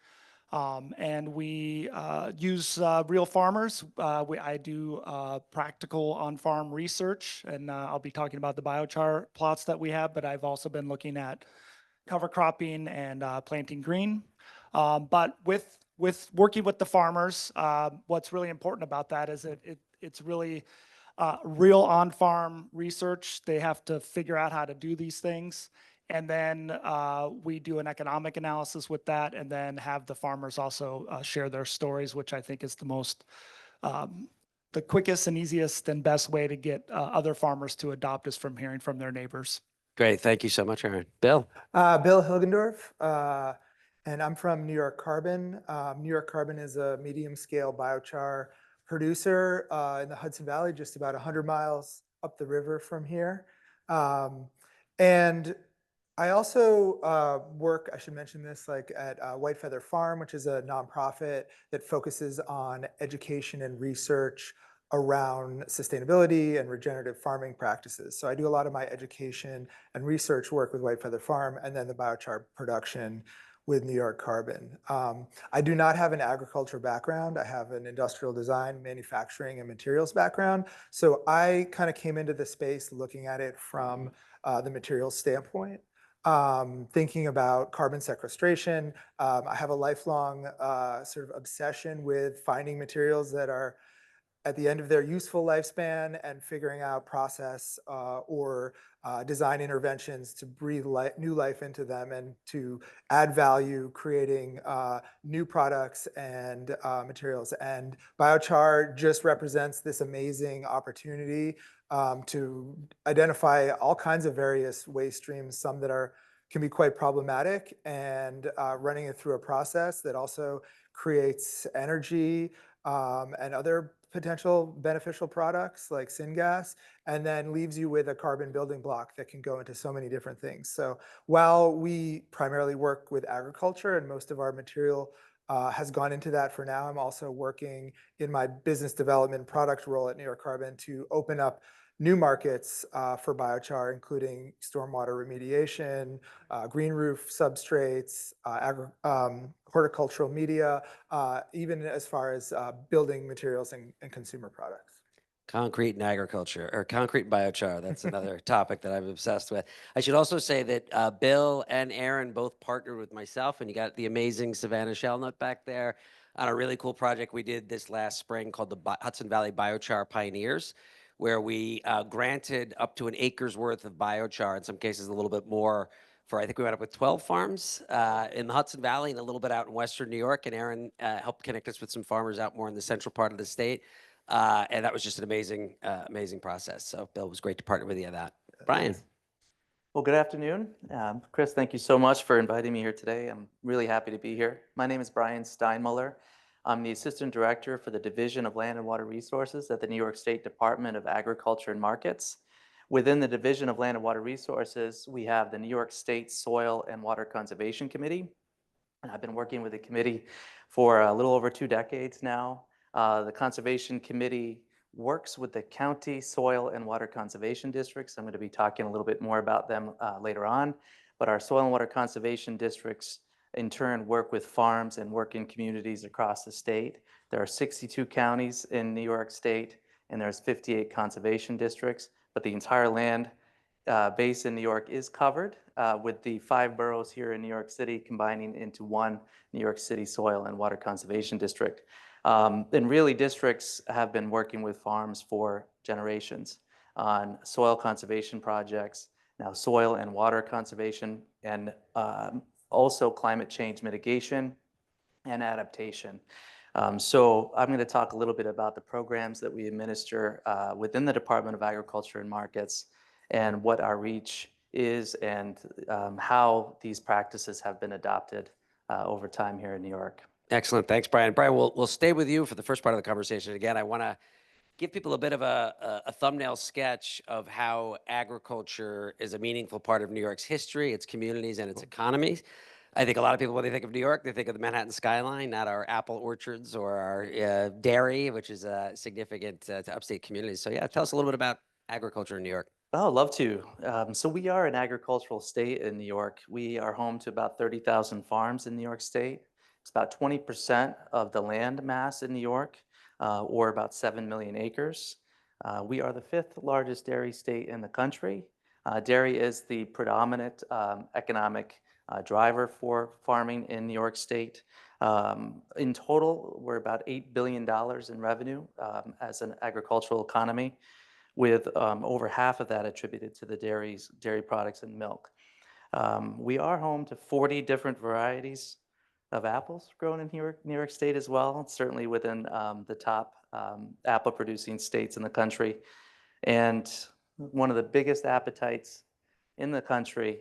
And we use real farmers. I do practical on-farm research, and I'll be talking about the biochar plots that we have, but I've also been looking at cover cropping and planting green. But with working with the farmers, what's really important about that is it's really real on-farm research. They have to figure out how to do these things. And then we do an economic analysis with that, and then have the farmers also share their stories, which I think is the most, the quickest and easiest and best way to get other farmers to adopt is from hearing from their neighbors.
Great. Thank you so much, Aaron. Bill.
Bill Hilgendorf, and I'm from New York Carbon. New York Carbon is a medium scale biochar producer in the Hudson Valley, just about 100 miles up the river from here. And I also work, I should mention this, like at White Feather Farm, which is a nonprofit that focuses on education and research around sustainability and regenerative farming practices. So I do a lot of my education and research work with White Feather Farm, and then the biochar production with New York Carbon. I do not have an agriculture background. I have an industrial design, manufacturing, and materials background. So I kind of came into the space looking at it from the materials standpoint. Thinking about carbon sequestration. I have a lifelong sort of obsession with finding materials that are at the end of their useful lifespan and figuring out process or design interventions to breathe new life into them and to add value, creating new products and materials. And biochar just represents this amazing opportunity to identify all kinds of various waste streams, some that can be quite problematic, and running it through a process that also creates energy and other potential beneficial products like syngas, and then leaves you with a carbon building block that can go into so many different things. So while we primarily work with agriculture and most of our material has gone into that for now, I'm also working in my business development product role at New York Carbon to open up new markets for biochar, including stormwater remediation, green roof substrates, horticultural media, even as far as building materials and consumer products.
Concrete and agriculture, or concrete and biochar. That's another topic that I'm obsessed with. I should also say that Bill and Aaron both partnered with myself, and you got the amazing Savannah Shellnut back there on a really cool project we did this last spring called the Hudson Valley Biochar Pioneers, where we granted up to an acre's worth of biochar, in some cases a little bit more, for I think we went up with 12 farms in the Hudson Valley and a little bit out in Western New York. And Aaron helped connect us with some farmers out more in the central part of the state. And that was just an amazing, amazing process. So Bill, it was great to partner with you on that. Brian.
Well, good afternoon. Chris, thank you so much for inviting me here today. I'm really happy to be here. My name is Brian Steinmuller. I'm the Assistant Director for the Division of Land and Water Resources at the New York State Department of Agriculture and Markets. Within the Division of Land and Water Resources, we have the New York State Soil and Water Conservation Committee. And I've been working with the committee for a little over 2 decades now. The Conservation Committee works with the county soil and water conservation districts. I'm going to be talking a little bit more about them later on. But our soil and water conservation districts, in turn, work with farms and work in communities across the state. There are 62 counties in New York State, and there's 58 conservation districts. But the entire land base in New York is covered with the 5 boroughs here in New York City combining into one New York City Soil and Water Conservation District. And really, districts have been working with farms for generations on soil conservation projects, now soil and water conservation, and also climate change mitigation and adaptation. So I'm going to talk a little bit about the programs that we administer within the Department of Agriculture and Markets, and what our reach is, and how these practices have been adopted over time here in New York.
Excellent. Thanks, Brian. Brian, we'll stay with you for the first part of the conversation. Again, I want to give people a bit of a thumbnail sketch of how agriculture is a meaningful part of New York's history, its communities, and its economies. I think a lot of people, when they think of New York, they think of the Manhattan skyline, not our apple orchards or our dairy, which is significant to upstate communities. So yeah, tell us a little bit about agriculture in New York.
Oh, I'd love to. So we are an agricultural state in New York. We are home to about 30,000 farms in New York State. It's about 20% of the land mass in New York, or about 7 million acres. We are the 5th largest dairy state in the country. Dairy is the predominant economic driver for farming in New York State. In total, we're about $8 billion in revenue as an agricultural economy, with over half of that attributed to the dairy products and milk. We are home to 40 different varieties of apples grown in New York State as well, certainly within the top apple producing states in the country. And one of the biggest appetites in the country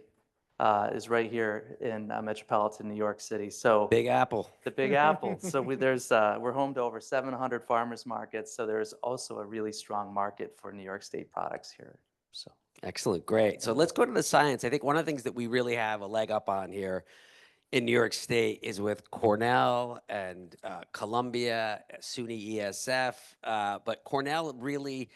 is right here in metropolitan New York City. So
Big Apple.
The Big Apple. So we're home to over 700 farmers markets. So there's also a really strong market for New York State products here. So
excellent, great. So let's go to the science. I think one of the things that we really have a leg up on here in New York State is with Cornell and Columbia, SUNY ESF. But Cornell really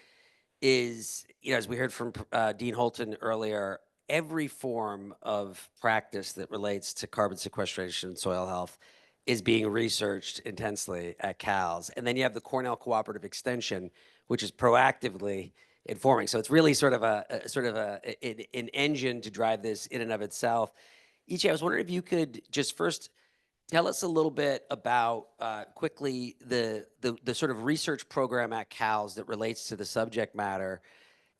is, as we heard from Dean Holton earlier, every form of practice that relates to carbon sequestration and soil health is being researched intensely at CALS. And then you have the Cornell Cooperative Extension, which is proactively informing. So it's really sort of an engine to drive this in and of itself. Ichi, I was wondering if you could just first tell us a little bit about quickly the sort of research program at CALS that relates to the subject matter.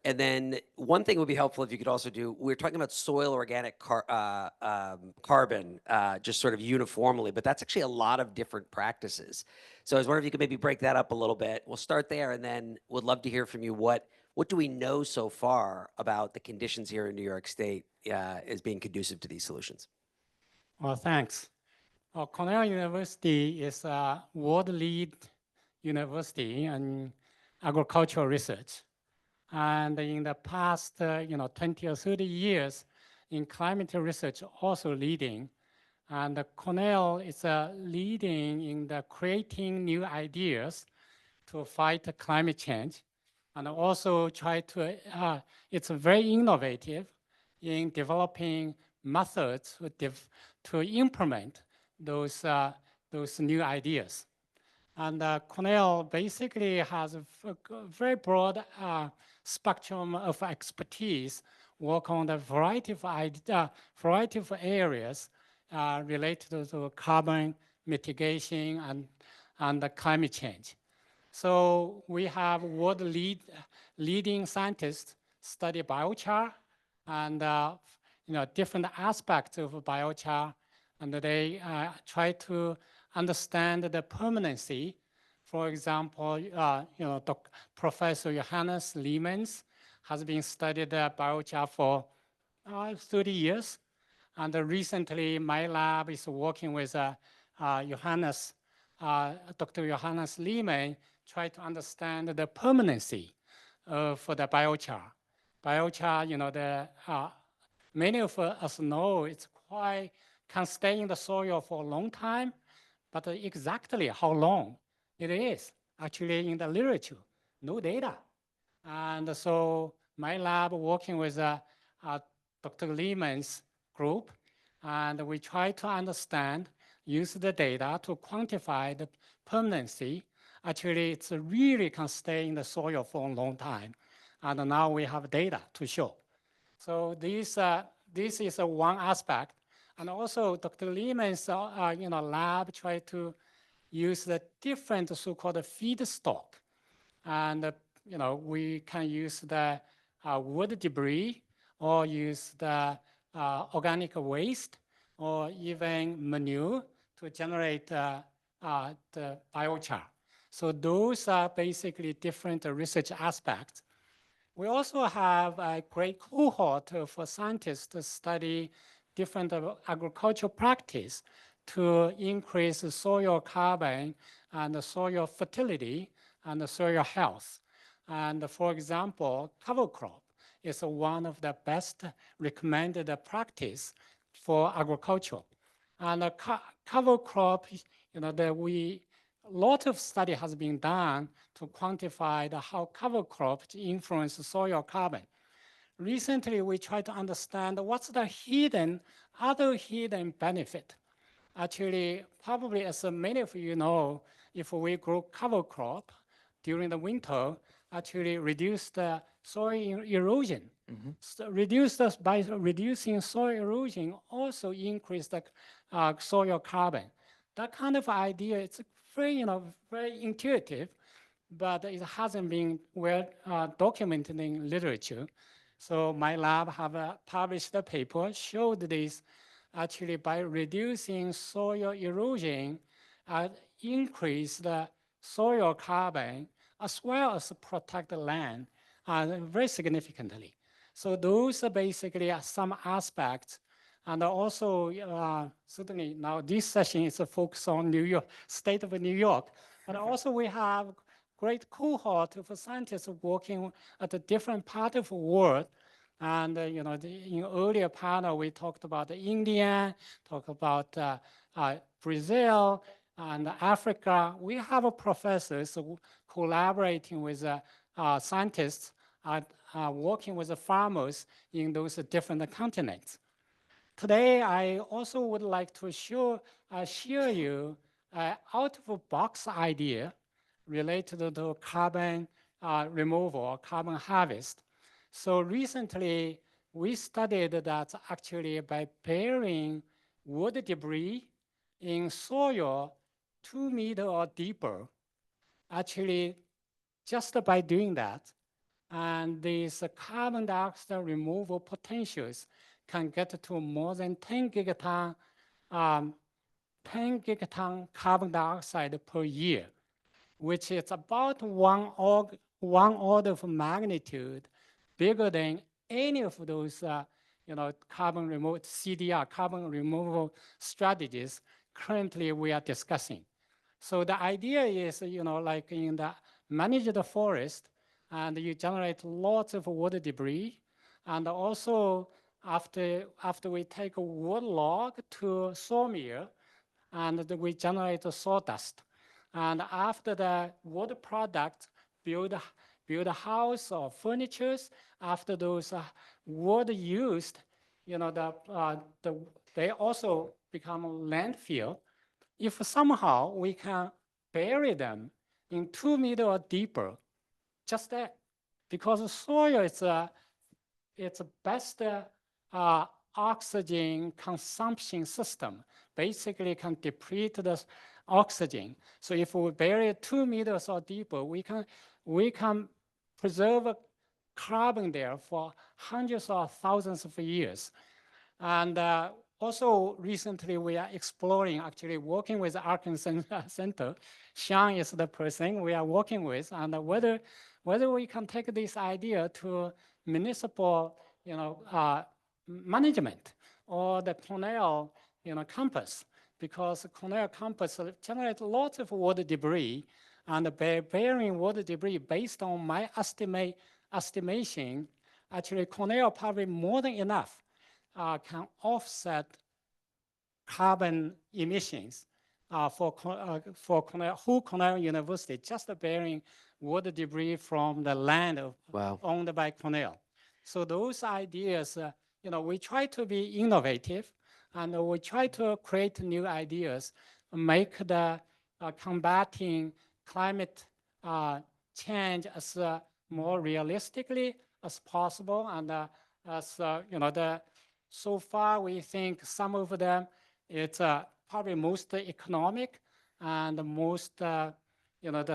And then one thing would be helpful if you could also do, we're talking about soil organic carbon just sort of uniformly, but that's actually a lot of different practices. So I was wondering if you could maybe break that up a little bit. We'll start there, and then would love to hear from you what do we know so far about the conditions here in New York State as being conducive to these solutions?
Well, thanks. Cornell University is a world lead University and agricultural research. And in the past 20 or 30 years in climate research also leading. And Cornell is leading in the creating new ideas to fight climate change, and also try to, it's very innovative in developing methods to implement those new ideas. And Cornell basically has a very broad spectrum of expertise, work on a variety of areas related to carbon mitigation and the climate change. So we have world leading scientists study biochar and different aspects of biochar, and they try to understand the permanency. For example, Professor Johannes Liemens has been studied biochar for 30 years. And recently, my lab is working with Dr. Johannes Liemens, try to understand the permanency for the biochar. Biochar, many of us know it's can stay in the soil for a long time, but exactly how long it is, actually in the literature, no data. And so my lab working with Dr. Lehman's group, and we try to understand, use the data to quantify the permanency. Actually, it's really can stay in the soil for a long time. And now we have data to show. So this is one aspect. And also Dr. Lehman's lab try to use the different so-called feedstock. And we can use the wood debris or use the organic waste or even manure to generate the biochar. So those are basically different research aspects. We also have a great cohort of scientists to study different agricultural practice to increase soil carbon and soil fertility and soil health. And for example, cover crop is one of the best recommended practice for agriculture. And cover crop, a lot of study has been done to quantify how cover crops influence soil carbon. Recently, we tried to understand what's the other hidden benefit. Actually, probably as many of you know, if we grow cover crop during the winter, actually reduce the soil erosion. So by reducing soil erosion, also increase the soil carbon. That kind of idea, it's very, very intuitive, but it hasn't been well documented in literature. So my lab have published a paper, showed this actually by reducing soil erosion, increase the soil carbon, as well as protect the land very significantly. So those are basically some aspects. And also, certainly now this session is a focus on New York, state of New York. But also we have great cohort of scientists working at a different part of the world. And in earlier panel, we talked about India, talked about Brazil and Africa. We have professors collaborating with scientists working with the farmers in those different continents. Today, I also would like to share you an out-of-the-box idea related to carbon removal or carbon harvest. So recently, we studied that actually by burying wood debris in soil 2 meters or deeper, actually just by doing that, and these carbon dioxide removal potentials can get to more than 10 gigaton carbon dioxide per year, which is about one order of magnitude bigger than any of those carbon removal strategies currently we are discussing. So the idea is, like in the managed forest, and you generate lots of wood debris. And also after we take a wood log to sawmill, and we generate sawdust. And after the wood product, build a house or furniture. After those wood used, they also become landfill. If somehow we can bury them in 2 meters or deeper, just that, because soil is it's the best oxygen consumption system. Basically can deplete the oxygen. So if we bury it 2 meters or deeper, we can preserve carbon there for hundreds or thousands of years. And also recently we are exploring, actually working with Atkinson Center. Sean is the person we are working with, and whether we can take this idea to municipal, management or the Cornell, campus, because Cornell campus generates lots of water debris, and by burying water debris, based on my estimation, actually Cornell probably more than enough can offset carbon emissions for Cornell University, just burying water debris from the land owned by Cornell. So those ideas, we try to be innovative, and we try to create new ideas, make the combating climate change as more realistically as possible, and as so far we think some of them it's probably most economic and most the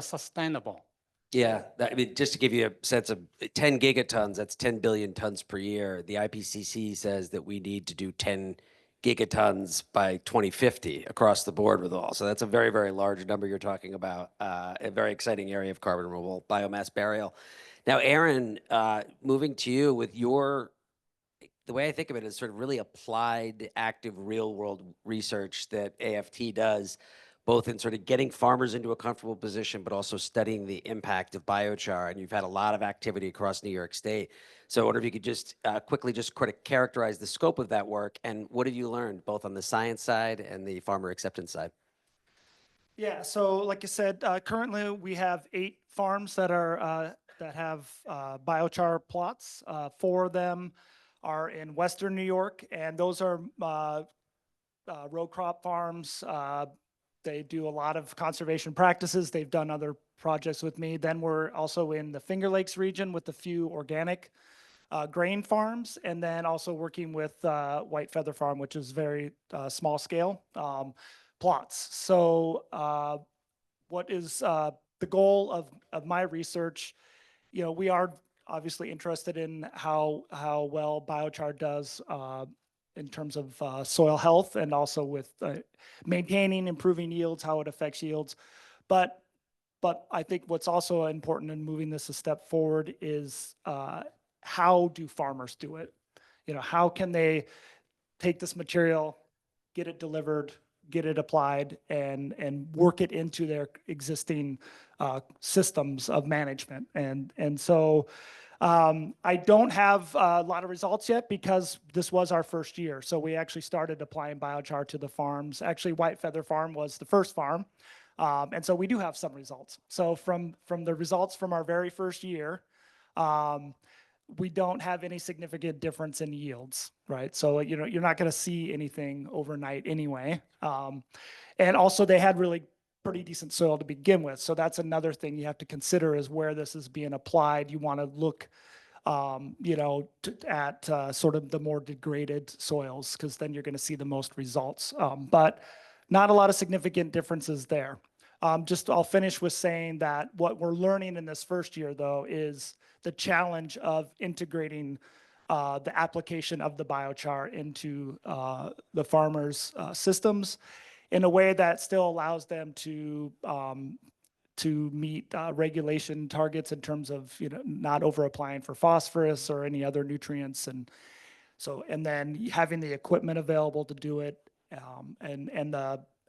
sustainable.
Yeah, I mean, just to give you a sense of 10 gigatons, that's 10 billion tons per year. The IPCC says that we need to do 10 gigatons by 2050 across the board with all. So that's a very, very large number you're talking about, a very exciting area of carbon removal, biomass burial. Now, Aaron, moving to you with the way I think of it is sort of really applied, active, real world research that AFT does, both in sort of getting farmers into a comfortable position, but also studying the impact of biochar. And you've had a lot of activity across New York State. So I wonder if you could just quickly just characterize the scope of that work, and what have you learned both on the science side and the farmer acceptance side?
Yeah, so like I said, currently we have 8 farms that are that have biochar plots. 4 of them are in Western New York, and those are row crop farms. They do a lot of conservation practices. They've done other projects with me. Then we're also in the Finger Lakes region with a few organic grain farms, and then also working with White Feather Farm, which is very small scale plots. So what is the goal of my research? We are obviously interested in how well biochar does in terms of soil health, and also with maintaining, improving yields, how it affects yields. But I think what's also important in moving this a step forward is how do farmers do it? How can they take this material, get it delivered, get it applied, and work it into their existing systems of management. And so I don't have a lot of results yet because this was our first year. So we actually started applying biochar to the farms. Actually, White Feather Farm was the first farm. And so we do have some results. So from the results from our very first year, we don't have any significant difference in yields, right? So, you're not going to see anything overnight anyway. And also they had really pretty decent soil to begin with. So that's another thing you have to consider is where this is being applied. You want to look, at sort of the more degraded soils, because then you're going to see the most results. But not a lot of significant differences there. I'll finish with saying that what we're learning in this first year, though, is the challenge of integrating the application of the biochar into the farmers' systems in a way that still allows them to meet regulation targets in terms of not over applying for phosphorus or any other nutrients, and then having the equipment available to do it, and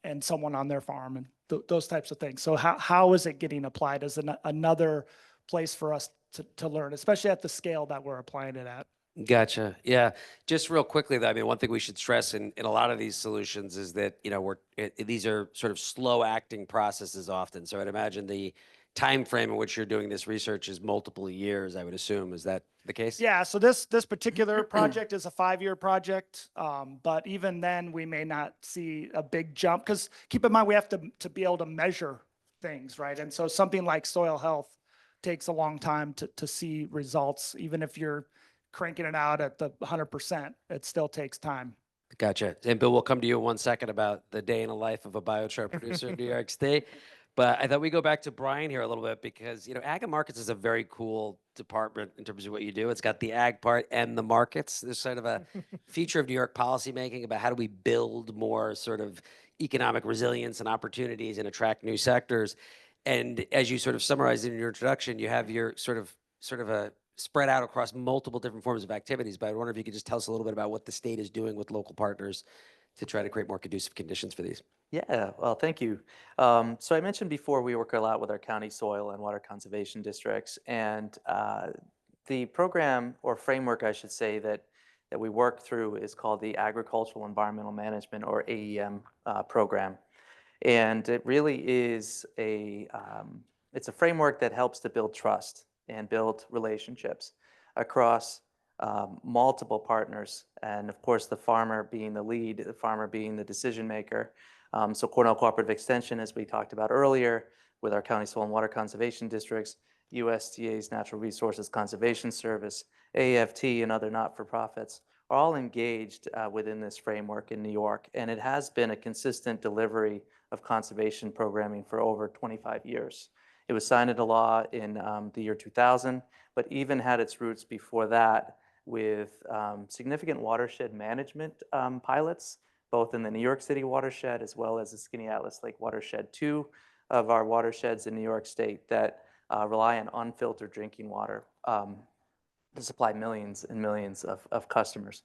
and someone on their farm and those types of things. So how is it getting applied as another place for us to learn, especially at the scale that we're applying it at?
Gotcha. Yeah. Just real quickly, though, I mean, one thing we should stress in a lot of these solutions is that, you know, these are sort of slow acting processes often. So I'd imagine the time frame in which you're doing this research is multiple years, I would assume. Is that the case?
Yeah, so this particular project is a 5-year project, but even then we may not see a big jump, because keep in mind we have to be able to measure things, right? And so something like soil health takes a long time to see results. Even if you're cranking it out at the 100%, it still takes time.
Gotcha. And Bill, we'll come to you in 1 second about the day in the life of a biochar producer in New York State. But I thought we go back to Brian here a little bit, because, you know, ag and markets is a very cool department in terms of what you do. It's got the ag part and the markets. There's sort of a feature of New York policymaking about how do we build more sort of economic resilience and opportunities and attract new sectors. And as you sort of summarized in your introduction, you have your sort of a spread out across multiple different forms of activities. But I wonder if you could just tell us a little bit about what the state is doing with local partners to try to create more conducive conditions for these.
Yeah, well, thank you. So I mentioned before we work a lot with our county soil and water conservation districts, and the program or framework, I should say, that we work through is called the Agricultural Environmental Management, or AEM program. And it really is it's a framework that helps to build trust and build relationships across multiple partners. And of course, the farmer being the lead, the farmer being the decision maker. So Cornell Cooperative Extension, as we talked about earlier, with our county soil and water conservation districts, USDA's Natural Resources Conservation Service, AFT, and other not-for-profits are all engaged within this framework in New York. And it has been a consistent delivery of conservation programming for over 25 years. It was signed into law in the year 2000, but even had its roots before that with significant watershed management pilots, both in the New York City watershed as well as the Skinny Atlas Lake watershed, 2 of our watersheds in New York State that rely on unfiltered drinking water to supply millions and millions of customers.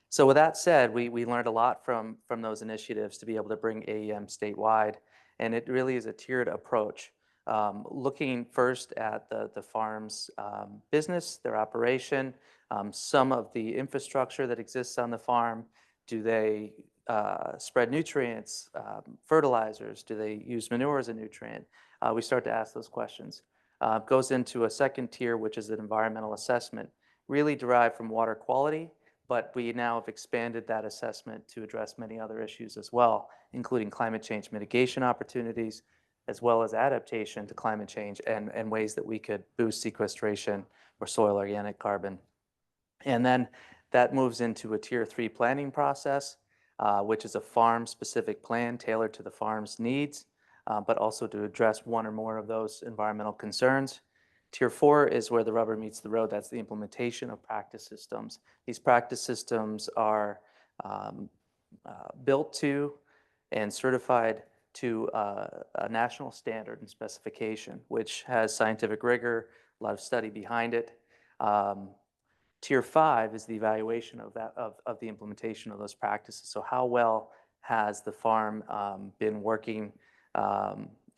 So with that said, we learned a lot from those initiatives to be able to bring AEM statewide, and it really is a tiered approach. Looking first at the farm's business, their operation, some of the infrastructure that exists on the farm. Do they spread nutrients, fertilizers? Do they use manure as a nutrient? We start to ask those questions. Goes into a second tier, which is an environmental assessment, really derived from water quality, but we now have expanded that assessment to address many other issues as well, including climate change mitigation opportunities, as well as adaptation to climate change and ways that we could boost sequestration or soil organic carbon. And then that moves into a tier 3 planning process, which is a farm-specific plan tailored to the farm's needs, but also to address one or more of those environmental concerns. Tier 4 is where the rubber meets the road. That's the implementation of practice systems. These practice systems are built to and certified to a national standard and specification, which has scientific rigor, a lot of study behind it. Tier 5 is the evaluation of the implementation of those practices. So how well has the farm been working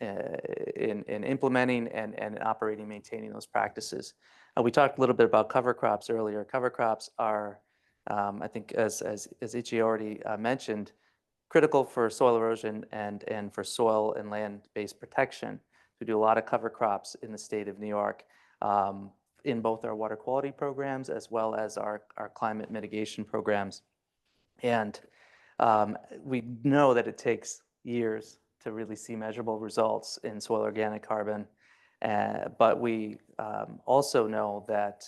in implementing and operating, maintaining those practices? We talked a little bit about cover crops earlier. Cover crops are, I think, as Ichi already mentioned, critical for soil erosion and for soil and land-based protection. We do a lot of cover crops in the state of New York, in both our water quality programs as well as our climate mitigation programs. And we know that it takes years to really see measurable results in soil organic carbon. But we also know that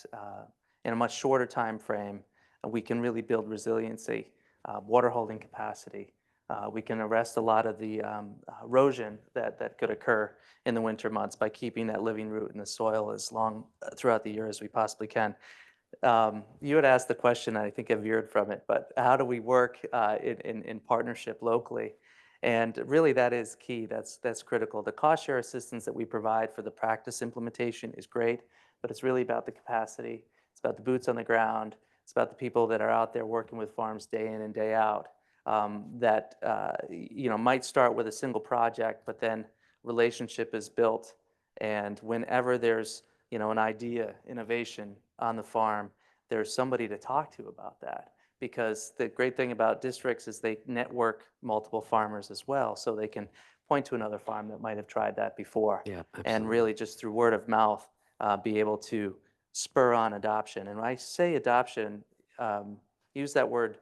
in a much shorter time frame, we can really build resiliency, water holding capacity. We can arrest a lot of the erosion that could occur in the winter months by keeping that living root in the soil as long throughout the year as we possibly can. You had asked the question, I think I veered from it, but how do we work in partnership locally? And really that is key, that's critical. The cost share assistance that we provide for the practice implementation is great, but it's really about the capacity. It's about the boots on the ground. It's about the people that are out there working with farms day in and day out. that might start with a single project, but then relationship is built. And whenever there's an idea, innovation on the farm, there's somebody to talk to about that. Because the great thing about districts is they network multiple farmers as well, so they can point to another farm that might have tried that before.
Yeah,
and
absolutely.
really just through word of mouth, be able to spur on adoption. And when I say adoption, use that word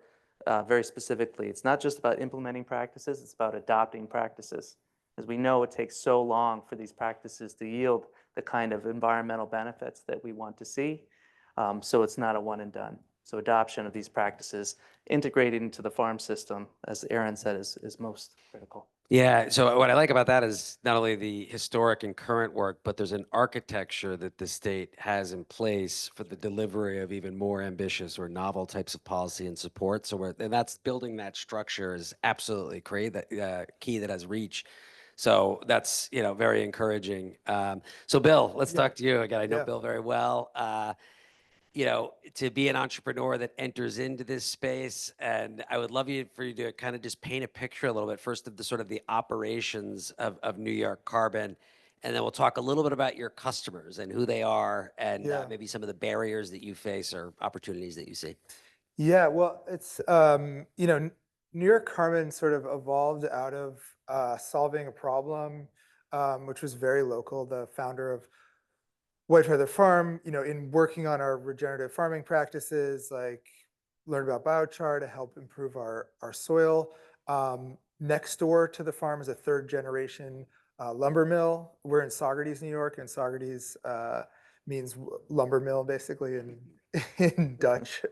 very specifically. It's not just about implementing practices, it's about adopting practices. As we know, it takes so long for these practices to yield the kind of environmental benefits that we want to see. So it's not a one and done. So adoption of these practices, integrated into the farm system, as Aaron said, is most critical.
Yeah, so what I like about that is not only the historic and current work, but there's an architecture that the state has in place for the delivery of even more ambitious or novel types of policy and support. So and that's building that structure is absolutely key that has reach. So that's, very encouraging. So Bill, let's talk to you again. I know Bill very well. To be an entrepreneur that enters into this space. And I would love for you to kind of just paint a picture a little bit first of the sort of the operations of New York Carbon. And then we'll talk a little bit about your customers and who they are and maybe some of the barriers that you face or opportunities that you see.
Yeah, well, it's, New York Carbon sort of evolved out of solving a problem, which was very local. The founder of White Feather Farm, in working on our regenerative farming practices, like learned about biochar to help improve our soil. Next door to the farm is a third generation lumber mill. We're in Saugerties, New York, and Saugerties means lumber mill basically in Dutch.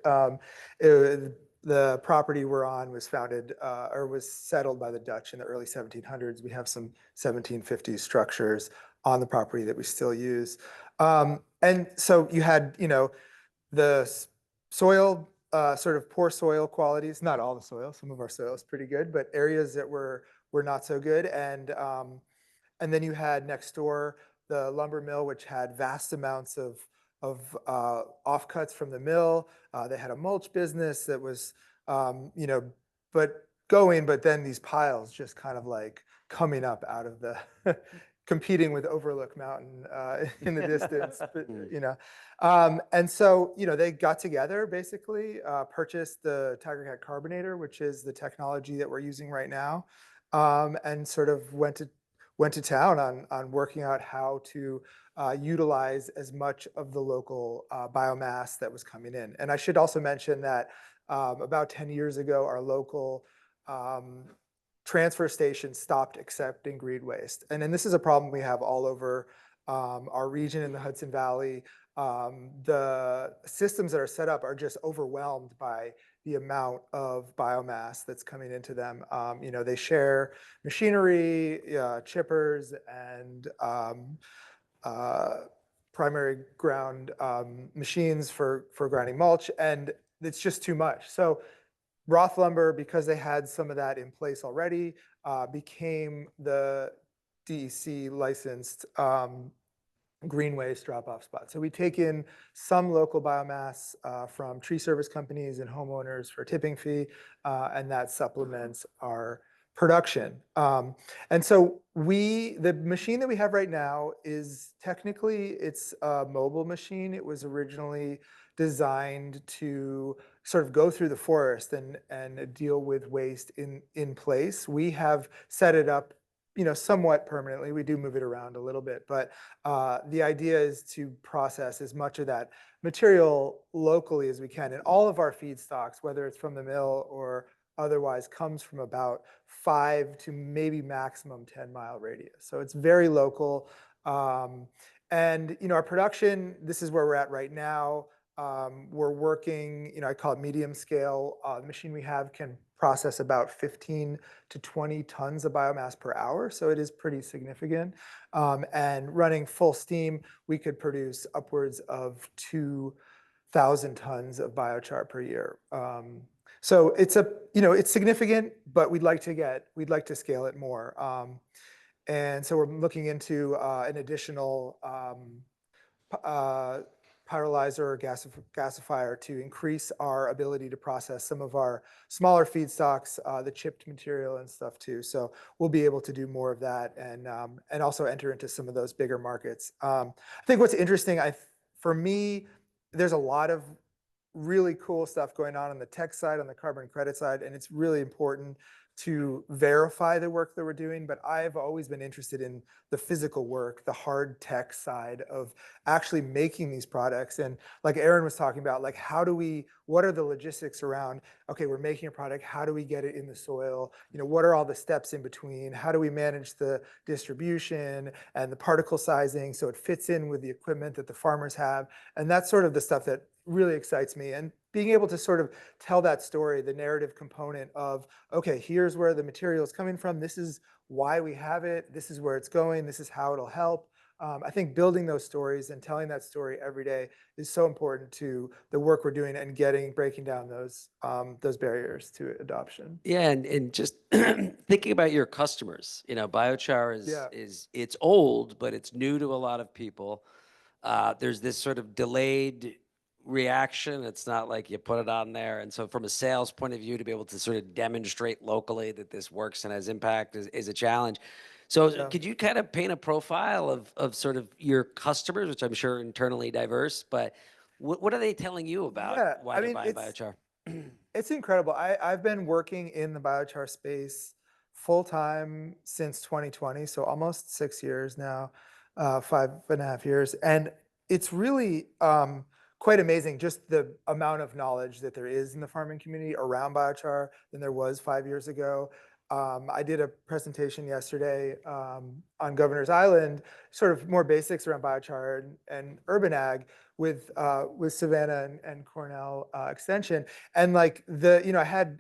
The property we're on was founded or was settled by the Dutch in the early 1700s. We have some 1750s structures on the property that we still use. And so you had, the soil, sort of poor soil qualities, not all the soil, some of our soil is pretty good, but areas that were not so good. And then you had next door the lumber mill, which had vast amounts of offcuts from the mill. They had a mulch business that was, but then these piles just kind of like coming up out of the competing with Overlook Mountain in the distance, and so, they got together, basically, purchased the Tiger Cat Carbonator, which is the technology that we're using right now, and sort of went to town on working out how to utilize as much of the local biomass that was coming in. And I should also mention that about 10 years ago, our local transfer station stopped accepting green waste. And then this is a problem we have all over our region in the Hudson Valley. The systems that are set up are just overwhelmed by the amount of biomass that's coming into them. They share machinery, chippers, and primary ground machines for grinding mulch, and it's just too much. So Roth Lumber, because they had some of that in place already, became the DEC licensed green waste drop-off spot. So we take in some local biomass from tree service companies and homeowners for tipping fee, and that supplements our production. And so the machine that we have right now is technically, it's a mobile machine. It was originally designed to sort of go through the forest and deal with waste in place. We have set it up, somewhat permanently. We do move it around a little bit, but the idea is to process as much of that material locally as we can. And all of our feedstocks, whether it's from the mill or otherwise, comes from about 5 to maybe maximum 10-mile radius. So it's very local. And our production, this is where we're at right now. We're working, I call it medium scale. The machine we have can process about 15 to 20 tons of biomass per hour. So it is pretty significant. And running full steam, we could produce upwards of 2,000 tons of biochar per year. So it's it's significant, but we'd like to scale it more. And so we're looking into an additional pyrolyzer or gasifier to increase our ability to process some of our smaller feedstocks, the chipped material and stuff too. So we'll be able to do more of that and also enter into some of those bigger markets. I think what's interesting, for me, there's a lot of really cool stuff going on the tech side, on the carbon credit side, and it's really important to verify the work that we're doing. But I've always been interested in the physical work, the hard tech side of actually making these products. And like Aaron was talking about, like what are the logistics around, okay, we're making a product, how do we get it in the soil? What are all the steps in between? How do we manage the distribution and the particle sizing so it fits in with the equipment that the farmers have? And that's sort of the stuff that really excites me. And being able to sort of tell that story, the narrative component of, okay, here's where the material is coming from. This is why we have it. This is where it's going. This is how it'll help. I think building those stories and telling that story every day is so important to the work we're doing and breaking down those barriers to adoption.
Yeah, and just thinking about your customers, biochar it's old, but it's new to a lot of people. There's this sort of delayed reaction. It's not like you put it on there. And so from a sales point of view, to be able to sort of demonstrate locally that this works and has impact is a challenge. So could you kind of paint a profile of sort of your customers, which I'm sure internally diverse, but what are they telling you about why they're buying biochar?
It's incredible. I've been working in the biochar space full time since 2020, so almost 6 years now, 5.5 years. And it's really quite amazing just the amount of knowledge that there is in the farming community around biochar than there was 5 years ago. I did a presentation yesterday on Governor's Island, sort of more basics around biochar and urban ag with Savannah and Cornell Extension. And like I had,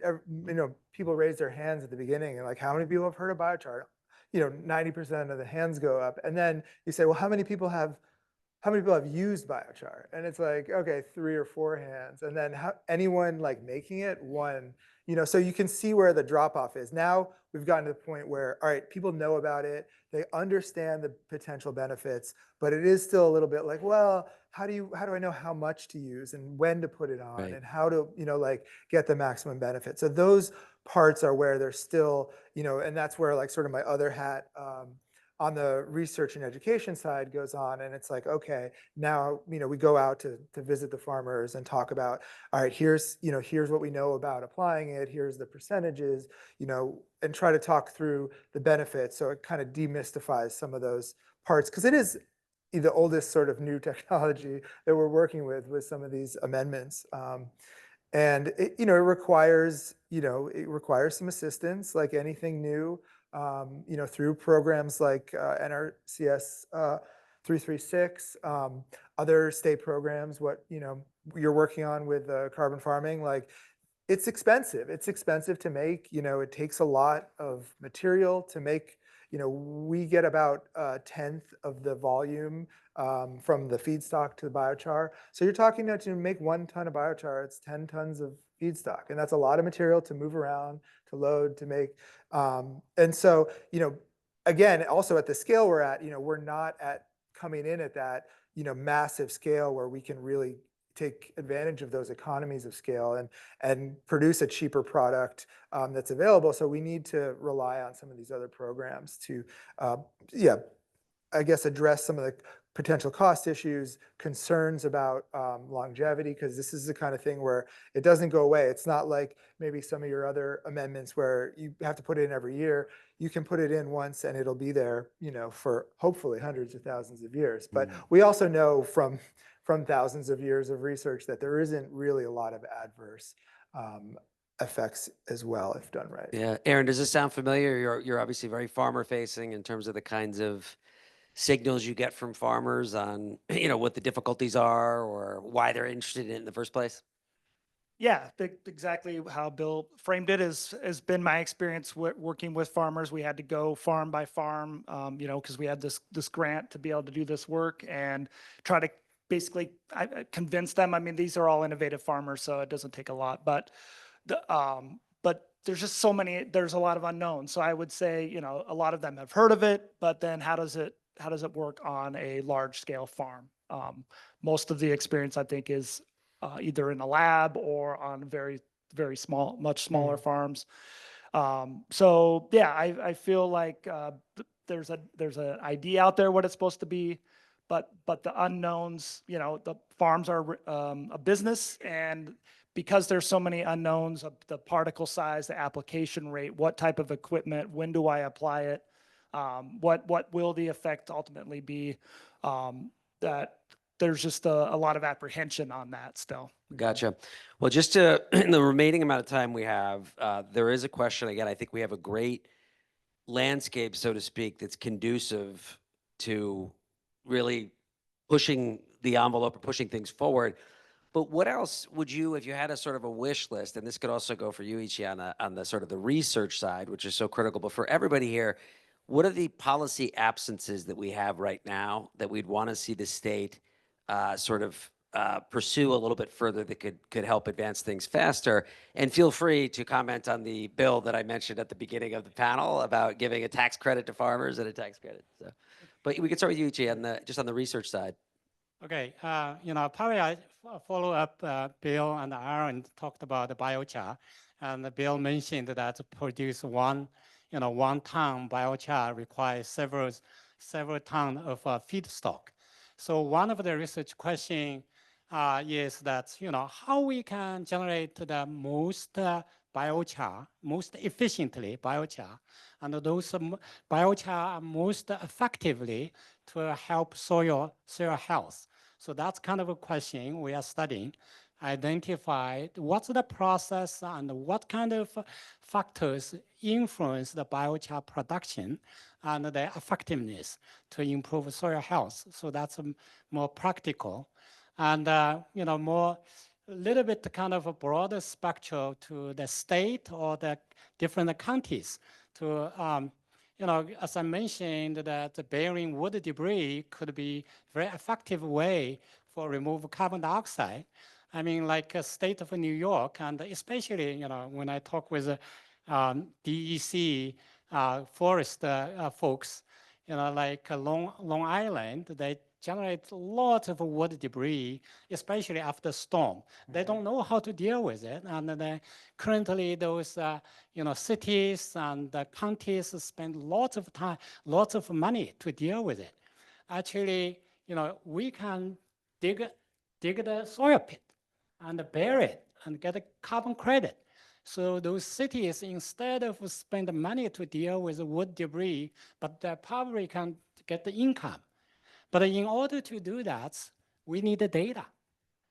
people raise their hands at the beginning and like, how many people have heard of biochar? 90% of the hands go up. And then you say, well, how many people have used biochar? And it's like, okay, 3 or 4 hands. And then anyone like making it? 1. So you can see where the drop off is. Now we've gotten to the point where, all right, people know about it. They understand the potential benefits, but it is still a little bit like, well, how do I know how much to use and when to put it on and how to, like get the maximum benefit? So those parts are where there's still, and that's where like sort of my other hat on the research and education side goes on. And it's like, okay, now, we go out to visit the farmers and talk about, all right, here's what we know about applying it. Here's the percentages, and try to talk through the benefits. So it kind of demystifies some of those parts, because it is the oldest sort of new technology that we're working with some of these amendments. And it requires some assistance like anything new. Through programs like NRCS 336, other state programs, what you're working on with carbon farming, like it's expensive. It's expensive to make. It takes a lot of material to make. We get about 1/10 of the volume from the feedstock to the biochar. So you're talking to make 1 ton of biochar, it's 10 tons of feedstock, and that's a lot of material to move around, to load, to make. And so, again, also at the scale we're at, we're not coming in at that, massive scale where we can really take advantage of those economies of scale and produce a cheaper product that's available. So we need to rely on some of these other programs to, I guess, address some of the potential cost issues, concerns about longevity, because this is the kind of thing where it doesn't go away. It's not like maybe some of your other amendments where you have to put it in every year. You can put it in once and it'll be there, for hopefully hundreds of thousands of years. But we also know from thousands of years of research that there isn't really a lot of adverse effects as well if done right.
Yeah, Aaron, does this sound familiar? You're obviously very farmer facing in terms of the kinds of signals you get from farmers on, what the difficulties are or why they're interested in it in the first place?
Yeah, exactly how Bill framed it has been my experience working with farmers. We had to go farm by farm, because we had this grant to be able to do this work and try to basically convince them. I mean, these are all innovative farmers, so it doesn't take a lot, but there's just so many, there's a lot of unknowns. So I would say, a lot of them have heard of it, but then how does it work on a large scale farm? Most of the experience, I think, is either in a lab or on very small, much smaller farms. So yeah, I feel like there's an idea out there what it's supposed to be, but the unknowns, you know, the farms are a business, and because there's so many unknowns of the particle size, the application rate, what type of equipment, when do I apply it, what will the effect ultimately be, that there's just a lot of apprehension on that still.
Gotcha. Well, just to, in the remaining amount of time we have, there is a question. Again, I think we have a great landscape, so to speak, that's conducive to really pushing the envelope or pushing things forward. But what else would you, if you had a sort of a wish list, and this could also go for you, Ichi, on the sort of the research side, which is so critical, but for everybody here, what are the policy absences that we have right now that we'd want to see the state sort of pursue a little bit further that could help advance things faster? And feel free to comment on the bill that I mentioned at the beginning of the panel about giving a tax credit to farmers and a tax credit. So, but we can start with you, Ichi, on just on the research side.
Okay, you know, probably I follow up Bill and Aaron talked about the biochar, and Bill mentioned that to produce one ton biochar requires several tons of feedstock. So one of the research question is that, you know, how we can generate the most biochar, most efficiently biochar, and those biochar most effectively to help soil health. So that's kind of a question we are studying. Identify what's the process and what kind of factors influence the biochar production and the effectiveness to improve soil health. So that's more practical. And, you know, more a little bit kind of a broader spectrum to the state or the different counties to, you know, as I mentioned, that burying wood debris could be a very effective way for remove carbon dioxide. I mean, like a state of New York, and especially, you know, when I talk with DEC forest folks, you know, like Long Island, they generate lots of wood debris, especially after storm. They don't know how to deal with it, and currently those you know, cities and counties spend lots of time, lots of money to deal with it. Actually, you know, we can dig the soil pit and bury it and get a carbon credit. So those cities, instead of spend money to deal with wood debris, but they probably can get the income. But in order to do that, we need the data.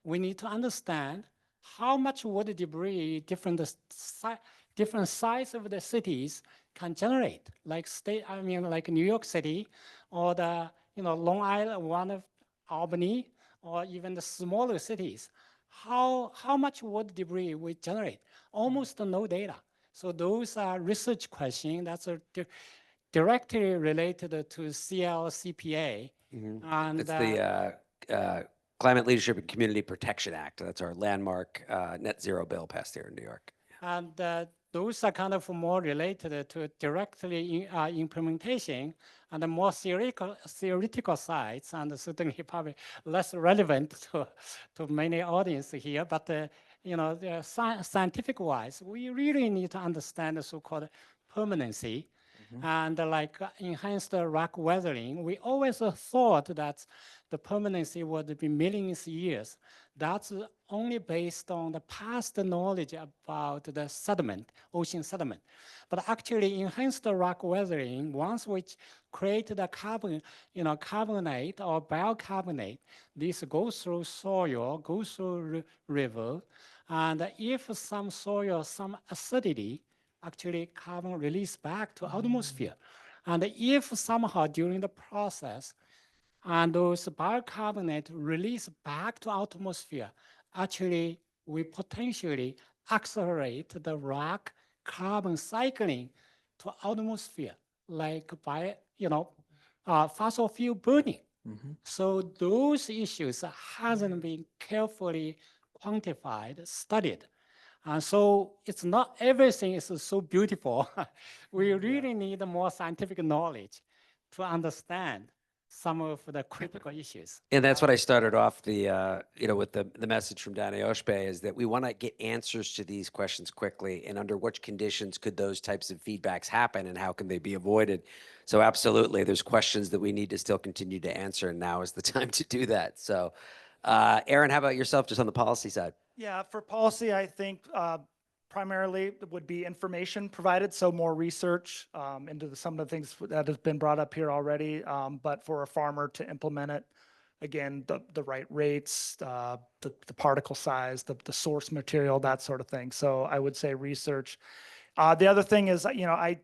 We need to understand how much wood debris different size of the cities can generate. Like like New York City, or the Long Island, one of Albany, or even the smaller cities. How much wood debris we generate? Almost no data. So those are research questions that's directly related to CLCPA. And
it's the Climate Leadership and Community Protection Act. That's our landmark net zero bill passed here in New York.
And those are kind of more related to directly implementation and the more theoretical sides, and certainly probably less relevant to many audience here. But you know, scientific wise, we really need to understand the so-called permanency. And like enhanced rock weathering, we always thought that the permanency would be millions of years. That's only based on the past knowledge about the sediment, ocean sediment. But actually enhanced rock weathering, once we create the carbonate or biocarbonate, this goes through soil, goes through river, and if some soil, some acidity, actually carbon release back to atmosphere. And if somehow during the process, and those bicarbonate release back to atmosphere, actually we potentially accelerate the rock carbon cycling to atmosphere, like by fossil fuel burning. So those issues hasn't been carefully quantified, studied. And so it's not everything is so beautiful. We really need more scientific knowledge to understand some of the critical issues.
And that's what I started off with the message from Danny Oshbe, is that we want to get answers to these questions quickly, and under which conditions could those types of feedbacks happen and how can they be avoided. So absolutely, there's questions that we need to still continue to answer, and now is the time to do that. So Aaron, how about yourself, just on the policy side?
Yeah, for policy, I think primarily it would be information provided, so more research into some of the things that has been brought up here already. But for a farmer to implement it, again, the right rates, the particle size, the source material, that sort of thing. So I would say research. The other thing is, I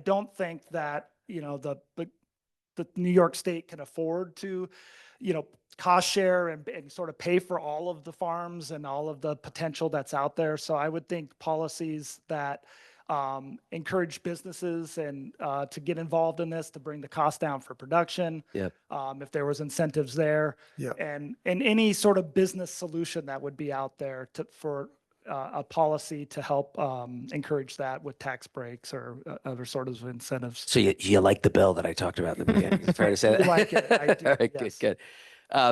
don't think that the New York State can afford to, cost share and sort of pay for all of the farms and all of the potential that's out there. So I would think policies that encourage businesses and to get involved in this, to bring the cost down for production.
Yep.
If there was incentives there,
Yep.
and any sort of business solution that would be out there for a policy to help encourage that with tax breaks or other sort of incentives.
So you like the bill that I talked about in the beginning? Is it fair to say
I
that?
like it. I do,
All right,
yes.
good.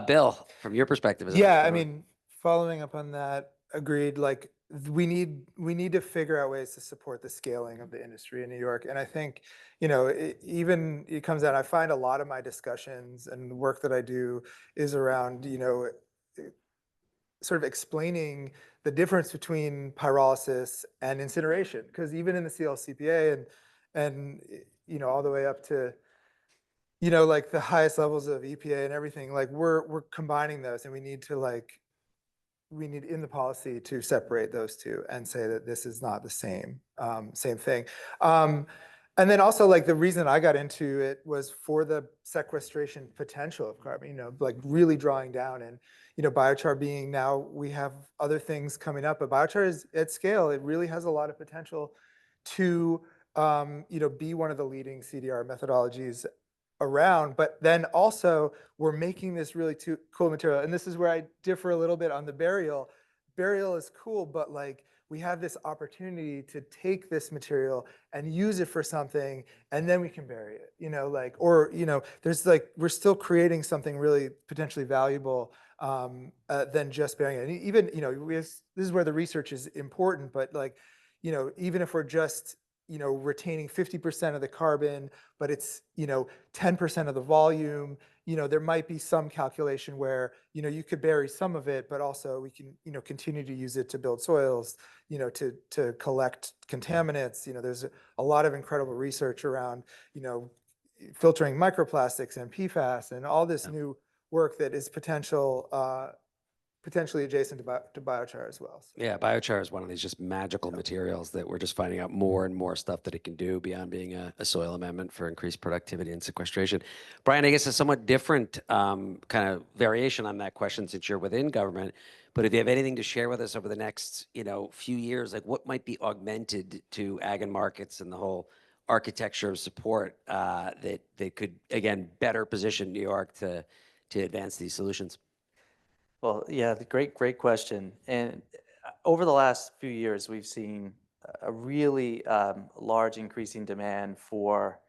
Bill, from your perspective as a
Yeah, I
farmer.
mean, following up on that, agreed. Like we need to figure out ways to support the scaling of the industry in New York. And I think, it comes out, I find a lot of my discussions and the work that I do is around, sort of explaining the difference between pyrolysis and incineration. Because even in the CLCPA and all the way up to like the highest levels of EPA and everything, like we're combining those, and we need in the policy to separate those two and say that this is not the same thing. And then also, like, the reason I got into it was for the sequestration potential of carbon, like really drawing down, and biochar being, now we have other things coming up, but biochar is at scale. It really has a lot of potential to be one of the leading CDR methodologies around. But then also we're making this really cool material, and this is where I differ a little bit on the burial. Burial is cool, but like we have this opportunity to take this material and use it for something, and then we can bury it, there's like, we're still creating something really potentially valuable than just burying it. And even, this is where the research is important, but like, even if we're just retaining 50% of the carbon, but it's 10% of the volume, there might be some calculation where you could bury some of it, but also we can continue to use it to build soils, to collect contaminants. There's a lot of incredible research around filtering microplastics and PFAS and all this new work that is potentially adjacent to biochar as well. So.
Yeah, biochar is one of these just magical materials that we're just finding out more and more stuff that it can do beyond being a soil amendment for increased productivity and sequestration. Brian, I guess a somewhat different kind of variation on that question, since you're within government, but if you have anything to share with us over the next few years, like what might be augmented to ag and markets and the whole architecture of support that could, again, better position New York to advance these solutions?
Well, yeah, great question. And over the last few years, we've seen a really large increasing demand for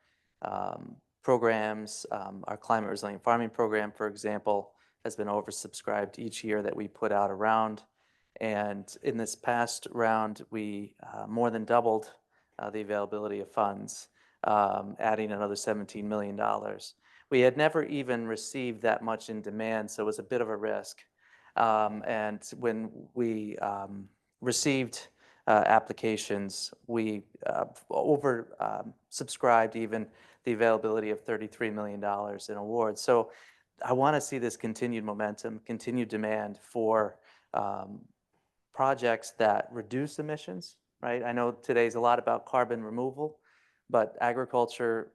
programs. Our climate resilient farming program, for example, has been oversubscribed each year that we put out a round. And in this past round, we more than doubled the availability of funds, adding another $17 million. We had never even received that much in demand, so it was a bit of a risk. And when we received applications, we subscribed even the availability of $33 million in awards. So I want to see this continued momentum, continued demand for projects that reduce emissions, right? I know today's a lot about carbon removal, but agricultural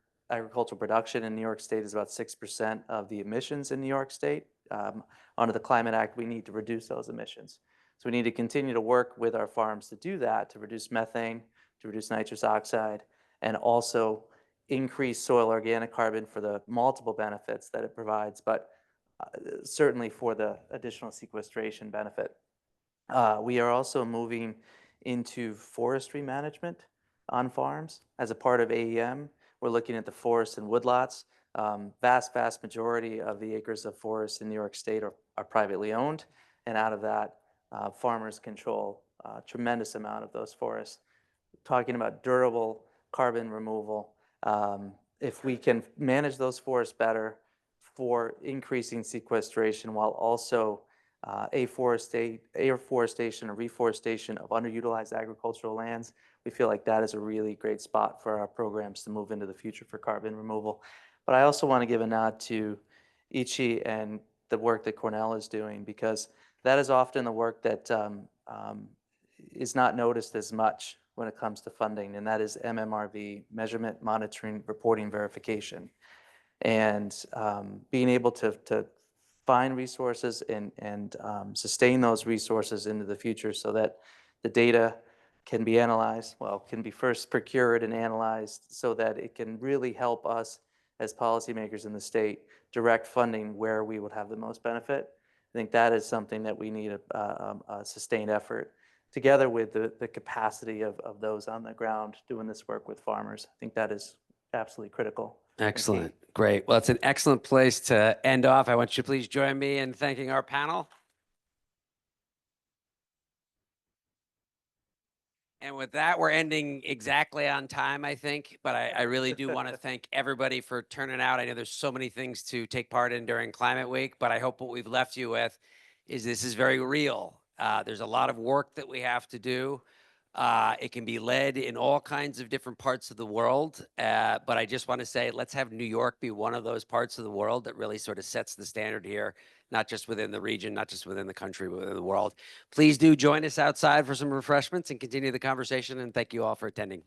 production in New York State is about 6% of the emissions in New York State. Under the Climate Act, we need to reduce those emissions. So we need to continue to work with our farms to do that, to reduce methane, to reduce nitrous oxide, and also increase soil organic carbon for the multiple benefits that it provides, but certainly for the additional sequestration benefit. We are also moving into forestry management on farms as a part of AEM. We're looking at the forests and woodlots Vast majority of the acres of forest in New York State are privately owned. And out of that, farmers control a tremendous amount of those forests. Talking about durable carbon removal, if we can manage those forests better for increasing sequestration while also afforestation or reforestation of underutilized agricultural lands, we feel like that is a really great spot for our programs to move into the future for carbon removal. But I also want to give a nod to Ichi and the work that Cornell is doing, because that is often the work that is not noticed as much when it comes to funding, and that is MMRV, measurement, monitoring, reporting, verification. And being able to find resources and sustain those resources into the future so that the data can be analyzed, well, can be first procured and analyzed so that it can really help us as policymakers in the state direct funding where we would have the most benefit. I think that is something that we need a sustained effort together with the capacity of those on the ground doing this work with farmers. I think that is absolutely critical.
Excellent. Great. Well, it's an excellent place to end off. I want you to please join me in thanking our panel. And with that, we're ending exactly on time, I think. But I really do want to thank everybody for turning out. I know there's so many things to take part in during Climate Week, but I hope what we've left you with is this is very real. There's a lot of work that we have to do. It can be led in all kinds of different parts of the world. But I just want to say, let's have New York be one of those parts of the world that really sort of sets the standard here, not just within the region, not just within the country, but within the world. Please do join us outside for some refreshments and continue the conversation. And thank you all for attending.